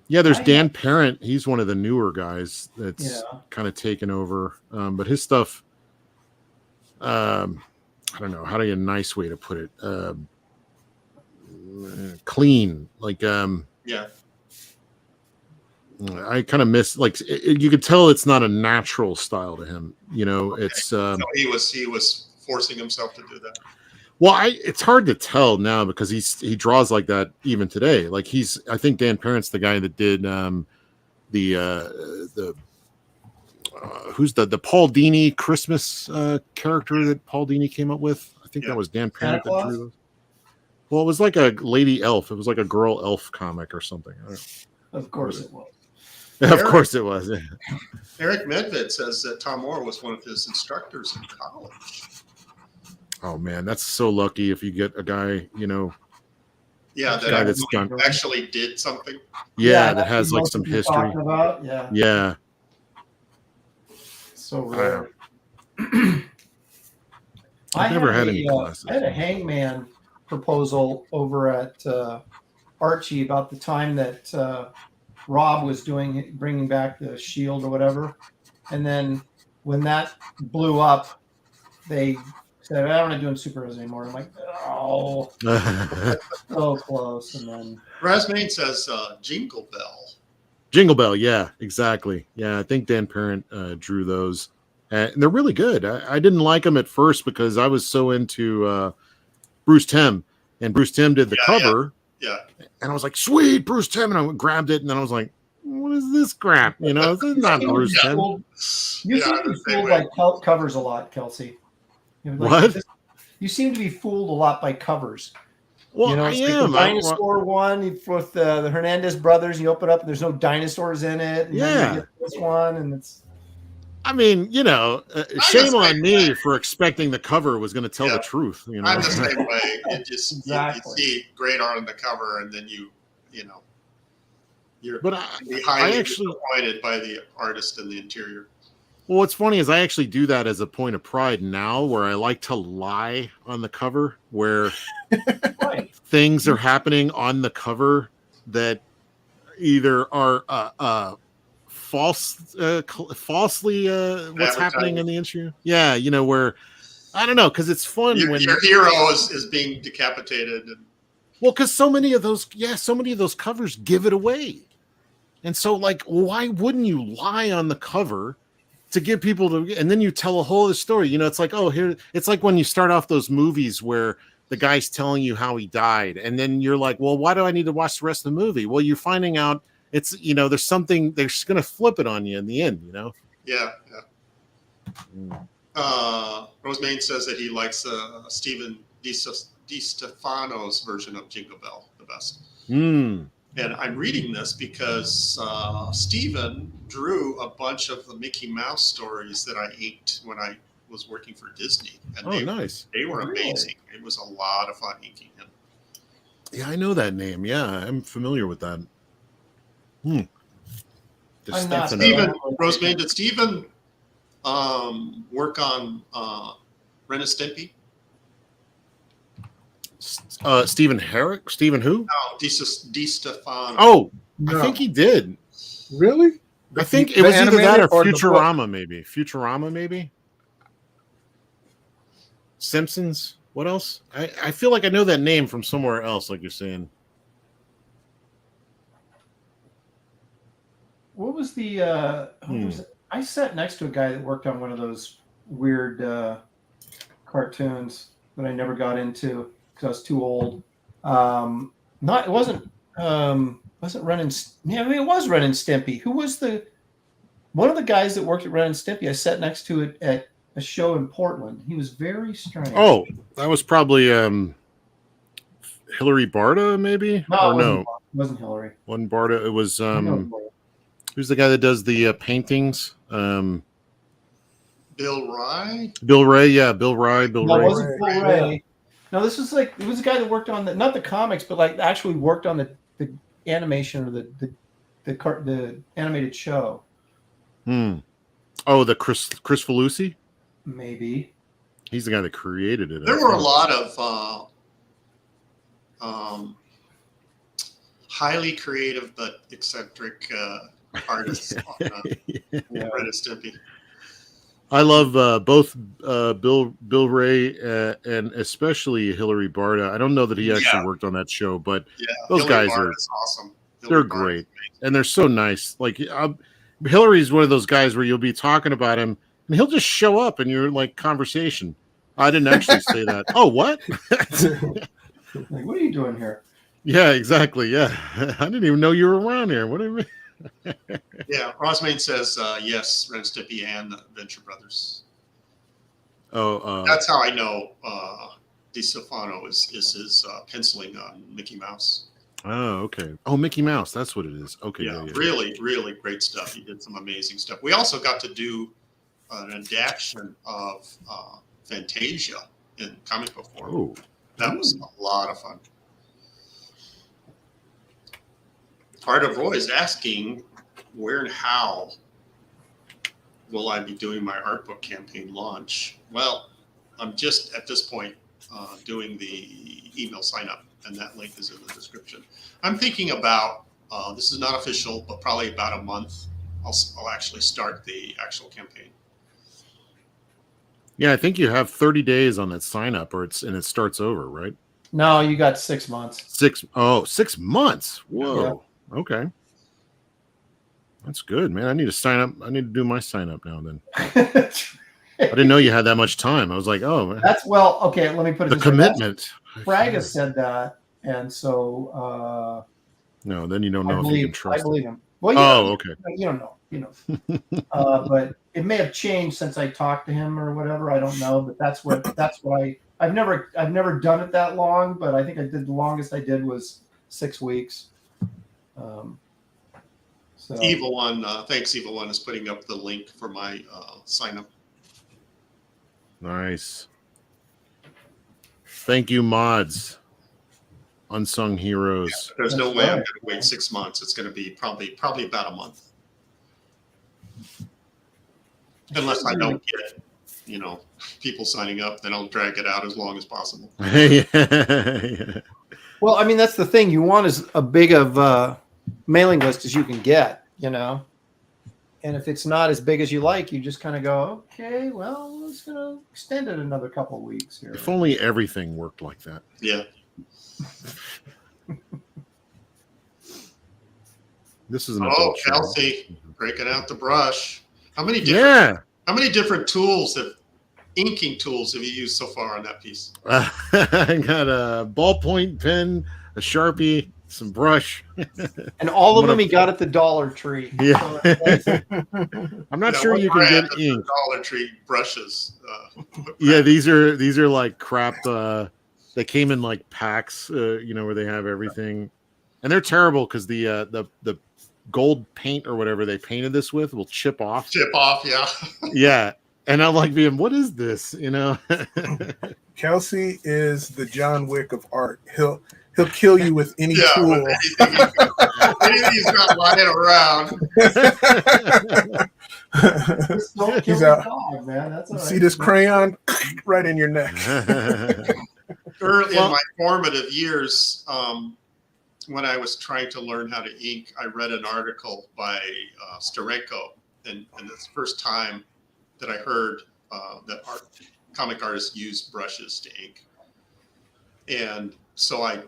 Yeah, there's Dan Parent. He's one of the newer guys that's kind of taken over. But his stuff, I don't know. How do you a nice way to put it? Clean, like
yeah.
I kind of miss, like, you could tell it's not a natural style to him. It's
so he was forcing himself to do that.
Well, it's hard to tell now because he draws like that even today. Like I think Dan Parent's the guy that did who's the Paul Dini Christmas character that Paul Dini came up with. I think that was Dan Parent that drew those. Well, it was like a lady elf. It was like a girl elf comic or something.
Of course it was.
Of course it was.
Eric Medved says that Tom Moore was one of his instructors in college.
Oh man, that's so lucky if you get a guy,
Yeah, that actually did something.
Yeah, that has like some history.
About.
Yeah.
So rare.
I've never had any classes.
I had a Hangman proposal over at Archie about the time that Rob was bringing back the Shield or whatever, and then when that blew up, they said, "I don't want to do superheroes anymore." I'm like, "Oh, so close." And then
Rasmain says, "Jingle Bell."
Jingle Bell, yeah, exactly. Yeah, I think Dan Parent drew those, and they're really good. I didn't like them at first because I was so into Bruce Timm, and Bruce Timm did the cover.
Yeah.
And I was like, "Sweet, Bruce Timm," and I grabbed it, and then I was like, "What is this crap?" This is not Bruce Timm.
You seem to be fooled by covers a lot, Kelsey.
What?
You seem to be fooled a lot by covers.
Well, I
it's
am.
Like the dinosaur one with the Hernandez brothers. You open up, and there's no dinosaurs in it. And then you get this one, and it's.
I mean, shame on me for expecting the cover was going to tell the truth.
I'm the same way. It just you see great art on the cover, and then you're highly disappointed by the artist and the interior.
Well, what's funny is I actually do that as a point of pride now, where I like to lie on the cover, where things are happening on the cover that either are falsely what's happening in the industry. Yeah, where I don't know, because it's fun
your
when
hero is being decapitated.
Well, because so many of those covers give it away. And so, like, why wouldn't you lie on the cover to get people to, and then you tell a whole other story? It's like, oh, here, it's like when you start off those movies where the guy's telling you how he died, and then you're like, well, why do I need to watch the rest of the movie? Well, you're finding out it's, there's something, they're just going to flip it on you in the end,
Yeah. Rosemaine says that he likes Stephen DiStefano's version of Jingle Bell the best. And I'm reading this because Stephen drew a bunch of the Mickey Mouse stories that I inked when I was working for Disney. And
nice.
They were amazing. It was a lot of fun inking him.
Yeah, I know that name. Yeah, I'm familiar with that.
Rosemaine, did Stephen work on Ren and Stimpy?
Stephen Herrick? Stephen who?
No, DiStefano.
Oh, no. I think he did.
Really?
I think it was either that or Futurama, maybe. Futurama, maybe. Simpsons. What else? I feel like I know that name from somewhere else, like you're saying.
What was the I sat next to a guy that worked on one of those weird cartoons that I never got into because I was too old. It wasn't Ren and it was Ren and Stimpy. Who was one of the guys that worked at Ren and Stimpy? I sat next to it at a show in Portland. He was very strange.
Oh, that was probably Hillary Barta, maybe?
No, it wasn't Hillary.
Wasn't Barta. It was who's the guy that does the paintings?
Bill Rye?
Bill Ray, yeah, Bill Rye.
It wasn't Bill Ray. No, this was it was a guy that worked on not the comics, but like actually worked on the animation or the animated show.
Oh, the Chris Felucci?
Maybe.
He's the guy that created it.
There were a lot of highly creative but eccentric artists on Ren and Stimpy.
I love both Bill Ray and especially Hillary Barta. I don't know that he actually worked on that show, but those guys are
awesome.
They're great, and they're so nice. Like Hillary's one of those guys where you'll be talking about him, and he'll just show up, and you're like conversation. I didn't actually say that. Oh, what?
Like, what are you doing here?
Yeah, exactly. Yeah, I didn't even know you were around here. What are you?
Yeah, Rosemaine says yes, Ren Stimpy and the Venture Brothers.
Oh,
that's how I know DiStefano is his penciling on Mickey Mouse.
Oh, okay. Oh, Mickey Mouse, that's what it is. Okay,
yeah. Really, really great stuff. He did some amazing stuff. We also got to do an adaptation of Fantasia in comic book form.
Oh,
that was a lot of fun. Part of Roy is asking, where and how will I be doing my art book campaign launch? Well, I'm just at this point doing the email sign up, and that link is in the description. I'm thinking about, this is not official, but probably about a month, I'll actually start the actual campaign.
Yeah, I think you have 30 days on that sign up, and it starts over, right?
No, you got 6 months.
6 months. Whoa. Yeah. Okay. That's good, man. I need to sign up. I need to do my sign up now then. I didn't know you had that much time. I was like, oh, man.
Okay, let me put it
the commitment.
Braga said that, and so
no, then you don't know if you can trust
I believe him. Well,
okay.
You don't know, but it may have changed since I talked to him or whatever. I don't know, but that's what I've never done it that long, but I think the longest I did was 6 weeks. So.
Evil One, thanks. Evil One is putting up the link for my sign up.
Nice. Thank you, mods. Unsung heroes.
Yeah, there's no way I'm going to wait 6 months. It's going to be probably about a month, unless I don't get people signing up. Then I'll drag it out as long as possible.
Yeah.
Well, I mean, that's the thing. You want as a big of mailing list as you can get, you know. And if it's not as big as you like, you just kind of go, okay, well, it's going to extend it another couple of weeks here.
If only everything worked like that.
Yeah.
This is an
Oh,
adult show.
Kelsey, breaking out the brush. How many different tools inking tools have you used so far on that piece?
I got a ballpoint pen, a Sharpie, some brush.
And all of them he got at the Dollar Tree.
Yeah.
So
I'm not sure you can get ink.
Dollar Tree brushes.
Yeah, these are like crap. They came in like packs, you know, where they have everything, and they're terrible because the gold paint or whatever they painted this with will chip off.
Yeah.
Yeah, and I'm like, being, what is this? You know.
Kelsey is the John Wick of art. He'll kill you with any tool.
Anything he's got lying around.
just don't kill
He's
the
out.
dog, man. That's all right.
See this crayon right in your neck.
Early in my formative years, when I was trying to learn how to ink, I read an article by Steranko, and it's the first time that I heard that comic artists use brushes to ink. And so I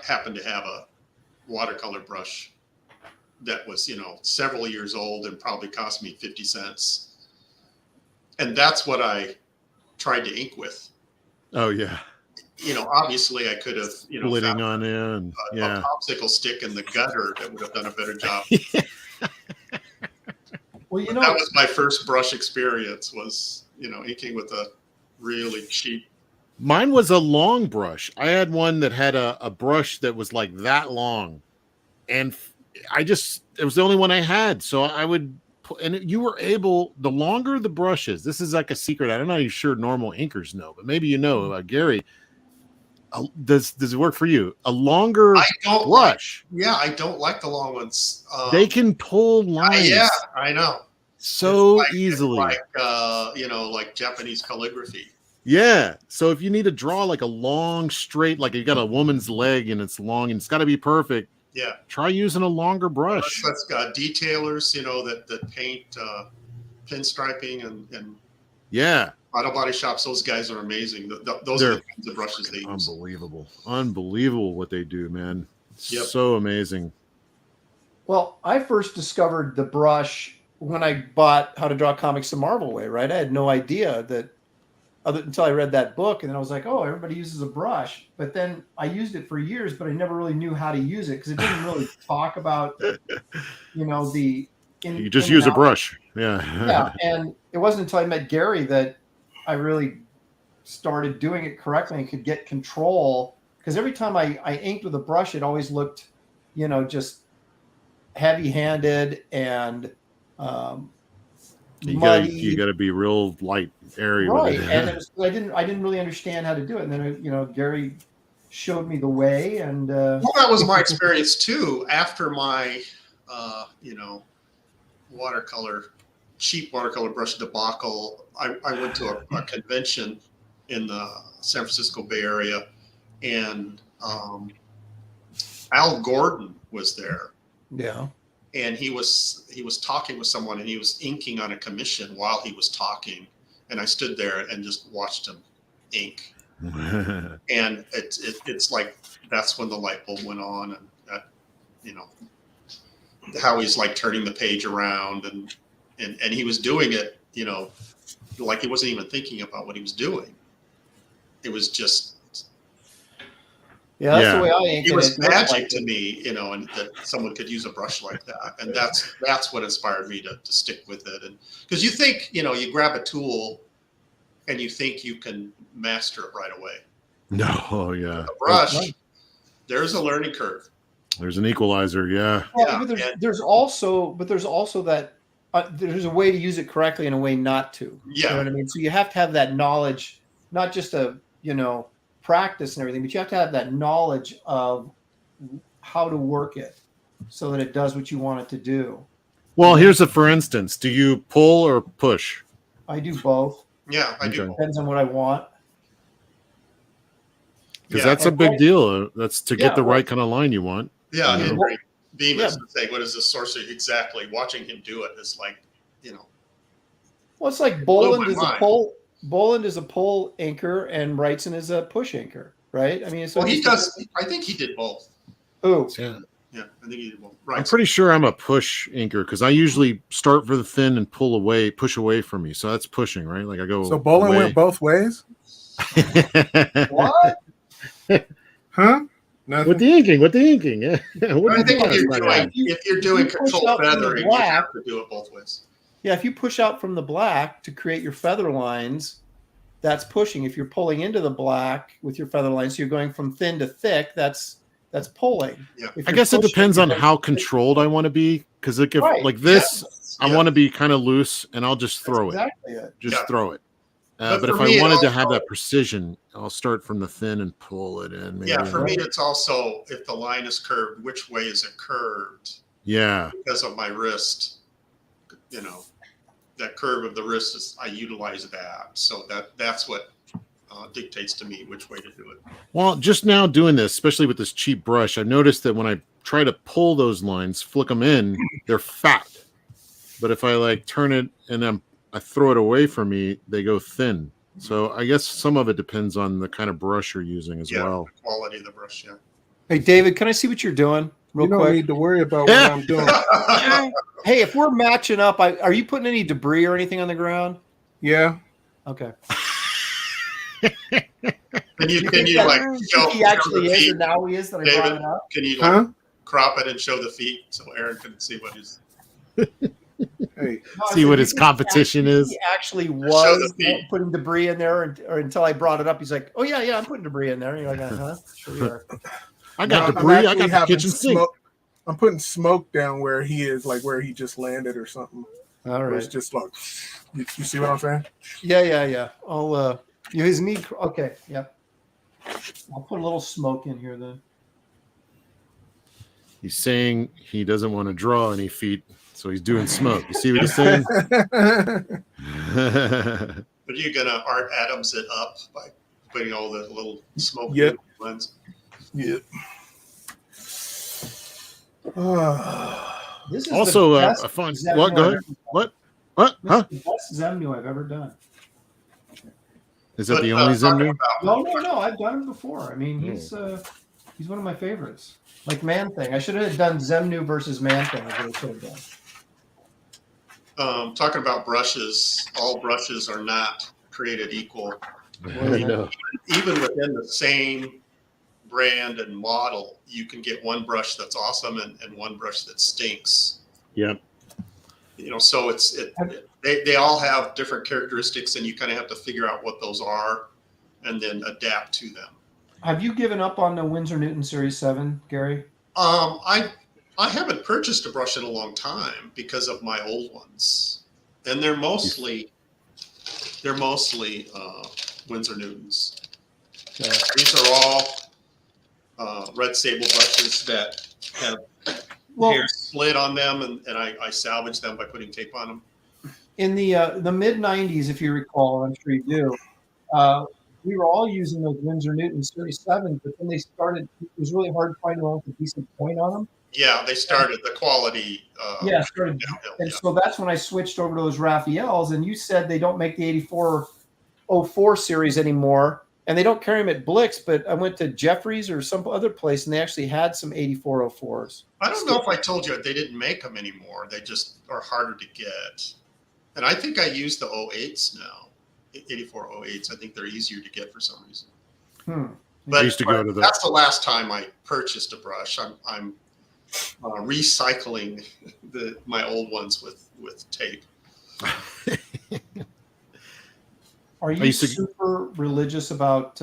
happened to have a watercolor brush that was, you know, several years old and probably cost me 50 cents. And that's what I tried to ink with.
Oh yeah.
You know, obviously I could have, you know,
Splitting on in.
a popsicle stick in the gutter that would have done a better job.
Well, you know,
That was my first brush experience, was, you know, inking with a really cheap.
Mine was a long brush. I had one that had a brush that was like that long, and it was the only one I had. So I would put, and you were able, the longer the brushes, this is like a secret. I don't know how sure normal inkers know, but maybe you know, Gary. Does it work for you? A longer brush.
I don't like the long ones.
They can pull lines.
Yeah, I know.
So
It's
easily.
like you know, like Japanese calligraphy.
Yeah. So if you need to draw like a long straight, like you got a woman's leg and it's long and it's got to be perfect.
Yeah.
Try using a longer brush.
That's got detailers, you know, that paint pinstriping and
Yeah.
auto body shops. Those guys are amazing. Those are the kinds of brushes they use.
Unbelievable what they do, man.
Yep.
So amazing.
well, I first discovered the brush when I bought How to Draw Comics the Marvel Way, right? I had no idea that until I read that book, and then I was like, oh, everybody uses a brush. But then I used it for years, but I never really knew how to use it because it didn't really talk about, you know,
You just use a brush. Yeah.
Yeah, and it wasn't until I met Gary that I really started doing it correctly and could get control. Because every time I inked with a brush, it always looked, you know, just heavy-handed and muddy.
You got to be real light, airy.
Right,
with it.
and I didn't really understand how to do it. And then you know, Gary showed me the way, and
Well, that was my experience too. After my, you know, cheap watercolor brush debacle, I went to a convention in the San Francisco Bay Area, and Al Gordon was there.
yeah,
And he was talking with someone, and he was inking on a commission while he was talking, and I stood there and just watched him ink. And it's like that's when the light bulb went on, and that, you know, how he's like turning the page around, and he was doing it, you know, like he wasn't even thinking about what he was doing. It was just,
that's the way I ink.
it was magic to me, you know, and that someone could use a brush like that, and that's what inspired me to stick with it. And because you think, you know, you grab a tool and you think you can master it right away.
No, yeah.
A brush, there's a learning curve.
There's an equalizer, yeah.
Well, but there's also that there's a way to use it correctly and a way not to.
Yeah.
You know what I mean? So you have to have that knowledge, not just you know, practice and everything, but you have to have that knowledge of how to work it so that it does what you want it to do.
Well, here's a for instance. Do you pull or push?
I do both.
Yeah, I do.
Depends on what I want.
Because that's a big deal. That's to get the right kind of line you want.
Yeah, I agree. Bemis would say, what is the source of exactly? Watching him do it is like, you know.
Well, it's like Boland is a pole. Boland is a pole anchor and Wrightson is a push anchor, right? I mean,
well, he does. I think he did both.
Oh,
yeah, I think he did both. Right.
I'm pretty sure I'm a push anchor because I usually start for the thin and push away from me. So that's pushing, right? Like I go.
So Boland went both ways.
What?
Huh? Nothing.
With the inking, yeah.
I think if you're doing controlled feathering, you have to do it both ways.
Yeah, if you push out from the black to create your feather lines, that's pushing. If you're pulling into the black with your feather lines, so you're going from thin to thick, that's pulling.
Yeah.
I guess it depends on how controlled I want to be. Because like this, I want to be kind of loose, and I'll just throw
exactly it.
Just throw it. But if I wanted to have that precision, I'll start from the thin and pull it in. Maybe.
Yeah, for me, it's also if the line is curved, which way is it curved?
Yeah.
Because of my wrist, you know, that curve of the wrist is I utilize that, so that's what dictates to me which way to do it.
Well, just now doing this, especially with this cheap brush, I've noticed that when I try to pull those lines, flick them in, they're fat. But if I like turn it and I throw it away from me, they go thin. So I guess some of it depends on the kind of brush you're using as well.
The quality of the brush, yeah.
Hey, David, can I see what you're doing real quick?
You don't need to worry about what I'm doing.
Hey, if we're matching up, are you putting any debris or anything on the ground?
Yeah.
Okay.
Can you like show
he actually
the
is,
feet?
and now he is that I
David,
brought it up?
can you like crop it and show the feet so Aaron can see what he's...
Hey,
see what his competition is.
He actually was putting debris in there, or until I brought it up, he's like, "Oh yeah, I'm putting debris in there." And you're like, "Huh? Sure you are."
I got debris. I got the kitchen sink.
I'm putting smoke down where he is, like where he just landed or something.
All right.
It's just like, you see what I'm saying?
Yeah. I'll his knee. Okay. Yep. I'll put a little smoke in here then.
He's saying he doesn't want to draw any feet, so he's doing smoke. You see what he's saying?
But you're gonna Art Adams it up by putting all the little smoke lens.
Yep.
This is
also a fun. What? Go ahead. What? Huh?
The best Zemnu I've ever done.
Is that the only Zemnu?
No. I've done him before. I mean, he's one of my favorites. Like Man Thing. I should have done Zemnu versus Man Thing. I should have done.
Talking about brushes, all brushes are not created equal.
No.
Even within the same brand and model, you can get one brush that's awesome and one brush that stinks.
Yep.
You know, so they all have different characteristics, and you kind of have to figure out what those are, and then adapt to them.
Have you given up on the Winsor Newton Series 7, Gary?
I haven't purchased a brush in a long time because of my old ones, and they're mostly Winsor Newtons.
Okay.
These are all red sable brushes that have hair split on them, and I salvage them by putting tape on them.
In the mid 90s, if you recall, I'm sure you do, we were all using those Winsor Newton Series 7s, but then they started, it was really hard to find a decent point on them.
Yeah, they started the quality.
Started downhill. And so that's when I switched over to those Raphaels, and you said they don't make the 8404 series anymore, and they don't carry them at Blick's, but I went to Jeffrey's or some other place, and they actually had some 8404s.
I don't know if I told you they didn't make them anymore. They just are harder to get. And I think I use the 08s now, 8408s. I think they're easier to get for some reason. But
I used to go to
that's the last time I purchased a brush. I'm recycling my old ones with tape.
Are you super religious about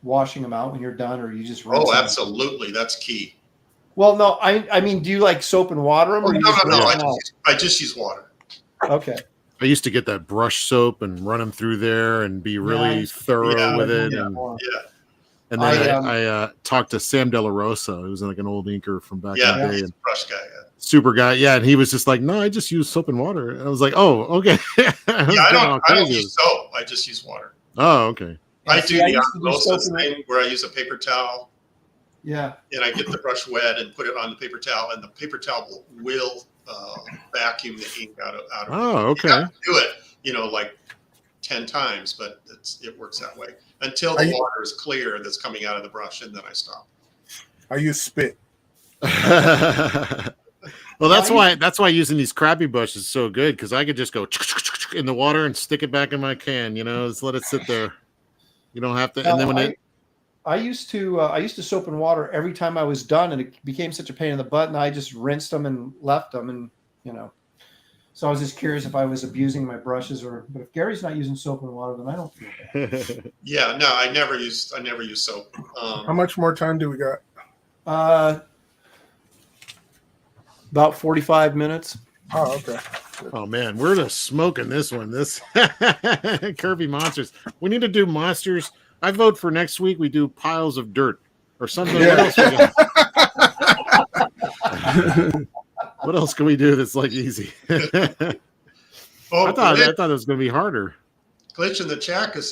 washing them out when you're done, or you just rinse them?
Absolutely, that's key.
Well, no, I mean, do you like soap and water them? Or
no. I just use water.
Okay.
I used to get that brush soap and run them through there and be really thorough with it. And then I talked to Sam De La Rosa, who was like an old inker from back in the day. And
brush guy.
Super guy. Yeah. And he was just like, no, I just use soap and water. And I was like, oh, okay.
I don't use soap. I just use water.
Oh, okay.
I do the osmosis thing where I use a paper towel.
Yeah.
And I get the brush wet and put it on the paper towel, and the paper towel will vacuum the ink out of
Oh,
it.
okay.
You have to do it, like 10 times, but it works that way until the water is clear that's coming out of the brush, and then I stop.
I use spit.
Well, that's why using these crappie brushes is so good, because I could just go in the water and stick it back in my can. Just let it sit there. You don't have to. And then when
I used to soap and water every time I was done, and it became such a pain in the butt, and I just rinsed them and left them, and So I was just curious if I was abusing my brushes, but if Gary's not using soap and water, then I don't feel bad.
Yeah, no, I never use soap.
How much more time do we got?
About 45 minutes.
Oh, okay.
Oh man, we're just smoking this one. This Kirby Monsters. We need to do monsters. I vote for next week. We do piles of dirt or something. What else? What else can we do that's like easy? I thought it was going to be harder.
Glitch in the chat is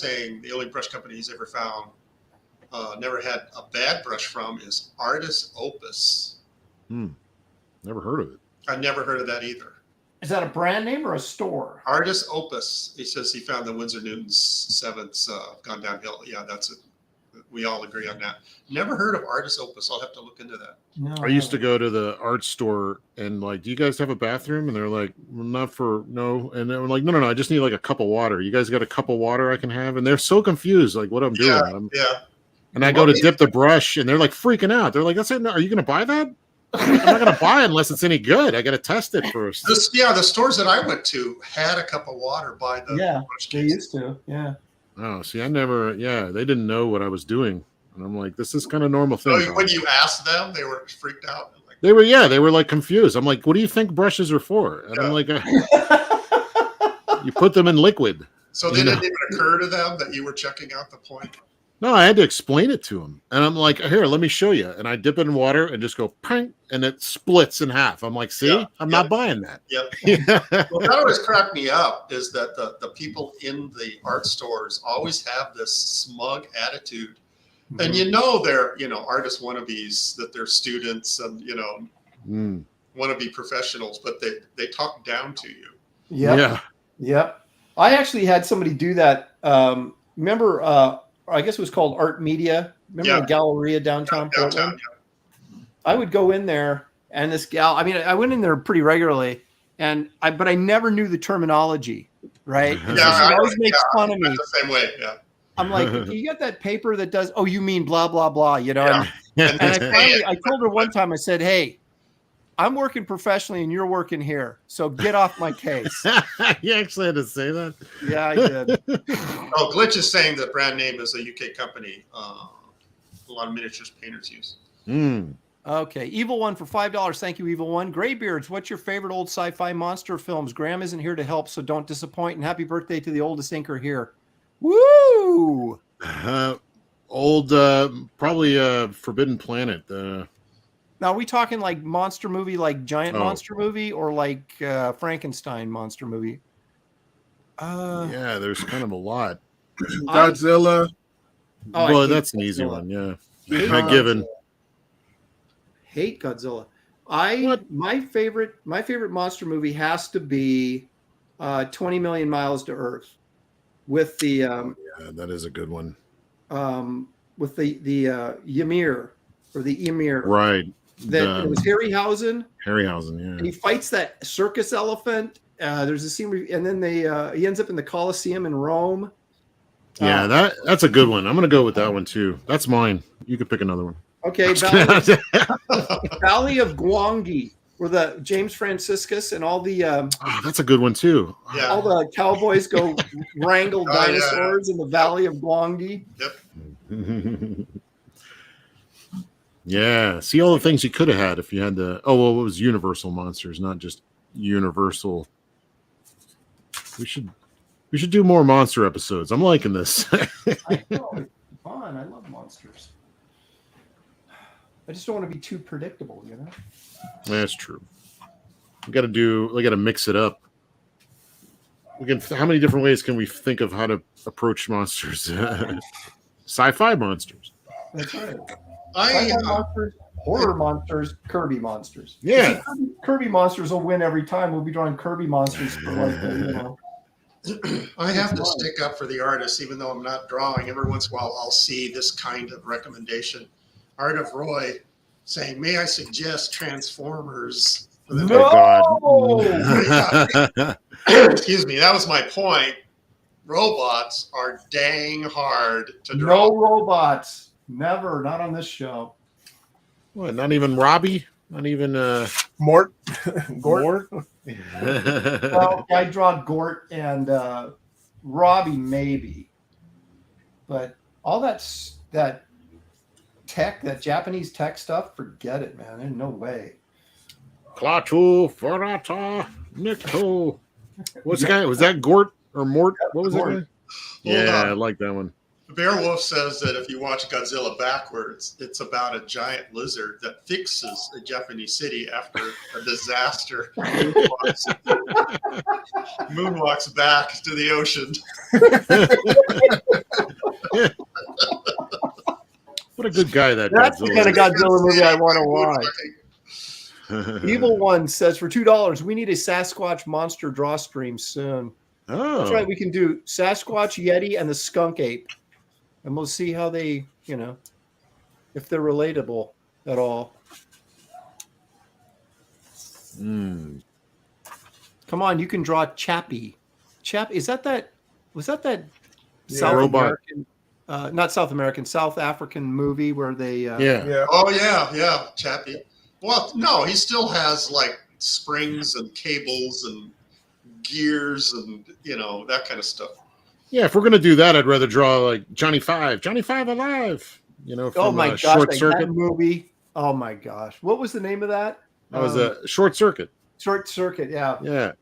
saying the only brush company he's ever found, never had a bad brush from, is Artis Opus.
Never heard of it.
I never heard of that either.
Is that a brand name or a store?
Artis Opus. He says he found the Winsor Newton's 7's gone downhill. Yeah, that's it. We all agree on that. Never heard of Artis Opus. I'll have to look into that.
No,
I used to go to the art store and like, do you guys have a bathroom? And they're like, well, not for no. And they're like, no. I just need like a cup of water. You guys got a cup of water I can have? And they're so confused, like what I'm doing.
Yeah.
And I go to dip the brush and they're like freaking out. They're like, that's it. No, are you going to buy that? I'm not going to buy it unless it's any good. I got to test it first.
The stores that I went to had a cup of water by the brush case.
They used to. Yeah.
Oh, see, they didn't know what I was doing. And I'm like, this is kind of normal thing.
So when you asked them, they were freaked out.
They were like confused. I'm like, what do you think brushes are for? And I'm like, you put them in liquid.
So they didn't even occur to them that you were checking out the point?
No, I had to explain it to them. And I'm like, here, let me show you. And I dip it in water and just go, ping, and it splits in half. I'm like, see, I'm not buying that.
Yep. Well, that always cracked me up is that the people in the art stores always have this smug attitude. And they're, artist wannabes, that they're students and, wannabe professionals, but they talk down to you.
Yeah. I actually had somebody do that. Remember, I guess it was called Art Media. Remember the Galleria downtown Portland? I would go in there, and this gal, I went in there pretty regularly, but I never knew the terminology, right?
Yeah,
she always makes fun of me.
The same way, yeah.
I'm like, you got that paper that does, oh, you mean blah, blah, blah, And I told her one time, I said, hey, I'm working professionally and you're working here. So get off my case.
You actually had to say that?
Yeah, I did.
Oh, Glitch is saying the brand name is a UK company. A lot of miniatures painters use.
Okay. Evil One for $5. Thank you, Evil One. Graybeard's, what's your favorite old sci-fi monster films? Graham isn't here to help, so don't disappoint. And happy birthday to the oldest inker here. Woo!
Probably Forbidden Planet.
Now, are we talking like monster movie, like giant monster movie, or like Frankenstein monster movie?
Yeah, there's kind of a lot.
Godzilla.
Well, that's an easy one. Yeah, not given.
Hate Godzilla. My favorite monster movie has to be 20 Million Miles to Earth, with the
yeah, that is a good one.
With the Ymir or the Emir,
right?
That it was Harryhausen.
Harryhausen, yeah.
And he fights that circus elephant. There's a scene where, and then he ends up in the Colosseum in Rome.
Yeah, that's a good one. I'm gonna go with that one too. That's mine. You could pick another one.
Okay, Valley of Gwangi, where the James Franciscus and all the
that's a good one too.
Yeah.
All the cowboys go wrangle dinosaurs in the Valley of Gwangi.
Yep.
Yeah, see all the things you could have had if you had the. Oh well, it was Universal monsters, not just Universal. We should do more monster episodes. I'm liking this.
I know, it's fun. I love monsters. I just don't want to be too predictable,
That's true. We got to mix it up. How many different ways can we think of how to approach monsters? Sci-fi monsters.
That's right. Sci-fi monsters, horror monsters, Kirby monsters.
Yeah.
See, Kirby monsters will win every time. We'll be drawing Kirby monsters for
I have to stick up for the artists, even though I'm not drawing. Every once in a while, I'll see this kind of recommendation. Art of Roy saying, "May I suggest Transformers?"
Oh, God.
Excuse me. That was my point. Robots are dang hard to draw.
No robots. Never. Not on this show.
What, not even Robbie? Not even
Mort.
Gort?
Well, I draw Gort and Robbie maybe, but all that tech, that Japanese tech stuff, forget it, man. There's no way.
Klaatu, Farata, Nikto. What's the guy? Was that Gort or Mort? What was
Gort.
that? Yeah, I like that one.
Beowulf says that if you watch Godzilla backwards, it's about a giant lizard that fixes a Japanese city after a disaster. Moonwalks back to the ocean.
What a good guy that
That's the
Godzilla
kind of
is.
Godzilla movie I want to watch. Evil One says for $2, we need a Sasquatch monster draw stream soon.
Oh,
That's right. We can do Sasquatch, Yeti, and the skunk ape. And we'll see how they, if they're relatable at all.
Mm.
Come on, you can draw Chappie. Was that South
robot.
American, not South American, South African movie where they,
Yeah.
Oh, yeah, Chappie. Well, no, he still has like springs and cables and gears and, that kind of stuff.
Yeah, if we're gonna do that, I'd rather draw like Johnny Five alive. From
oh my gosh,
Short
like
Circuit.
that movie. Oh my gosh. What was the name of that?
That was a Short Circuit.
Short Circuit, yeah.
Yeah,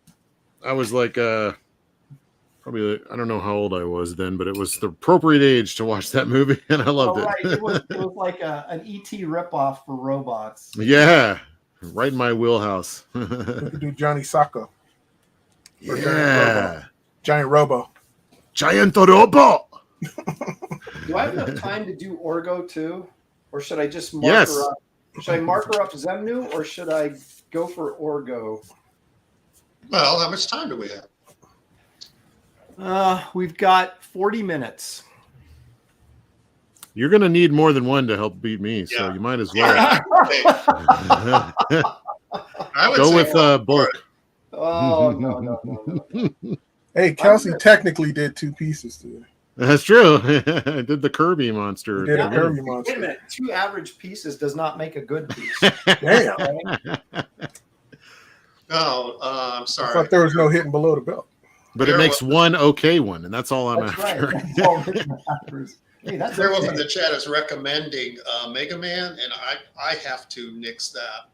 I was like probably, I don't know how old I was then, but it was the appropriate age to watch that movie, and I loved
Right.
it.
It was like an ET ripoff for robots.
Yeah, right in my wheelhouse.
We could do Johnny Sacco.
Yeah,
Giant Robo.
Giant Robo.
Do I have enough time to do Orgo too? Or should I just mark
Yes.
her up? Should I mark her up Zemnu or should I go for Orgo?
Well, how much time do we have?
We've got 40 minutes.
You're gonna need more than one to help beat me, so
Yeah.
you might as well
Hey, I would
go
say
with bulk.
Oh, no.
Hey, Kelsey technically did 2 pieces today.
That's true. I did the Kirby monster.
We did a
Yeah.
Kirby
Wait a
monster.
minute. 2 average pieces does not make a good piece.
Damn.
No, I'm
I
sorry.
thought there was no hitting below the belt.
But it makes one okay one, and that's all I'm
That's
after.
right. That's all that matters. Hey, that's
There was in
okay.
the chat is recommending Mega Man, and I have to nix that.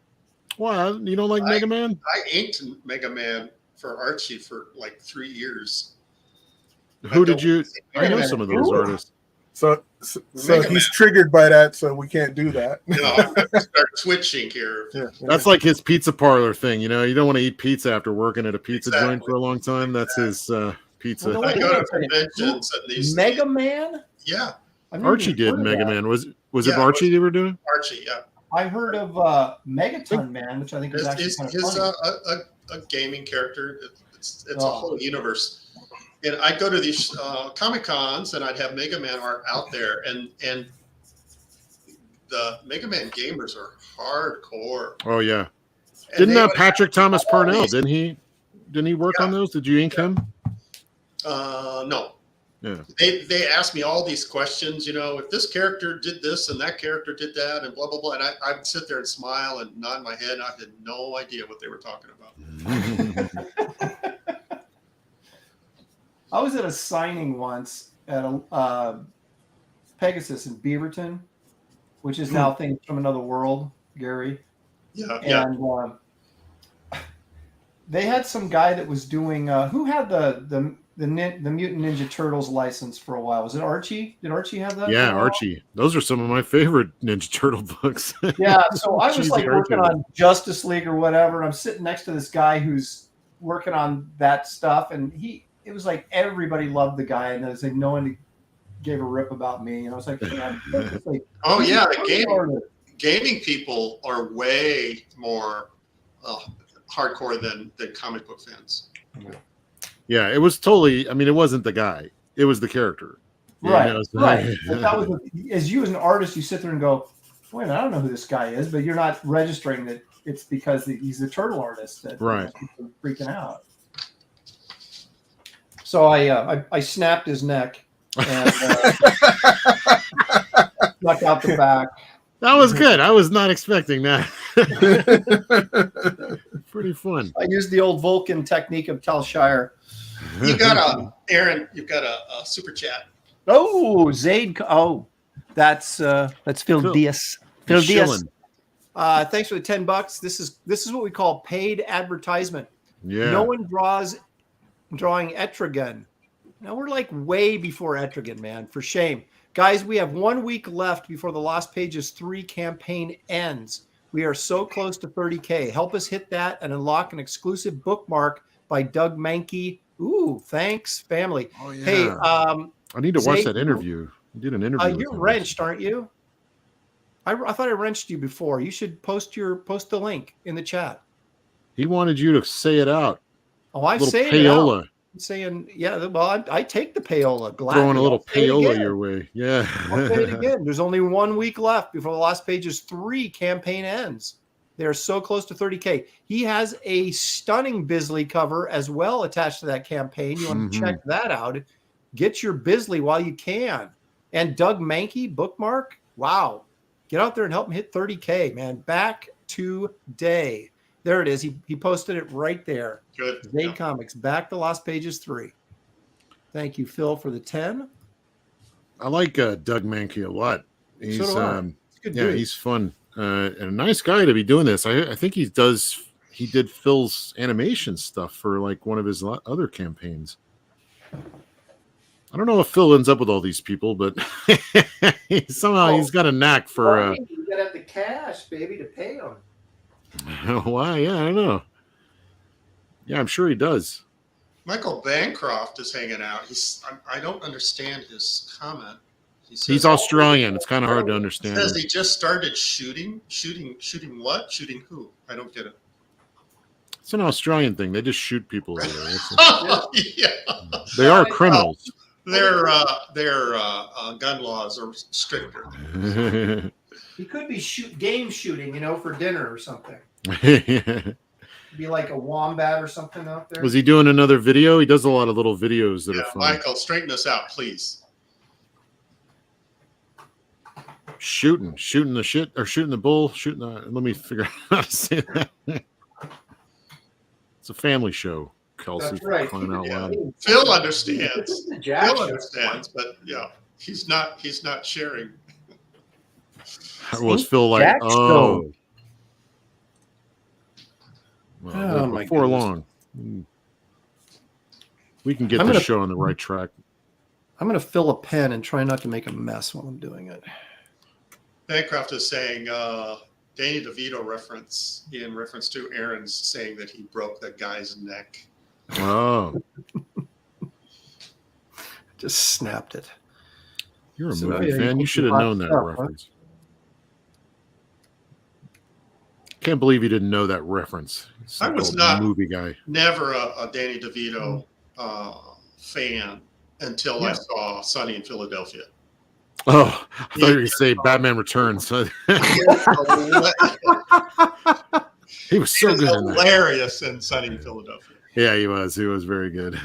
Well, you don't like Mega Man?
I inked Mega Man for Archie for like 3 years.
Who did you?
Wait a
I know
minute.
some of those
Who?
artists.
So
Mega
he's
Man.
triggered by that, so we can't do that.
You know, I'm going to start switching here.
Yeah.
That's like his pizza parlor thing. You don't want to eat pizza after working at a pizza
Exactly.
joint for a long time. That's his pizza.
Well, no,
I
wait
go
a
to
second.
conventions and these
Mega Man?
Yeah,
I've never
Archie
even
did
heard of
Mega
that.
Man. Was it
Yeah,
Archie they were doing?
Archie. Yeah,
I heard of Megaton Man, which I think is actually
he's
kind of funny.
a gaming character. It's a
Oh.
whole universe. And I'd go to these Comic Cons and I'd have Mega Man art out there, and the Mega Man gamers are hardcore.
Oh yeah.
And
Didn't
they would
Patrick Thomas
all
Parnell?
these-
Didn't he work on those? Did you ink him?
No.
Yeah.
They asked me all these questions, if this character did this and that character did that and blah, blah, blah. And I'd sit there and smile and nod my head. And I had no idea what they were talking about.
I was at a signing once at a Pegasus in Beaverton, which is now Things from Another World, Gary.
Yeah, yeah.
And they had some guy that was doing who had the Mutant Ninja Turtles license for a while. Was it Archie? Did Archie have that?
Yeah,
for a while?
Archie. Those are some of my favorite Ninja Turtle books.
Yeah, so I was
Cheesy
like working
Archie.
on Justice League or whatever, and I'm sitting next to this guy who's working on that stuff, and it was like everybody loved the guy, and there's like no one to gave a rip about me, and I was like, yeah, like,
Oh yeah,
the
gaming people are way more hardcore than comic book fans.
Yeah, it was totally. I mean, it wasn't the guy; it was the character.
Right,
You know, so-
right. But that was as you as an artist, you sit there and go, "Wait, I don't know who this guy is," but you're not registering that it's because he's a turtle artist that
Right.
people are freaking out. So I snapped his neck and knocked out the back.
That was good. I was not expecting that. Pretty fun.
I used the old Vulcan technique of Tal Shire.
You got Aaron. You've got a super chat.
Oh, Zaid. Oh, that's Phil
Phil.
Diaz. Phil
He's
Diaz.
chilling.
Thanks for the $10. This is what we call paid advertisement.
Yeah.
No one drawing Etrigan. Now we're like way before Etrigan, man. For shame. Guys, we have 1 week left before the Lost Pages 3 campaign ends. We are so close to 30K. Help us hit that and unlock an exclusive bookmark by Doug Mankey. Ooh, thanks, family.
Oh, yeah.
Hey,
I need to watch
Zaid,
that interview. You did an interview. with
you're
him.
wrenched, aren't you? I thought I wrenched you before. You should post the link in the chat.
He wanted you to say it out.
Oh, I
Little
say it
payola.
out. I'm saying, yeah. Well, I take the payola. Gladly.
Throwing a little
I'll say it
payola
again.
your way. Yeah.
I'll say it again. There's only 1 week left before the Lost Pages 3 campaign ends. They're so close to 30K. He has a stunning Bisley cover as well attached to that campaign. You want to check that out. Get your Bisley while you can. And Doug Mankey, bookmark. Wow. Get out there and help him hit 30K, man. Back today. There it is. He posted it right there.
Good.
Zaid
Yeah.
Comics, back to Lost Pages 3. Thank you, Phil, for the 10.
I like Doug Mankey a lot. He's
So do I. It's a good
yeah,
dude.
he's fun. And a nice guy to be doing this. I think he did Phil's animation stuff for like one of his other campaigns. I don't know if Phil ends up with all these people, but somehow he's got a knack for
You gotta have the cash, baby, to pay them.
why? Yeah, I don't know. Yeah, I'm sure he does.
Michael Bancroft is hanging out. I don't understand his comment. He says,
He's Australian. It's kind of hard to
He
understand.
says
him.
he just started shooting what? Shooting who? I don't get it.
It's an Australian thing. They just shoot people over there.
Yeah.
They are criminals.
Their gun laws are stricter.
He could be game shooting, for dinner or something. Be like a wombat or something out there.
Was he doing another video? He does a lot of little videos that
Yeah,
are fun.
Michael, straighten us out, please.
Shooting the shit, or shooting the bull, let me figure out how to say that. It's a family show, Kelsey.
That's right.
Crying out
Yeah.
loud.
Phil understands.
Jack
Phil
show.
understands, but yeah, he's not sharing.
Was Phil like,
Jack
oh.
show.
Well,
Oh, my
before
goodness.
long, we can get
I'm
this
gonna-
show on the right track.
I'm going to fill a pen and try not to make a mess while I'm doing it.
Bancroft is saying Danny DeVito reference to Aaron's saying that he broke that guy's neck.
Oh,
Just snapped it.
you're a
So,
movie
yeah,
fan. You
you
should have
watch
known that
stuff, huh?
reference. Can't believe you didn't know that reference.
I was
So-called
not-
movie guy.
Never a Danny DeVito fan until I
Yeah.
saw Sunny in Philadelphia.
Oh, I thought you were going to say Batman Returns. He was
He
so
was
good in that.
hilarious in Sunny in Philadelphia.
Yeah, he was. He was very good.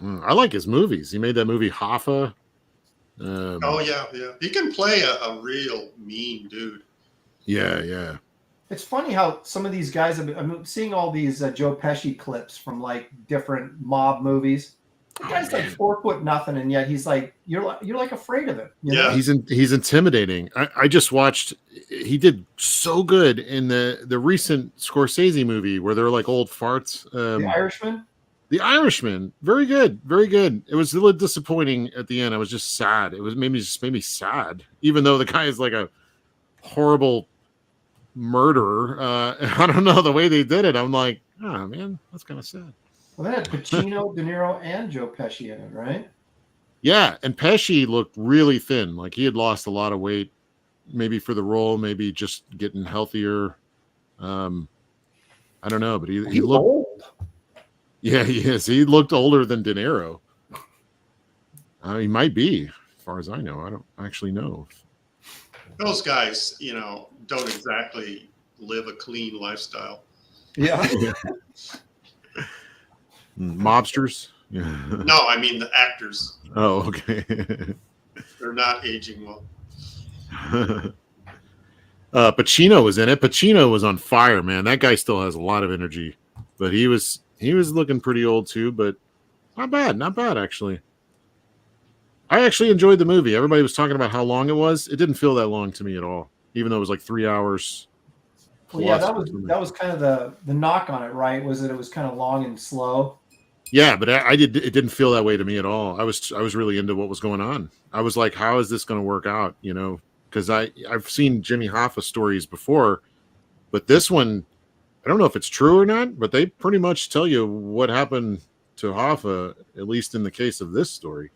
I like his movies. He made that movie Hoffa.
Oh yeah. He can play a real mean dude.
Yeah.
It's funny how some of these guys, I'm seeing all these Joe Pesci clips from like different mob movies. The guy's like 4'0", and yet he's like, you're like afraid of him. You know?
Yeah.
He's intimidating. I just watched. He did so good in the recent Scorsese movie where they're like old farts.
The Irishman.
The Irishman, very good. It was a little disappointing at the end. I was just sad. It made me sad, even though the guy is like a horrible murderer. I don't know the way they did it. I'm like, oh man, that's kind of sad.
Well, they had Pacino, De Niro, and Joe Pesci in it, right?
Yeah, and Pesci looked really thin. Like he had lost a lot of weight, maybe for the role, maybe just getting healthier. I don't know, but he looked
old.
Yeah, he is. He looked older than De Niro. He might be, as far as I know. I don't actually know.
Those guys, don't exactly live a clean lifestyle.
Yeah.
Mobsters? Yeah.
No, I mean the actors.
Oh, okay.
They're not aging well.
Pacino was in it. Pacino was on fire, man. That guy still has a lot of energy, but he was looking pretty old too. But not bad actually. I actually enjoyed the movie. Everybody was talking about how long it was. It didn't feel that long to me at all, even though it was like 3 hours.
Well, yeah, that was kind of the knock on it, right? Was that it was kind of long and slow.
Yeah, but it didn't feel that way to me at all. I was really into what was going on. I was like, how is this going to work out? Because I've seen Jimmy Hoffa stories before, but this one, I don't know if it's true or not, but they pretty much tell you what happened to Hoffa, at least in the case of this story.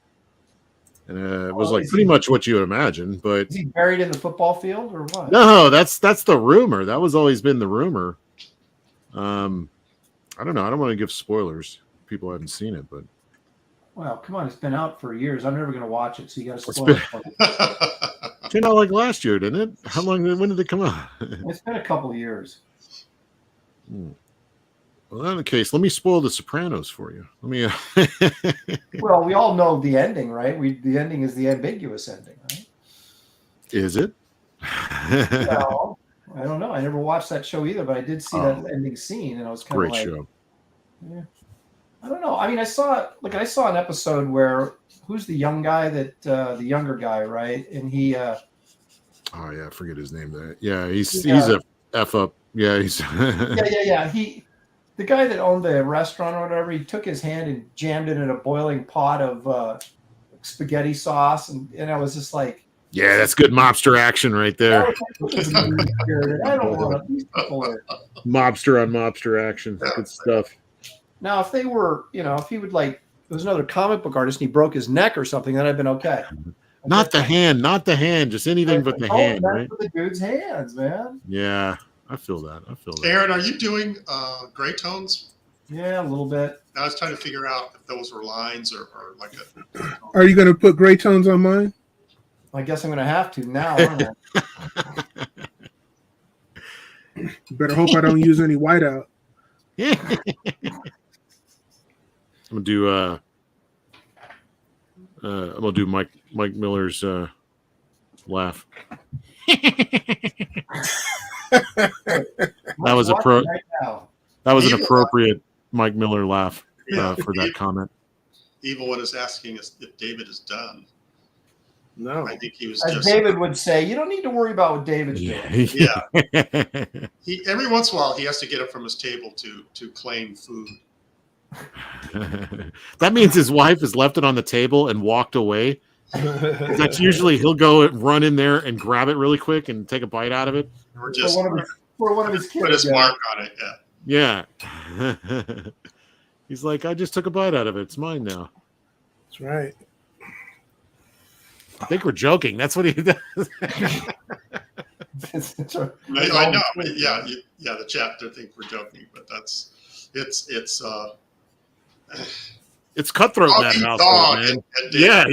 And it was like pretty much what you would imagine. But
is he buried in the football field or what?
No, that's the rumor. That was always been the rumor. I don't know. I don't want to give spoilers. People haven't seen it, but
well, come on, it's been out for years. I'm never going to watch it, so you got to spoil it for me.
It came out like last year, didn't it? How long? When did it come out?
It's been a couple of years.
Well, in that case, let me spoil The Sopranos for you. Let me.
Well, we all know the ending, right? The ending is the ambiguous ending, right?
Is it?
Well, I don't know. I never watched that show either, but I did see that ending scene, and I was kind of like,
great show.
Yeah. I don't know. I mean, I saw an episode where who's the young guy the younger guy, right? And he. Oh
yeah, I forget his name. Yeah, he's a F up. Yeah, he's.
yeah. The guy that owned the restaurant or whatever, he took his hand and jammed it in a boiling pot of spaghetti sauce, and I was just like,
yeah, that's good mobster action right there.
I don't want these people are
mobster on mobster action. Good stuff.
Now, if they were, if he would there was another comic book artist and he broke his neck or something, then I'd been okay.
Not the hand, just anything but the hand, right?
For the dude's hands, man.
Yeah, I feel that.
Aaron, are you doing gray tones?
Yeah, a little bit.
I was trying to figure out if those were lines or like a.
Are you going to put gray tones on mine?
I guess I'm going to have to now, aren't I?
Better hope I don't use any whiteout.
Yeah. I'm gonna do Mike Miller's laugh. That was an appropriate Mike Miller laugh for that comment.
Evil One is asking us if David is done.
No,
I think he was.
As David would say, you don't need to worry about what David's doing.
Yeah. He every once in a while he has to get up from his table to claim food.
That means his wife has left it on the table and walked away. That's usually he'll go run in there and grab it really quick and take a bite out of it.
Or just
for one of his kids.
Put his mark on it.
Yeah. He's like, I just took a bite out of it. It's mine now.
That's right.
I think we're joking. That's what he does.
I know. Yeah. The chapter think we're joking, but
it's cutthroat in that household, man. Yeah,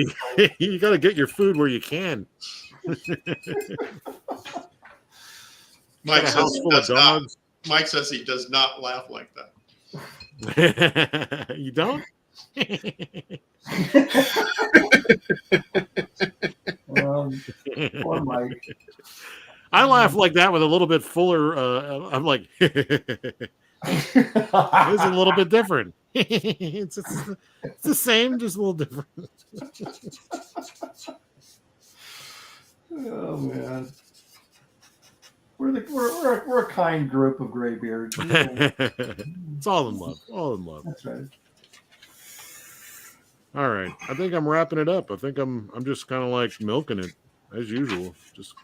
you got to get your food where you can.
Mike says he does not laugh like
that. You don't?
Poor Mike.
I laugh like that with a little bit fuller. I'm like, it's a little bit different. It's the same, just a little different.
Oh man, we're a kind group of Graybeard.
It's all in love. All in love.
That's right.
All right, I think I'm wrapping it up. I think I'm just kind of like milking it as usual. Just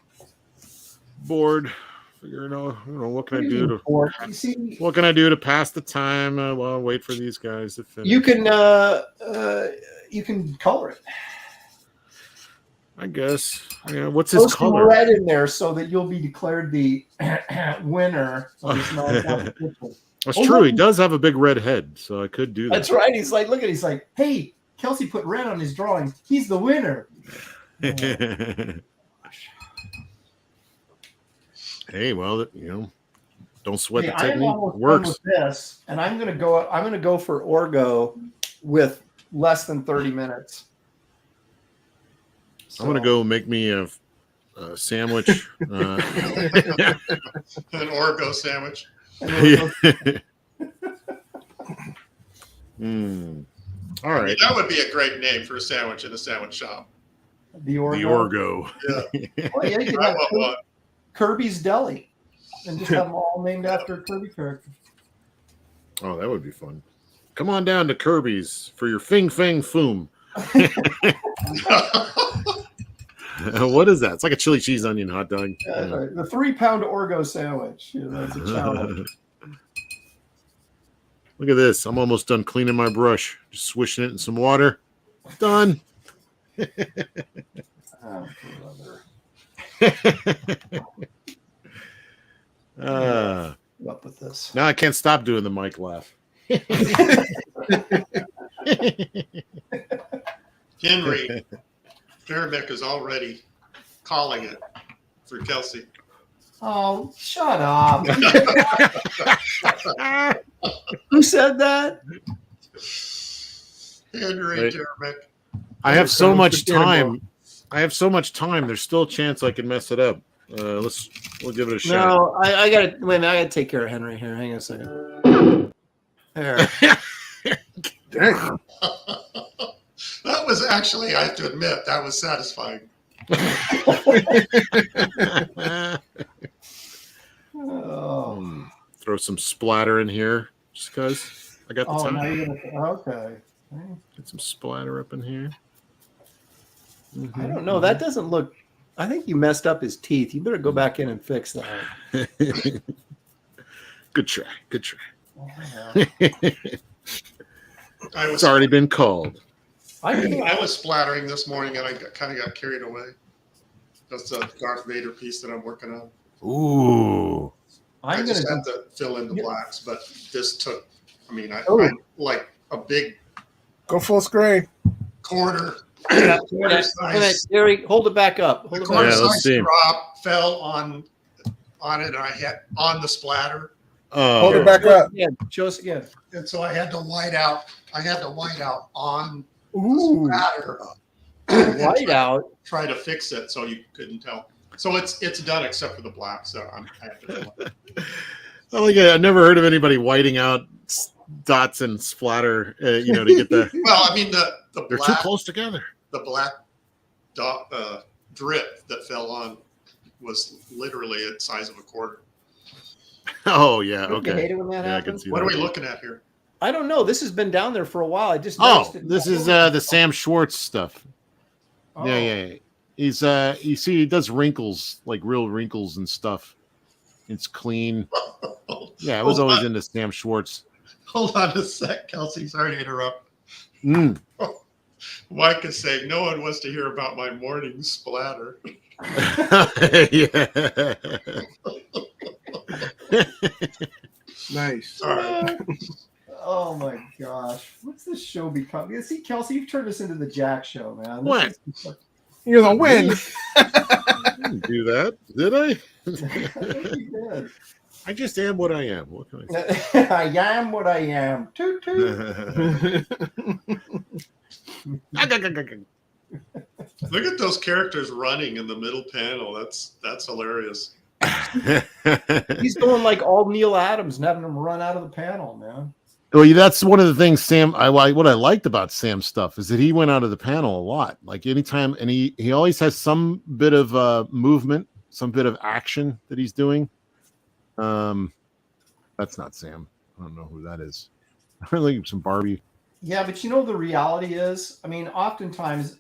bored, figuring out, what can I do to
You see,
what can I do to pass the time while I wait for these guys to finish?
you can color it.
I guess. Yeah, what's
Throw
his
some
color?
red in there so that you'll be declared the winner of this non-competition.
That's
Oh,
true.
look.
He does have a big red head, so I could do that.
That's right. He's like, look at. He's like, hey, Kelsey put red on his drawing. He's the winner.
Hey, well, don't sweat the
I am
technique.
almost done
Works.
with this, and I'm gonna go for Orgo with less than 30 minutes.
I'm gonna go make me a sandwich.
An Orgo sandwich.
All right.
That would be a great name for a sandwich in a sandwich shop.
The Orgo.
The Orgo.
Yeah.
Oh, yeah, you could
I
have
want one.
Kirby's Deli, and just have them all named after Kirby characters.
Oh, that would be fun. Come on down to Kirby's for your Fing Fang Foom. What is that? It's like a chili cheese onion hot dog.
The 3-pound Orgo sandwich. That's a challenge.
Look at this. I'm almost done cleaning my brush. Just swishing it in some water. Done.
Oh, up with this.
Now I can't stop doing the mic laugh.
Henry Fairbeck is already calling it for Kelsey.
Oh, shut up. Who said that?
Henry
Right.
Fairbeck.
I have so much time. There's still a chance I can mess it up. We'll give it a shot.
No, I gotta wait a minute, I gotta take care of Henry here. Hang on a second. There.
Dang.
That was actually, I have to admit, that was satisfying.
Oh,
Throw some splatter in here just because I got the
now
time.
you're gonna, okay.
Get some splatter up in here.
I don't know. That doesn't look. I think you messed up his teeth. You better go back in and fix that.
Good try. Good try.
I
It's already been called.
I was splattering this morning and I kind of got carried away. That's a Darth Vader piece that I'm working on.
Ooh.
I
I'm
just
gonna.
have to fill in the blacks, but this took, I
Oh.
like a big
Go full screen.
quarter
Wait, Gary, hold it back up. Hold
the
it
quarter
back
Yeah,
up.
let's
size
see.
drop fell on it and I had on the splatter.
Hold
Oh,
it back up.
Again. Show us again.
And so I had to white out on
Ooh,
splatter.
white out.
Try to fix it so you couldn't tell. So it's done except for the black. So I have to fill it.
I've never heard of anybody whiting out dots and splatter, to get the.
Well, I mean the
They're too
black
close together.
the black dot drip that fell on was literally the size of a quarter.
Oh yeah,
Don't you
okay.
hate it when that
Yeah, I can
happens?
see
What
that.
are we looking at here?
I don't know. This has been down there for a while. I just
Oh,
noticed it.
this is the Sam Schwartz stuff.
Oh.
Yeah. He's you see, he does wrinkles, like real wrinkles and stuff. It's clean. Yeah, I was always into Sam Schwartz.
Hold on a sec, Kelsey. Sorry to interrupt.
Mm.
Mike is saying no one wants to hear about my morning splatter.
Yeah.
Nice.
All right.
Oh my gosh. What's this show become? Yeah, see, Kelsey, you've turned this into the Jack show, man.
What?
You're the win.
I didn't do that, did I?
You did.
I just am what I am. What can I say?
I am what I am. Toot toot.
Look at those characters running in the middle panel. That's hilarious.
He's going like all Neil Adams and having him run out of the panel, man.
Well, that's one of the things Sam. What I liked about Sam's stuff is that he went out of the panel a lot. Like anytime, and he always has some bit of movement, some bit of action that he's doing. That's not Sam. I don't know who that is. I think some Barbie.
Yeah, but you know the reality is, I mean, oftentimes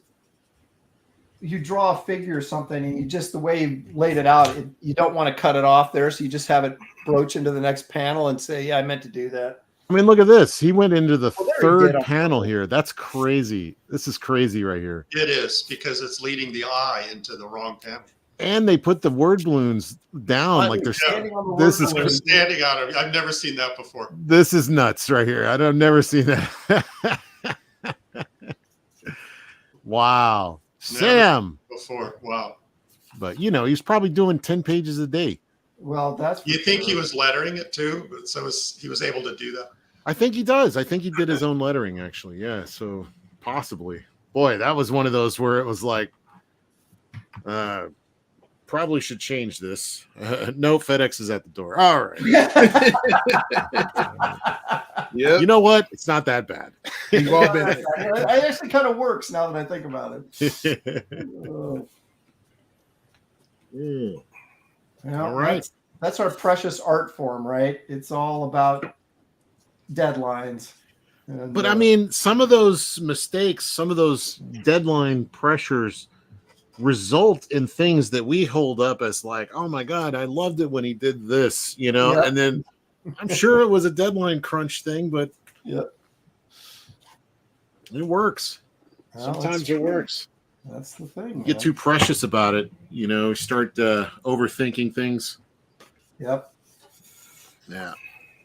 you draw a figure or something, and you just the way you laid it out, you don't want to cut it off there, so you just have it broach into the next panel and say, "Yeah, I meant to do that."
I mean, look at this. He went into the
Well, there he
third
did.
panel here. That's crazy. This is crazy right here.
It is, because it's leading the eye into the wrong panel.
And they put the word balloons down like they're
standing on the
this
word
is
They're
balloon.
standing on it. I've never seen that before.
this is nuts right here. I've never seen that. Wow. Sam.
Before, wow.
But you know, he's probably doing 10 pages a day.
Well, that's.
You think he was lettering it too? So he was able to do that.
I think he does. I think he did his own lettering actually. Yeah, so possibly. Boy, that was one of those where it was like probably should change this. No, FedEx is at the door. All right.
Yeah.
You know what? It's not that bad.
We've all been
It actually kind of works now that I think about it.
Mm.
You know,
All right.
That's our precious art form, right? It's all about deadlines. And,
But I mean, some of those mistakes, some of those deadline pressures result in things that we hold up as like, oh my God, I loved it when he did this, you know,
Yep.
and then I'm sure it was a deadline crunch thing, but
Yep.
it works.
Well,
Sometimes
that's
it
true.
works.
That's the thing.
You get
man.
too precious about it, you know, start overthinking things.
Yep.
Yeah.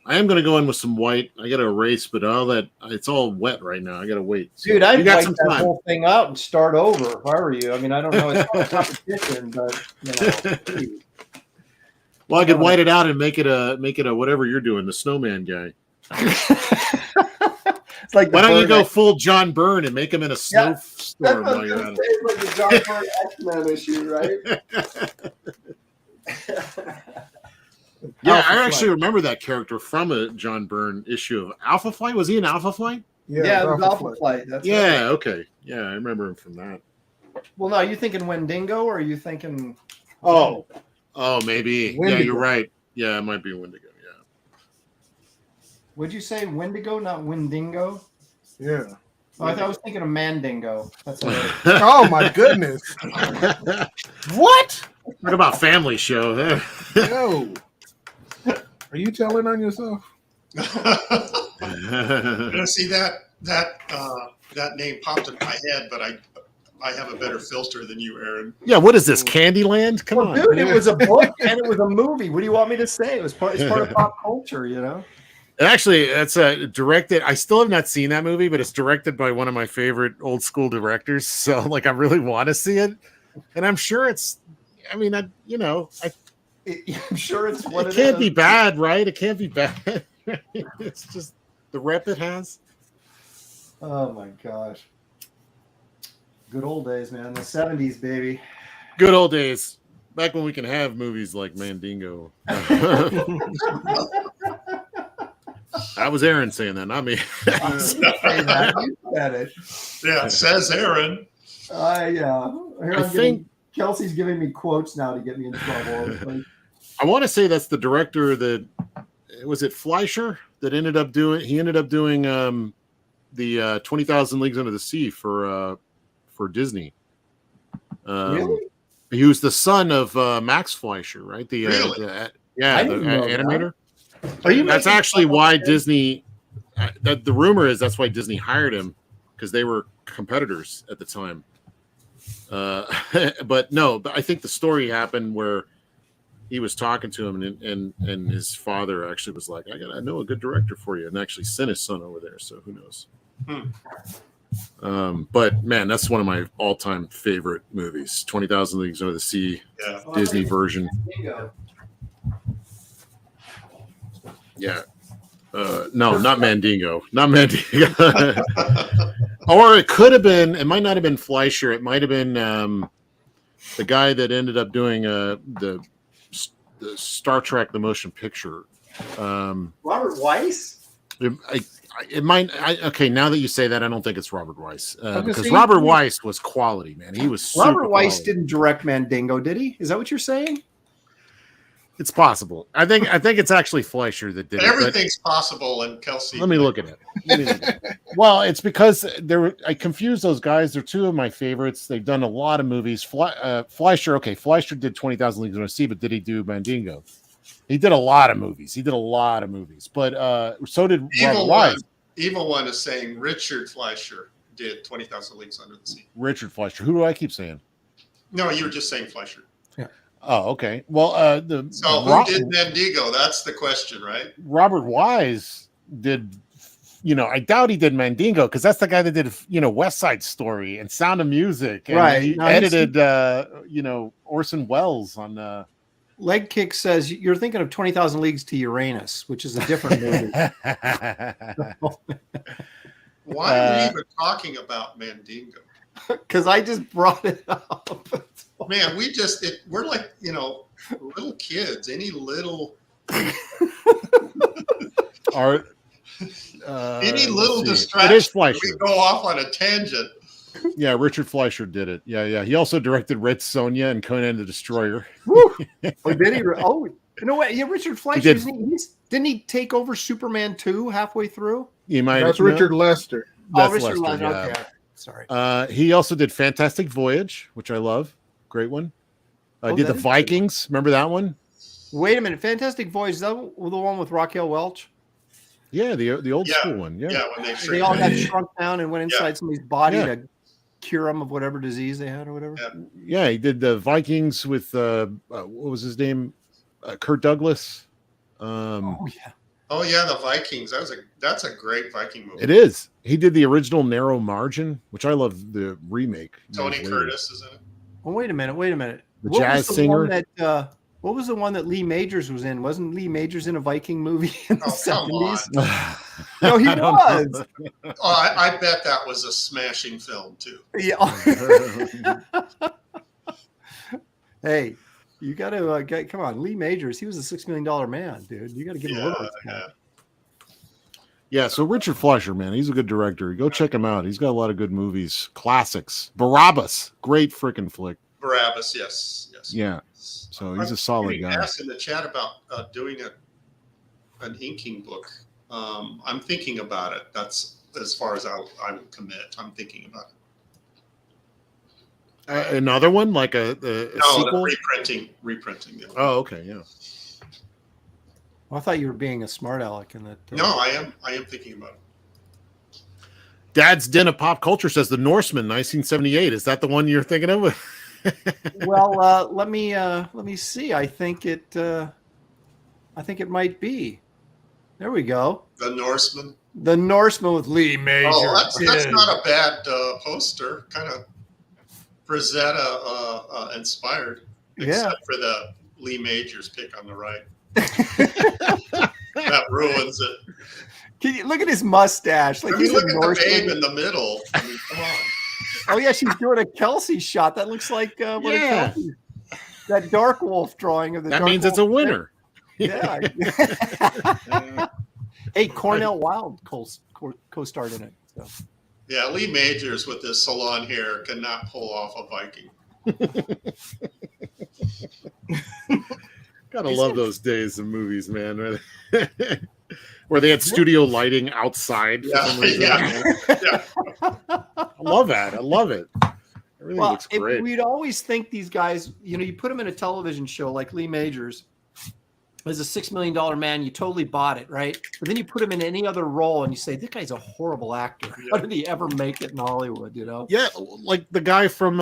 I am going to go in with some white. I got to erase, but all that, it's all wet right now. I got to wait. So
Dude, I'd
you got
wipe
some
that
time.
whole thing out and start over if I were you. I mean, I don't know. It's not a competition, but, you know. geez.
Well, I could white it out and make it a whatever you're doing, the snowman guy.
It's like the
Why don't you
bird
go
X-
full John Byrne and make him in a
Yeah, That's
snowstorm
what I
while
was
you're
going
at
to say.
it?
It's like the John Bird X-Men issue, right?
Yeah,
Alpha
I actually
Flight.
remember that character from a John Byrne issue of Alpha Flight. Was he in Alpha Flight?
Yeah, it was
Alpha
Alpha
Flight.
Flight. That's
Yeah,
right.
okay. Yeah, I remember him from that.
Well, no, are you thinking Wendigo or are you thinking?
Oh, maybe. Yeah,
Wendigo.
you're right. Yeah, it might be Wendigo. Yeah.
Would you say Wendigo, not Windingo?
Yeah.
Oh, I was thinking of Mandingo. That's what it is.
Oh my goodness.
What? What about Family Show?
Yo. Are you telling on yourself?
You know, see that name popped in my head, but I have a better filter than you, Aaron.
Yeah, what is this? Candyland? Come
Well,
on.
dude, it was a book and it was a movie. What do you want me to say? It's part of pop culture, you know?
Actually, that's directed. I still have not seen that movie, but it's directed by one of my favorite old school directors. So, like, I really want to see it, and I'm sure it's. I mean, I'm
sure it's what
it
it
can't
is.
be bad, right? It can't be bad. It's just the rep it has.
Oh my gosh. Good old days, man. The 70s, baby.
Good old days, back when we can have movies like Mandingo. That was Aaron saying that, not me.
I didn't say that. You said it.
Yeah, says Aaron.
Yeah. Here
I
I'm
think
Kelsey's giving me quotes now to get me in trouble. It's like,
I want to say that's the director that was it Fleischer that ended up doing. He ended up doing the 20,000 Leagues Under the Sea for Disney.
really?
He was the son of Max Fleischer, right?
Really?
I
The
didn't know that.
animator.
Are you
That's
making
actually
fun of
why
me?
Disney. The rumor is that's why Disney hired him, because they were competitors at the time. But no, I think the story happened where he was talking to him, and his father actually was like, I know a good director for you, and actually sent his son over there. So who knows? But man, that's one of my all-time favorite movies, 20,000 Leagues Under the Sea,
Yeah.
Disney version.
Bingo.
Yeah. No, not Mandingo. Not Mandingo. Or it could have been, it might not have been Fleischer. It might have been the guy that ended up doing the Star Trek, the motion picture.
Robert Weiss?
It might. Okay, now that you say that, I don't think it's Robert Weiss.
gonna
Because
say-
Robert Weiss was quality, man. He was super
Robert Weiss
quality.
didn't direct Mandingo, did he? Is that what you're saying?
It's possible. I think it's actually Fleischer that did
But
it.
everything's possible, and Kelsey.
Let me look at it. Well, it's because I confused those guys. They're two of my favorites. They've done a lot of movies. Fleischer, okay, Fleischer did 20,000 Leagues Under the Sea, but did he do Mandingo? He did a lot of movies. But so did Robert Wise.
Evil One is saying Richard Fleischer did 20,000 Leagues Under the Sea.
Richard Fleischer. Who do I keep saying?
No, you were just saying Fleischer.
Oh, okay. Well,
who did Mandingo? That's the question, right?
Robert Wise did. I doubt he did Mandingo because that's the guy that did, West Side Story and Sound of Music. And
right.
He edited, Orson Welles on.
Leg Kick says you're thinking of 20,000 Leagues to Uranus, which is a different movie.
Why are we even talking about Mandingo?
Because I just brought it up.
Man, we're like, little kids. Any little
art.
Any little distraction.
It is Fleischer.
We go off on a tangent.
Yeah, Richard Fleischer did it. Yeah. He also directed Red Sonja and Conan the Destroyer.
Oh, did he? Oh, you know what? Yeah, Richard Fleischer. Didn't he take over Superman 2 halfway through?
That's Richard Lester.
That's Richard Lester. Yeah. Okay. Sorry.
He also did Fantastic Voyage, which I love. Great one. Did the Vikings. Remember that one?
Wait a minute. Fantastic Voyage. Is that the one with Raquel Welch?
Yeah, the old school one. Yeah.
Yeah, when
they all got shrunk down and went inside somebody's body to cure them of whatever disease they had or whatever.
Yeah, he did the Vikings with what was his name? Kurt Douglas.
Oh yeah, the Vikings. That's a great Viking movie.
It is. He did the original Narrow Margin, which I love the remake.
Tony Curtis is in it.
Well, wait a minute.
The jazz singer.
What was the one that Lee Majors was in? Wasn't Lee Majors in a Viking movie in the 70s? No, he was.
I bet that was a smashing film too.
Yeah. Hey, you got to come on, Lee Majors. He was a $6 million man, dude. You got to give him a little respect.
Yeah, so Richard Fleischer, man, he's a good director. Go check him out. He's got a lot of good movies, classics. Barabbas, great freaking flick.
Barabbas, yes.
Yeah, so he's a solid guy.
Asked in the chat about doing an inking book. I'm thinking about it. That's as far as I would commit. I'm thinking about it.
Another one, like a sequel?
reprinting. Yeah.
Oh, okay, yeah.
Well, I thought you were being a smart aleck in that.
No, I am thinking about it.
Dad's Den of Pop Culture says The Norseman, 1978. Is that the one you're thinking of?
Well, let me see. I think it might be. There we go.
The Norseman.
The Norseman with Lee Majors.
Oh, that's not a bad poster. Kind of Frazetta inspired, except for the Lee Majors pick on the right. That ruins it.
Can you look at his mustache? Like,
look at the babe in the middle. Come on.
Oh yeah, she's doing a Kelsey shot. That looks like that Dark Wolf drawing of the.
That
Dark
means
Wolf
it's a winner.
Yeah. Hey, Cornell Wilde co-starred in it. So.
Yeah, Lee Majors with his salon hair cannot pull off a Viking.
Gotta love those days of movies, man. Where they had studio lighting outside.
Yeah.
I love that. I love it. Everything looks great.
We'd always think these guys, you put them in a television show like Lee Majors as a $6 million man, you totally bought it, right? But then you put him in any other role and you say, this guy's a horrible actor. How did he ever make it in Hollywood,
Yeah, like the guy from,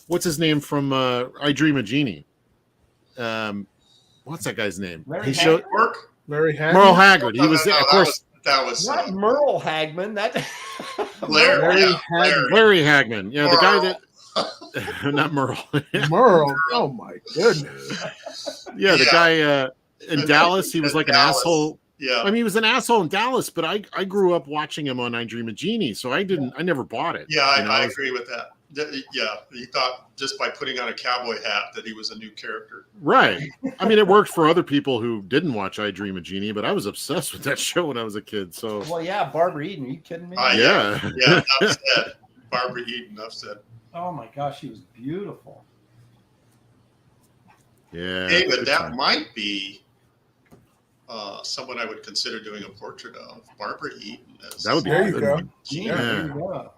what's his name from I Dream of Jeannie? What's that guy's name?
Larry Hagman.
Merle Haggard. He was, of course.
That was
not Merle Hagman. That
Larry Hagman. Yeah, the guy that not Merle.
Merle. Oh my goodness.
Yeah, the guy in Dallas. He was like an asshole.
Yeah.
I mean, he was an asshole in Dallas, but I grew up watching him on I Dream of Jeannie, so I never bought it.
Yeah, I agree with that. Yeah, he thought just by putting on a cowboy hat that he was a new character.
Right. I mean, it worked for other people who didn't watch I Dream of Jeannie, but I was obsessed with that show when I was a kid. So.
Well, yeah, Barbara Eden. Are you kidding me?
Yeah.
Yeah, enough said. Barbara Eden, enough said.
Oh my gosh, she was beautiful.
Yeah,
David,
good
that
time.
might be someone I would consider doing a portrait of. Barbara Eaton.
That would be
There you
good.
go.
Yeah. There you go.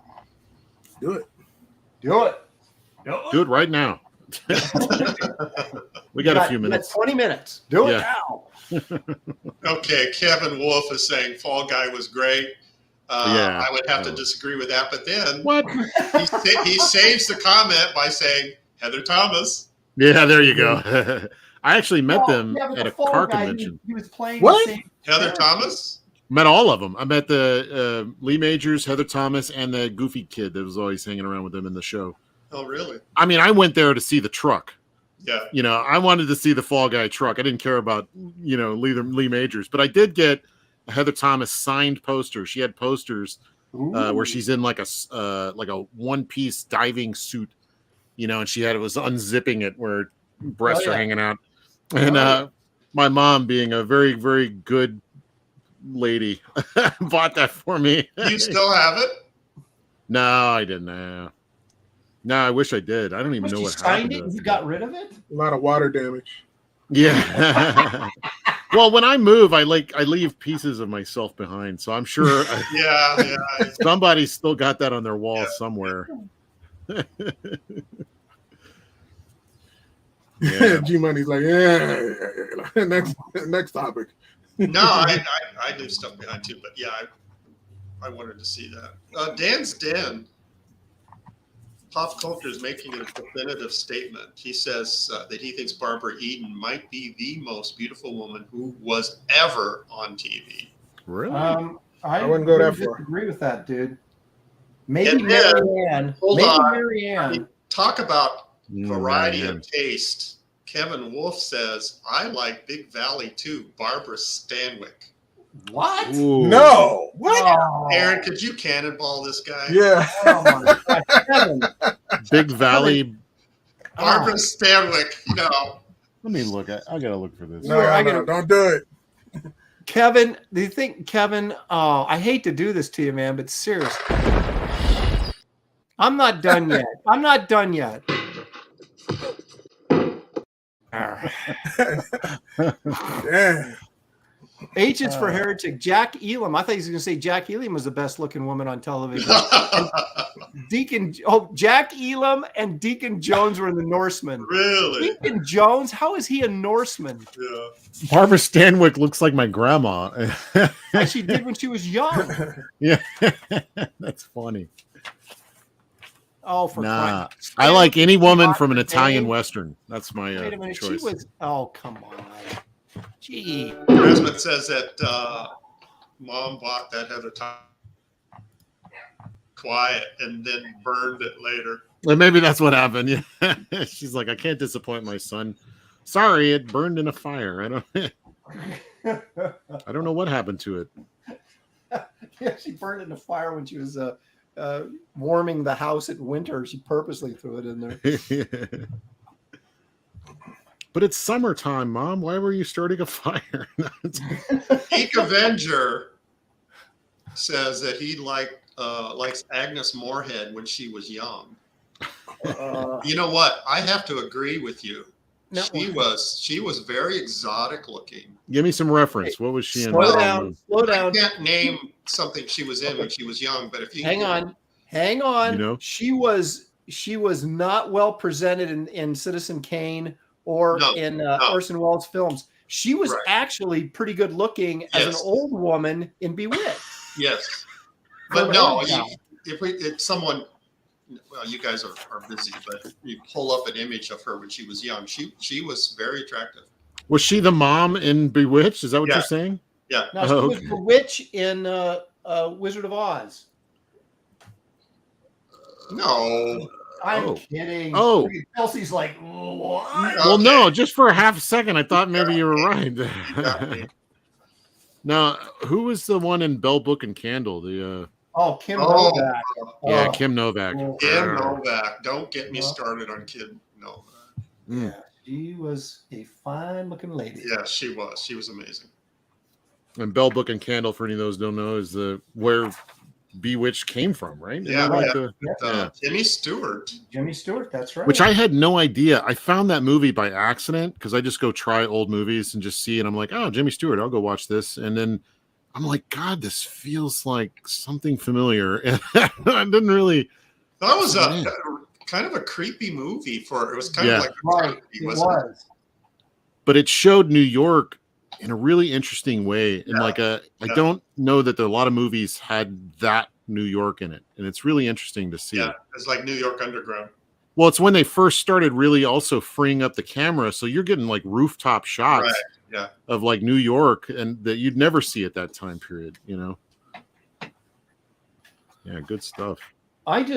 Do it.
Do it.
Do it right now. We got a few minutes.
20 minutes. Do it
Yeah.
now.
Okay, Kevin Wolf is saying Fall Guy was great.
Yeah.
I would have to disagree with that, but then
What?
he saves the comment by saying Heather Thomas.
Yeah, there you go. I actually met them
but
at
the
a
Fall
car
Guy,
convention.
He was playing
What?
the same
Heather
character.
Thomas?
Met all of them. I met the Lee Majors, Heather Thomas, and the goofy kid that was always hanging around with them in the show.
Oh, really?
I mean, I went there to see the truck.
Yeah.
You know, I wanted to see the Fall Guy truck. I didn't care about, you know, Lee Majors, but I did get a Heather Thomas signed poster. She had posters where she's in like a one-piece diving suit, you know, and it was unzipping it where breasts are hanging out. And my mom, being a very, very good lady, bought that for me.
You still have it?
No, I didn't. No, I wish I did. I don't even know what happened.
Signed it. You got rid of it.
A lot of water damage.
Yeah. Well, when I move, I leave pieces of myself behind, so I'm sure
Yeah.
somebody's still got that on their wall somewhere. Yeah.
G Money's like, yeah. Next topic.
No, I do stuff behind too, but yeah, I wanted to see that. Dan's Den. Pop culture is making a definitive statement. He says that he thinks Barbara Eden might be the most beautiful woman who was ever on TV.
Really?
I wouldn't go that far.
Agree with that, dude. Maybe
And then,
Marianne.
hold
Maybe
on.
Marianne.
Talk about variety
Man.
of taste. Kevin Wolf says, I like Big Valley too. Barbara Stanwyck.
What?
Ooh.
No. What?
Oh.
Aaron, could you cannonball this guy?
Yeah.
Oh my God. Kevin.
Big Valley.
Barbara Stanwyck, you know.
Let me look. I gotta look for this.
No, don't do it.
Kevin, do you think Kevin? Oh, I hate to do this to you, man, but seriously, I'm not done yet. I'm not done yet.
Yeah.
H is for heretic. Jack Elam. I thought he was going to say Jack Elam was the best looking woman on television. Jack Elam and Deacon Jones were in the Norseman.
Really?
Deacon Jones, how is he a Norseman?
Yeah.
Barbara Stanwyck looks like my grandma.
Like she did when she was young.
Yeah, that's funny.
Oh, for
Nah,
crying.
I like any woman
Not
from an
today.
Italian Western. That's my
Wait a minute.
choice.
She was. Oh, come on. Gee.
Resman says that mom bought that Heather Thomas quiet and then burned it later.
Well, maybe that's what happened. Yeah. She's like, I can't disappoint my son. Sorry, it burned in a fire. I don't know what happened to it.
Yeah, she burned it in a fire when she was warming the house in winter. She purposely threw it in there.
But it's summertime, Mom. Why were you starting a fire?
Geek Avenger says that he likes Agnes Moorehead when she was young. You know what? I have to agree with you.
No.
She was very exotic looking.
Give me some reference. What was she in?
Slow down. Slow down.
I can't name something she was in when she was young, but if you
Hang on.
You know?
She was not well presented in Citizen Kane or in Orson Welles films. She was actually pretty good looking as an old woman in Bewitched.
Yes, but no, if someone, well, you guys are busy, but you pull up an image of her when she was young. She was very attractive.
Was she the mom in Bewitched? Is that what you're saying?
Yeah.
No, she was Bewitched in Wizard of Oz.
No.
I'm kidding.
Oh.
Kelsey's like, what?
Well, no, just for a half second, I thought maybe you were right. Now, who was the one in Bell Book and Candle? The
Kim Novak.
yeah, Kim Novak.
Kim Novak. Don't get me started on Kim Novak.
Yeah, she was a fine-looking lady.
Yeah, she was. She was amazing.
And Bell Book and Candle, for any of those who don't know, is where Bewitched came from, right?
Yeah,
Isn't that
yeah.
the- yeah.
Jimmy Stewart.
Jimmy Stewart, that's right.
Which I had no idea. I found that movie by accident because I just go try old movies and just see it. I'm like, oh, Jimmy Stewart, I'll go watch this. And then I'm like, God, this feels like something familiar. And I didn't really.
That was a kind of a creepy movie it was kind of like a
right.
comedy,
It
wasn't it?
was.
But it showed New York in a really interesting way. And
Yeah.
I don't know that a lot of movies had that New York in it. And it's really interesting to see.
Yeah, it's like New York Underground.
Well, it's when they first started really also freeing up the camera. So you're getting like rooftop shots
Right. Yeah.
of like New York and that you'd never see at that time period, you know? Yeah, good stuff.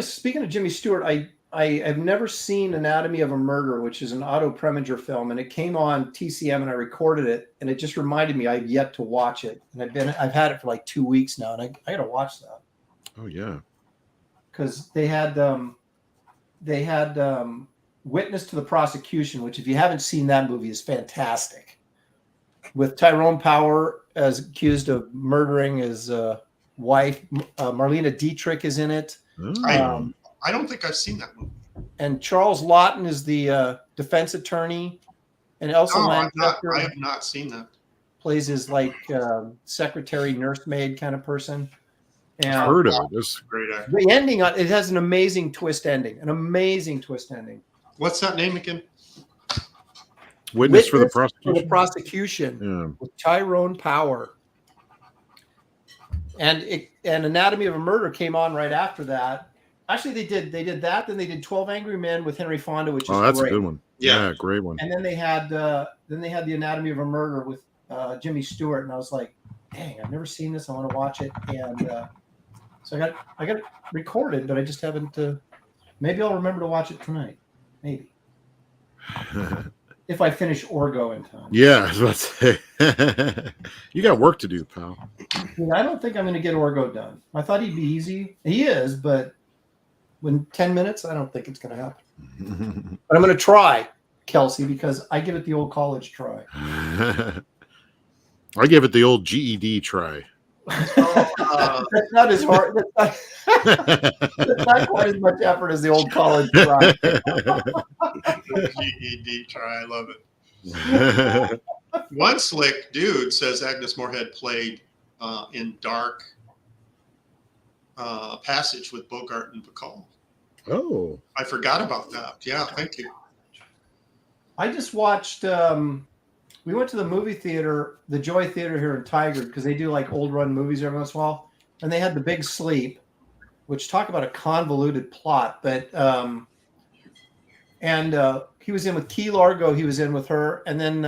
Speaking of Jimmy Stewart, I have never seen Anatomy of a Murder, which is an Otto Preminger film, and it came on TCM and I recorded it, and it just reminded me I've yet to watch it. And I've had it for like 2 weeks now, and I gotta watch that.
Oh yeah.
Because they had Witness to the Prosecution, which if you haven't seen that movie is fantastic. With Tyrone Power as accused of murdering his wife. Marlena Dietrich is in it.
Oh.
I don't think I've seen that movie.
And Charles Lawton is the defense attorney. And Elsa Lanchester
I have not seen that.
plays his like secretary, nursemaid kind of person. And
I've heard of it. This
Great actor.
the ending, it has an amazing twist ending. An amazing twist ending.
What's that name again?
Witness for the
For
prosecution.
the prosecution.
Yeah.
With Tyrone Power. And Anatomy of a Murder came on right after that. Actually, they did that. Then they did 12 Angry Men with Henry Fonda, which is
That's
great.
a good one.
Yeah.
Yeah, great one.
And then they had the Anatomy of a Murder with Jimmy Stewart, and I was like, dang, I've never seen this. I want to watch it. And so I got it recorded, but I just haven't. Maybe I'll remember to watch it tonight. Maybe if I finish Orgo in time.
Yeah, I was about to say. You got work to do, pal.
I don't think I'm going to get Orgo done. I thought he'd be easy. He is, but in 10 minutes, I don't think it's going to happen. But I'm going to try, Kelsey, because I give it the old college try.
I gave it the old GED try.
That's not as hard. That's not quite as much effort as the old college try.
GED try. I love it. One slick dude says Agnes Moorehead played in Dark Passage with Bogart and Bacall.
Oh.
I forgot about that. Yeah, thank you.
I just watched. We went to the movie theater, the Joy Theater here in Tigard, because they do like old run movies every once in a while, and they had The Big Sleep, which talk about a convoluted plot. But he was in with Key Largo. He was in with her, and then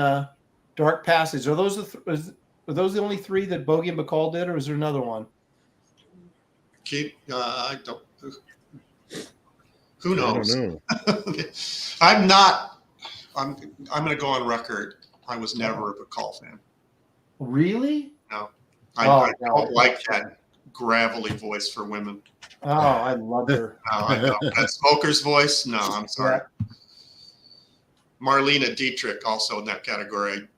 Dark Passage. Are those the only three that Bogey and Bacall did, or is there another one?
I don't. Who knows?
I don't know.
I'm going to go on record. I was never a Bacall fan.
Really?
No,
Oh,
I
no.
don't like that gravelly voice for women.
Oh, I love her.
No, I don't. That smoker's voice. No, I'm sorry. Marlena Dietrich also in that category.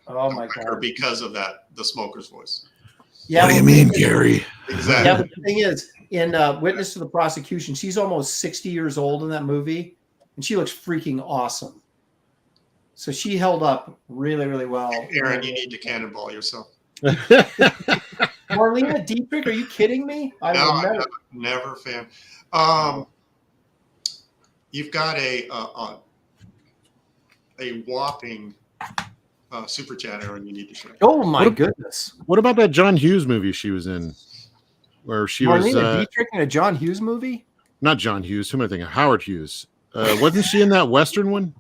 Oh my
I like her
God.
because of the smoker's voice.
Yeah,
What do you mean, Gary?
Exactly.
Yeah, but the thing is, in Witness to the Prosecution, she's almost 60 years old in that movie, and she looks freaking awesome. So she held up really, really well.
Aaron, you need to cannonball yourself.
Marlena Dietrich, are you kidding me?
No, I'm never a fan. You've got a whopping super chat, Aaron. You need to share.
Oh my goodness!
What about that John Hughes movie she was in? Where she
Marlena
was
Dietrich in a John Hughes movie?
not John Hughes, who am I thinking? Howard Hughes. Wasn't she in that Western one?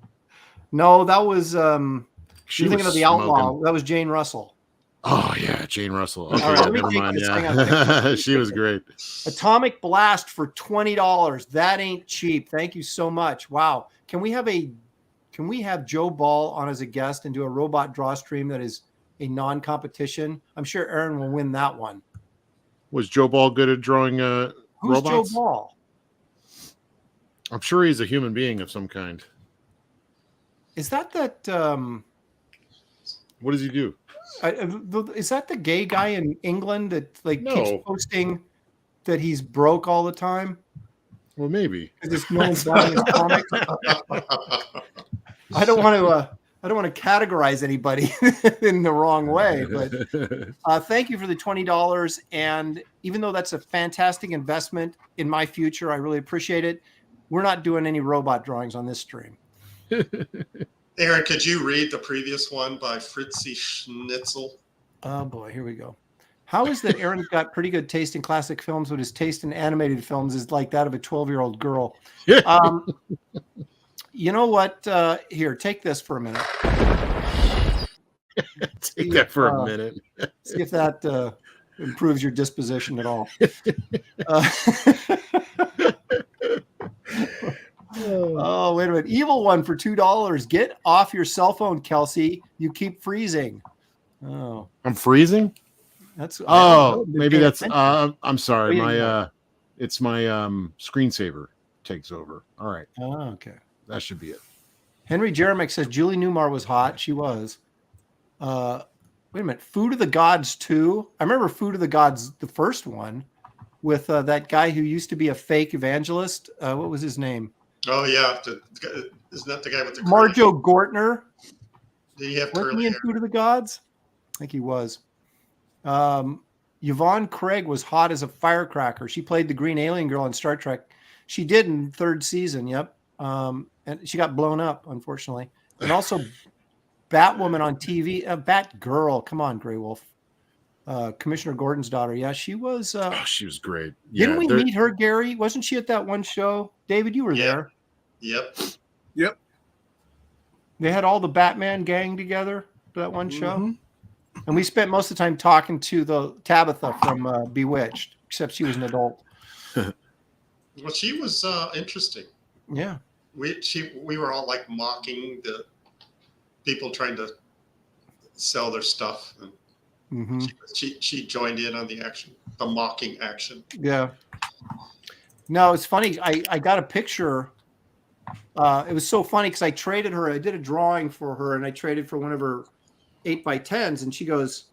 No, that was
She
you're thinking
was
of the Outlaw.
smoking.
That was Jane Russell.
Oh yeah, Jane Russell. Okay,
All right,
yeah,
let me
never
take
mind.
this thing
Yeah,
out.
she was great.
Atomic Blast for $20. That ain't cheap. Thank you so much. Wow. Can we have Joe Ball on as a guest and do a robot draw stream that is a non-competition? I'm sure Aaron will win that one.
Was Joe Ball good at drawing
Who's
robots?
Joe Ball?
I'm sure he's a human being of some kind.
Is that
What does he do?
is that the gay guy in England that like
No.
keeps posting that he's broke all the time?
Well, maybe.
Because no one's buying his comics. I don't want to categorize anybody in the wrong way, but thank you for the $20. And even though that's a fantastic investment in my future, I really appreciate it. We're not doing any robot drawings on this stream.
Aaron, could you read the previous one by Fritzy Schnitzel?
Oh boy, here we go. How is that Aaron's got pretty good taste in classic films, but his taste in animated films is like that of a 12-year-old girl? You know what? Here, take this for a minute.
Take that for a minute.
See if that improves your disposition at all. Oh, wait a minute. Evil one for $2. Get off your cell phone, Kelsey. You keep freezing. Oh,
I'm freezing?
that's
maybe that's I'm sorry. It's my screensaver takes over. All right.
Oh, okay.
That should be it.
Henry Jeremick says Julie Newmar was hot. She was. Wait a minute. Food of the Gods 2. I remember Food of the Gods, the first one, with that guy who used to be a fake evangelist. What was his name?
Oh, yeah. Isn't that the guy with the
Marjo Gortner.
Did he have
Wasn't
curly
he in
hair?
Food of the Gods? I think he was. Yvonne Craig was hot as a firecracker. She played the green alien girl in Star Trek. She did in third season. Yep. And she got blown up, unfortunately. And also Batwoman on TV. Batgirl. Come on, Grey Wolf. Commissioner Gordon's daughter. Yeah, she was.
She was great.
Didn't we meet her, Gary? Wasn't she at that one show? David, you were there.
Yep.
They had all the Batman gang together for that one show.
Mm-hmm.
And we spent most of the time talking to the Tabitha from Bewitched, except she was an adult.
Well, she was interesting.
Yeah.
We were all like mocking the people trying to sell their stuff. And
Mm-hmm.
she joined in on the action, the mocking action.
Yeah. No, it's funny. I got a picture. It was so funny because I traded her. I did a drawing for her, and I traded for one of her 8x10s. And she goes,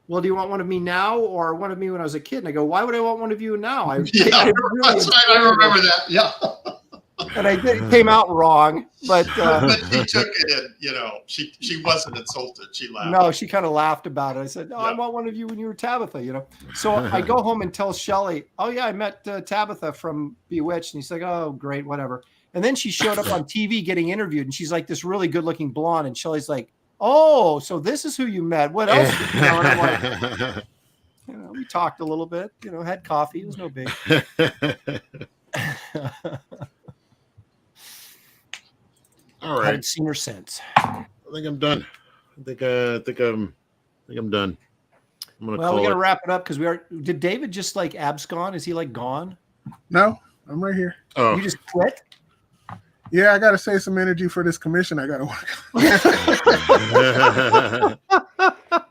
"Well, do you want one of me now or one of me when I was a kid?" And I go, "Why would I want one of you now?" I
That's right. I remember that. Yeah.
And it came out wrong, but
But she took it, and she wasn't insulted. She laughed.
no, she kind of laughed about it. I said, "Oh, I
Yeah.
want one of you when you were Tabitha." So I go home and tell Shelly, "Oh yeah, I met Tabitha from Bewitched," and he's like, "Oh, great, whatever." And then she showed up on TV getting interviewed, and she's like this really good-looking blonde, and Shelly's like, "Oh, so this is who you met? What else?" And I'm like, we talked a little bit, had coffee. It was no big.
All right.
Haven't seen her since.
I think I'm done. I think I'm done. I'm gonna
Well, we
call
got to
it.
wrap it up because we are. Did David just like abscond? Is he like gone?
No, I'm right here.
Oh,
You just quit?
Yeah, I got to save some energy for this commission. I got to work.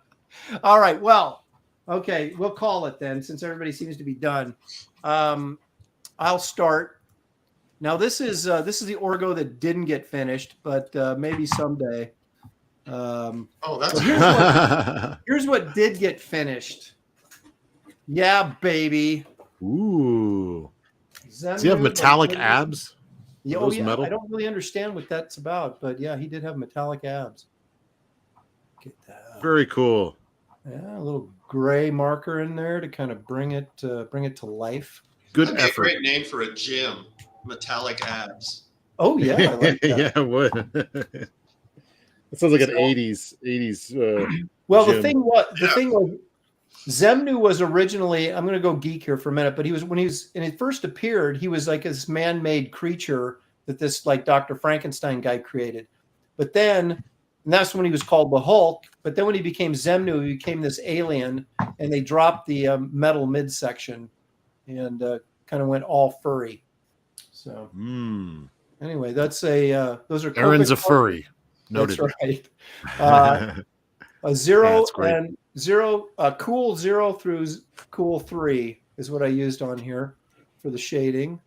All right. Well, okay. We'll call it then since everybody seems to be done. I'll start. Now, this is the Orgo that didn't get finished, but maybe someday.
Oh,
So
that's
here's what did get finished. Yeah, baby.
Ooh.
Zemu,
Does he have metallic abs?
Yeah,
Those
yeah.
metal?
I don't really understand what that's about, but yeah, he did have metallic abs. Get that.
Very cool.
Yeah, a little gray marker in there to kind of bring it to life.
Good
That'd be a
effort.
great name for a gym. Metallic abs.
Oh yeah, I like that.
Yeah, it would. It sounds like an 80s.
Well, the
gym.
thing was, Zemnu was originally. I'm going to go geek here for a minute, but when he first appeared, he was like this man-made creature that this like Dr. Frankenstein guy created. But then, and that's when he was called the Hulk. But then when he became Zemnu, he became this alien, and they dropped the metal midsection and kind of went all furry. So anyway, that's those are
Aaron's a
COVID
furry. Noted.
That's right. A 0
That's great.
and 0, cool 0 through cool 3 is what I used on here for the shading.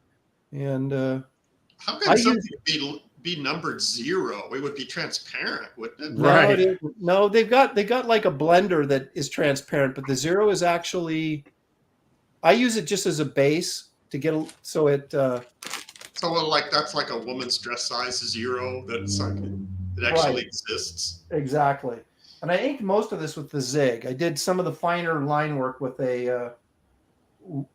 And
How could something be numbered 0? It would be transparent, wouldn't it?
Right.
No, they've got like a blender that is transparent, but the 0 is actually I use it just as a base to get so it.
So like that's like a woman's dress size 0. That's like it actually exists.
Exactly. And I inked most of this with the Zig. I did some of the finer line work with a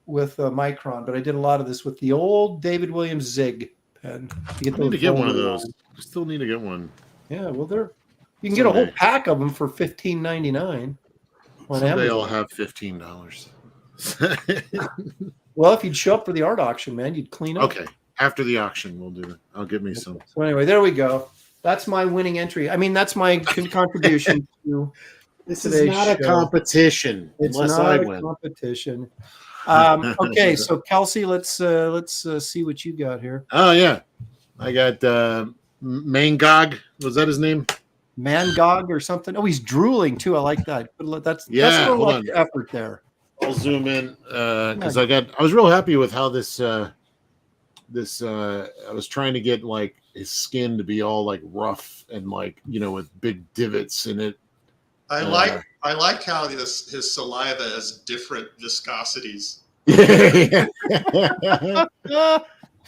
Micron, but I did a lot of this with the old David Williams Zig pen.
I need to get one of those. I still need to get one.
Yeah, well, you can get a whole pack of them for $15.99 on
Someday
Amazon.
I'll have $15.
Well, if you'd show up for the art auction, man, you'd clean up.
Okay, after the auction, we'll do it. I'll get me some.
So anyway, there we go. That's my winning entry. I mean, that's my contribution to
This is not a competition.
It's
unless
not
I
a
win.
competition. Okay, so Kelsey, let's see what you got here.
Oh yeah, I got Mangog. Was that his name?
Mangog or something. Oh, he's drooling too. I like that. That's a
hold
lot
on.
of effort there.
I'll zoom in because I was real happy with how this I was trying to get like his skin to be all like rough and like with big divots in it.
I like how his saliva has different viscosities.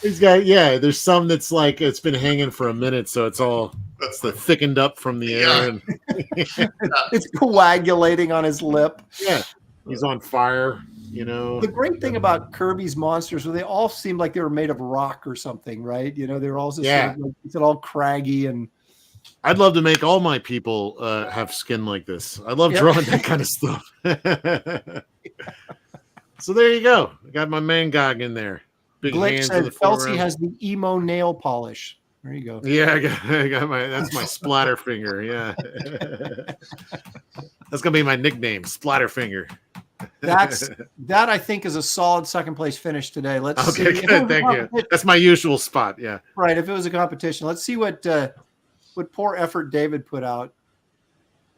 He's got there's some that's like it's been hanging for a minute, so it's thickened up from the air and
it's coagulating on his lip.
Yeah, he's on fire.
The great thing about Kirby's monsters was they all seemed like they were made of rock or something, right? They were all just sort of like, all craggy and.
I'd love to make all my people have skin like this. I love drawing that kind of stuff. So there you go. I got my Mangog in there. Big
Blake
hands
said
in the
Kelsey
forearm.
has the emo nail polish. There you go.
Yeah, I got that's my splatter finger. Yeah. That's gonna be my nickname, Splatter Finger.
That I think is a solid second place finish today. Let's see.
Good, thank you. That's my usual spot. Yeah.
Right. If it was a competition, let's see what poor effort David put out.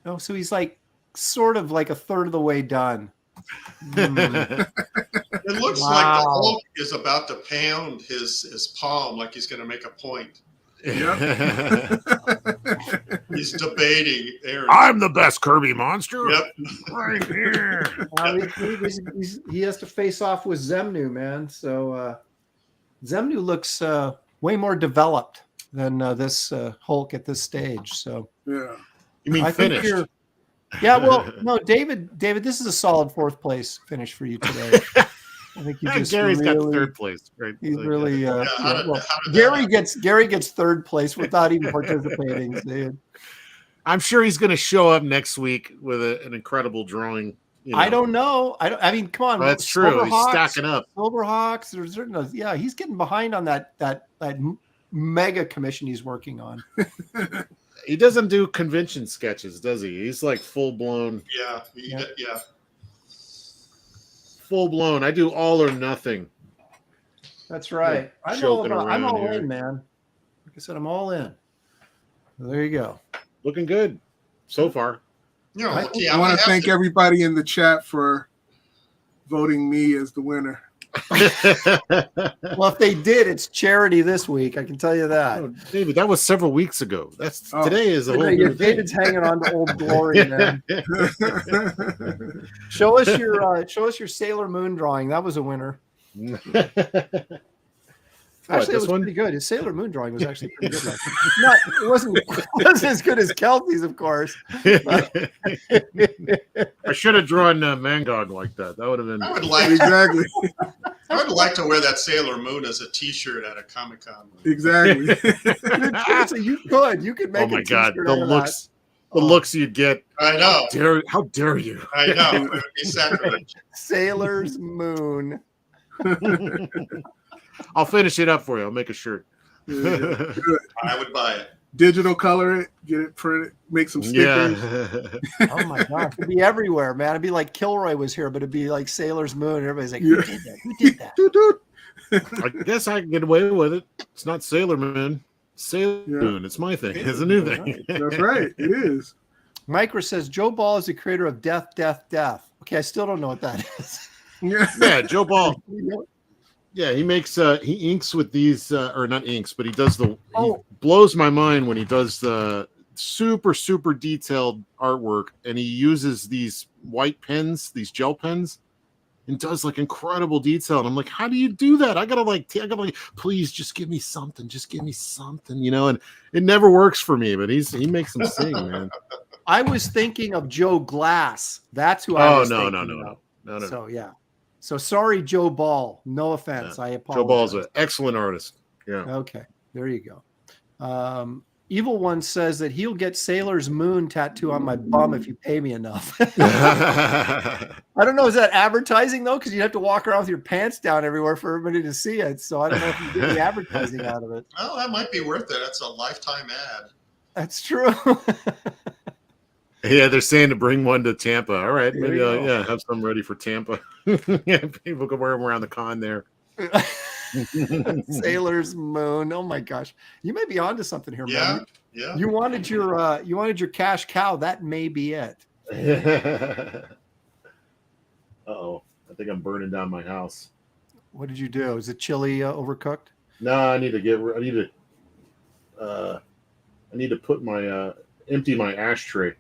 Oh, so he's like sort of like a third of the way done.
It looks like the Hulk is about to pound his palm like he's going to make a point.
Yep.
He's debating Aaron.
I'm the best Kirby monster.
Yep.
Right here.
He has to face off with Zemnu, man. So Zemnu looks way more developed than this Hulk at this stage. So
yeah,
you mean finished?
Well, no, David, this is a solid fourth place finish for you today. I think you just
Gary's got third place, right?
He's really Gary gets third place without even participating. Dude.
I'm sure he's going to show up next week with an incredible drawing.
I don't know. I mean, come on.
That's true. He's stacking up.
Silverhawks. He's getting behind on that mega commission he's working on.
He doesn't do convention sketches, does he? He's like full blown.
Yeah.
Full blown. I do all or nothing.
That's right. I'm all in, man. Like I said, I'm all in. Well, there you go.
Looking good so far.
I want to thank everybody in the chat for voting me as the winner.
Well, if they did, it's charity this week. I can tell you that.
Oh, David, that was several weeks ago. Today is a whole new thing.
David's hanging on to old glory, man. Show us your Sailor Moon drawing. That was a winner. Actually, it was pretty good. His Sailor Moon drawing was actually pretty good. It wasn't as good as Kelsey's, of course.
I should have drawn Mangog like that. That would have been
exactly.
I would like to wear that Sailor Moon as a T-shirt at a Comic-Con.
Exactly.
You could make.
Oh my God, the looks you'd get.
I know.
How dare you?
I know. It would be sacrilege.
Sailor's Moon.
I'll finish it up for you. I'll make a shirt.
Good.
I would buy it.
Digital color it, get it printed, make some stickers.
Yeah.
Oh my gosh, it'd be everywhere, man. It'd be like Kilroy was here, but it'd be like Sailor's Moon. Everybody's like, "Who did that? Who did that?"
I guess I can get away with it. It's not Sailor Moon. Sailor Moon. It's my thing. It's a new thing.
That's right. It is.
Micro says Joe Ball is the creator of Death, Death, Death. Okay, I still don't know what that is.
Yeah, Joe Ball. Yeah, he makes he inks with these or not inks, but he does he blows my mind when he does the super detailed artwork, and he uses these white pens, these gel pens, and does like incredible detail. And I'm like, how do you do that? I gotta like, please just give me something, you know. And it never works for me, but he makes them sing, man.
I was thinking of Joe Glass. That's who I was thinking of.
No.
So yeah. So sorry, Joe Ball. No offense.
Yeah.
I apologize.
Joe Ball's an excellent artist. Yeah.
Okay. There you go. Evil One says that he'll get Sailor's Moon tattoo on my bum if you pay me enough. I don't know. Is that advertising though? Because you have to walk around with your pants down everywhere for everybody to see it. So I don't know if you get the advertising out of it.
Oh, that might be worth it. That's a lifetime ad.
That's true.
Yeah, they're saying to bring one to Tampa. All right, maybe have some ready for Tampa. Yeah, people can wear them around the con there.
Sailor's Moon. Oh my gosh, you may be onto something here, man.
Yeah.
You wanted your cash cow. That may be it.
Uh-oh, I think I'm burning down my house.
What did you do? Is it chili overcooked?
No, I need to put my empty my ashtray.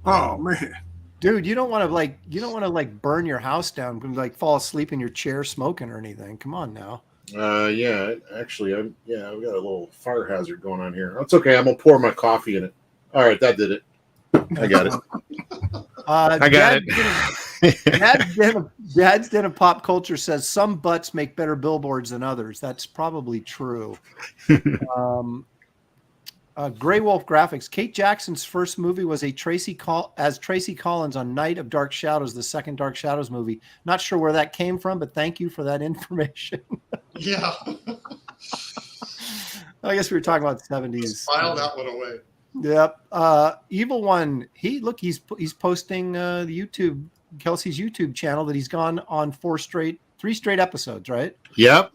Oh man,
dude, you don't want to burn your house down, like fall asleep in your chair smoking or anything. Come on now.
Yeah, actually, I've got a little fire hazard going on here. That's okay. I'm gonna pour my coffee in it. All right, that did it. I got it. I got it.
Dad's Den of Pop Culture says some butts make better billboards than others. That's probably true. Gray Wolf Graphics. Kate Jackson's first movie was Tracy Collins on Night of Dark Shadows, the second Dark Shadows movie. Not sure where that came from, but thank you for that information.
Yeah.
I guess we were talking about the 70s.
Just file that one away.
Yep. Evil One. He's posting the YouTube, Kelsey's YouTube channel that he's gone on 3 straight episodes, right?
Yep.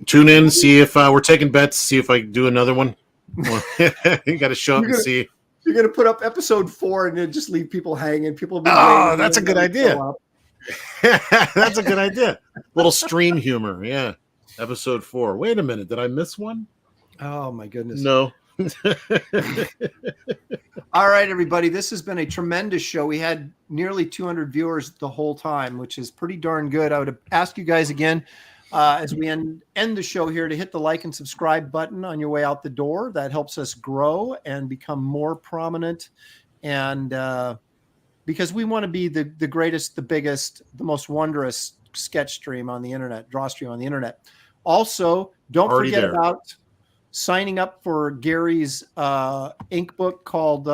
Tune in, see if we're taking bets, see if I can do another one. You got to show up and see.
You're going to put up episode 4 and then just leave people hanging. People.
That's a good idea. That's a good idea. Little stream humor. Yeah. Episode 4. Wait a minute. Did I miss one?
Oh my goodness.
No.
All right, everybody. This has been a tremendous show. We had nearly 200 viewers the whole time, which is pretty darn good. I would ask you guys again, as we end the show here, to hit the like and subscribe button on your way out the door. That helps us grow and become more prominent. And because we want to be the greatest, the biggest, the most wondrous sketch stream on the internet, draw stream on the internet. Also, don't forget about signing up for Gary's ink book called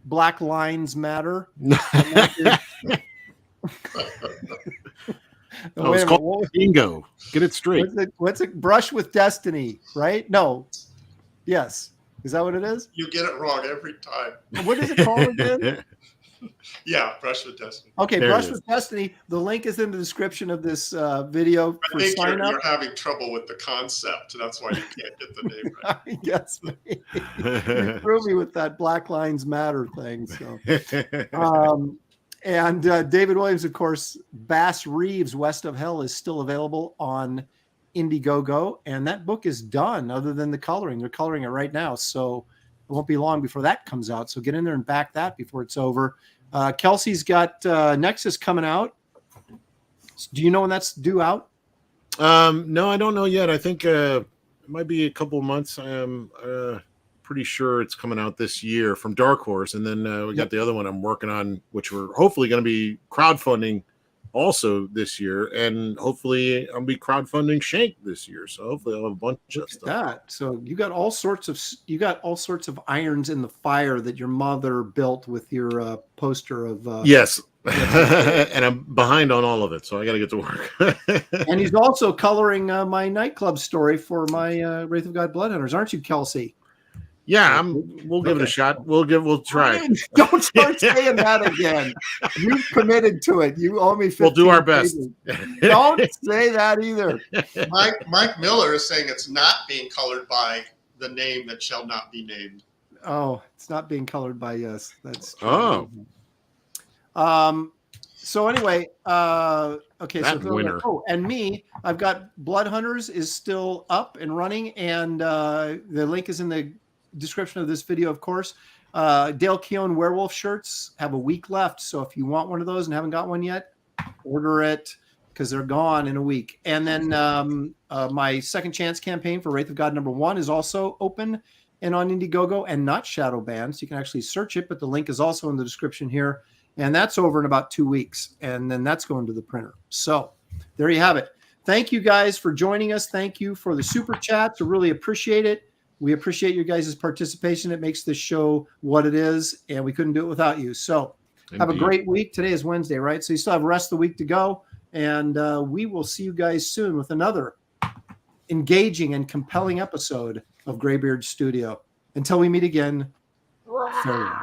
Black Lines Matter.
It's called Bingo. Get it straight.
What's it? Brush with Destiny, right? No. Yes. Is that what it is?
You get it wrong every time.
What is it called again?
Yeah, Brush with Destiny.
Okay, Brush with Destiny. The link is in the description of this video.
I think you're having trouble with the concept. That's why you can't get the name right.
Yes, you threw me with that Black Lives Matter thing. So, and David Williams, of course, Bass Reeves, West of Hell, is still available on Indiegogo, and that book is done. Other than the coloring, they're coloring it right now, so it won't be long before that comes out. So get in there and back that before it's over. Kelsey's got Nexus coming out. Do you know when that's due out?
No, I don't know yet. I think it might be a couple of months. I'm pretty sure it's coming out this year from Dark Horse. And then we got the other one I'm working on, which we're hopefully going to be crowdfunding also this year. And hopefully I'll be crowdfunding Shank this year. So hopefully I'll have a bunch of stuff.
That. So you got all sorts of irons in the fire that your mother built with your poster of
yes. And I'm behind on all of it, so I got to get to work.
And he's also coloring my nightclub story for my Wraith of God Bloodhunters, aren't you, Kelsey?
Yeah, we'll give it a shot. We'll try.
Don't start saying that again. You've committed to it. You owe me 15
We'll do our best.
Don't say that either.
Mike Miller is saying it's not being colored by the name that shall not be named.
Oh, it's not being colored by us. That's true. So anyway, okay.
That
so
winner.
And me, I've got Bloodhunters is still up and running, and the link is in the description of this video, of course. Dale Keown werewolf shirts have a week left, so if you want one of those and haven't got one yet, order it. because they're gone in a week. And then my Second Chance campaign for Wraith of God #1 is also open and on Indiegogo and not shadow banned. So you can actually search it, but the link is also in the description here. And that's over in about 2 weeks. And then that's going to the printer. So there you have it. Thank you guys for joining us. Thank you for the super chats. I really appreciate it. We appreciate your guys' participation. It makes this show what it is, and we couldn't do it without you. So have a great week. Today is Wednesday, right? So you still have the rest of the week to go. And we will see you guys soon with another engaging and compelling episode of Graybeard Studio. Until we meet again, farewell.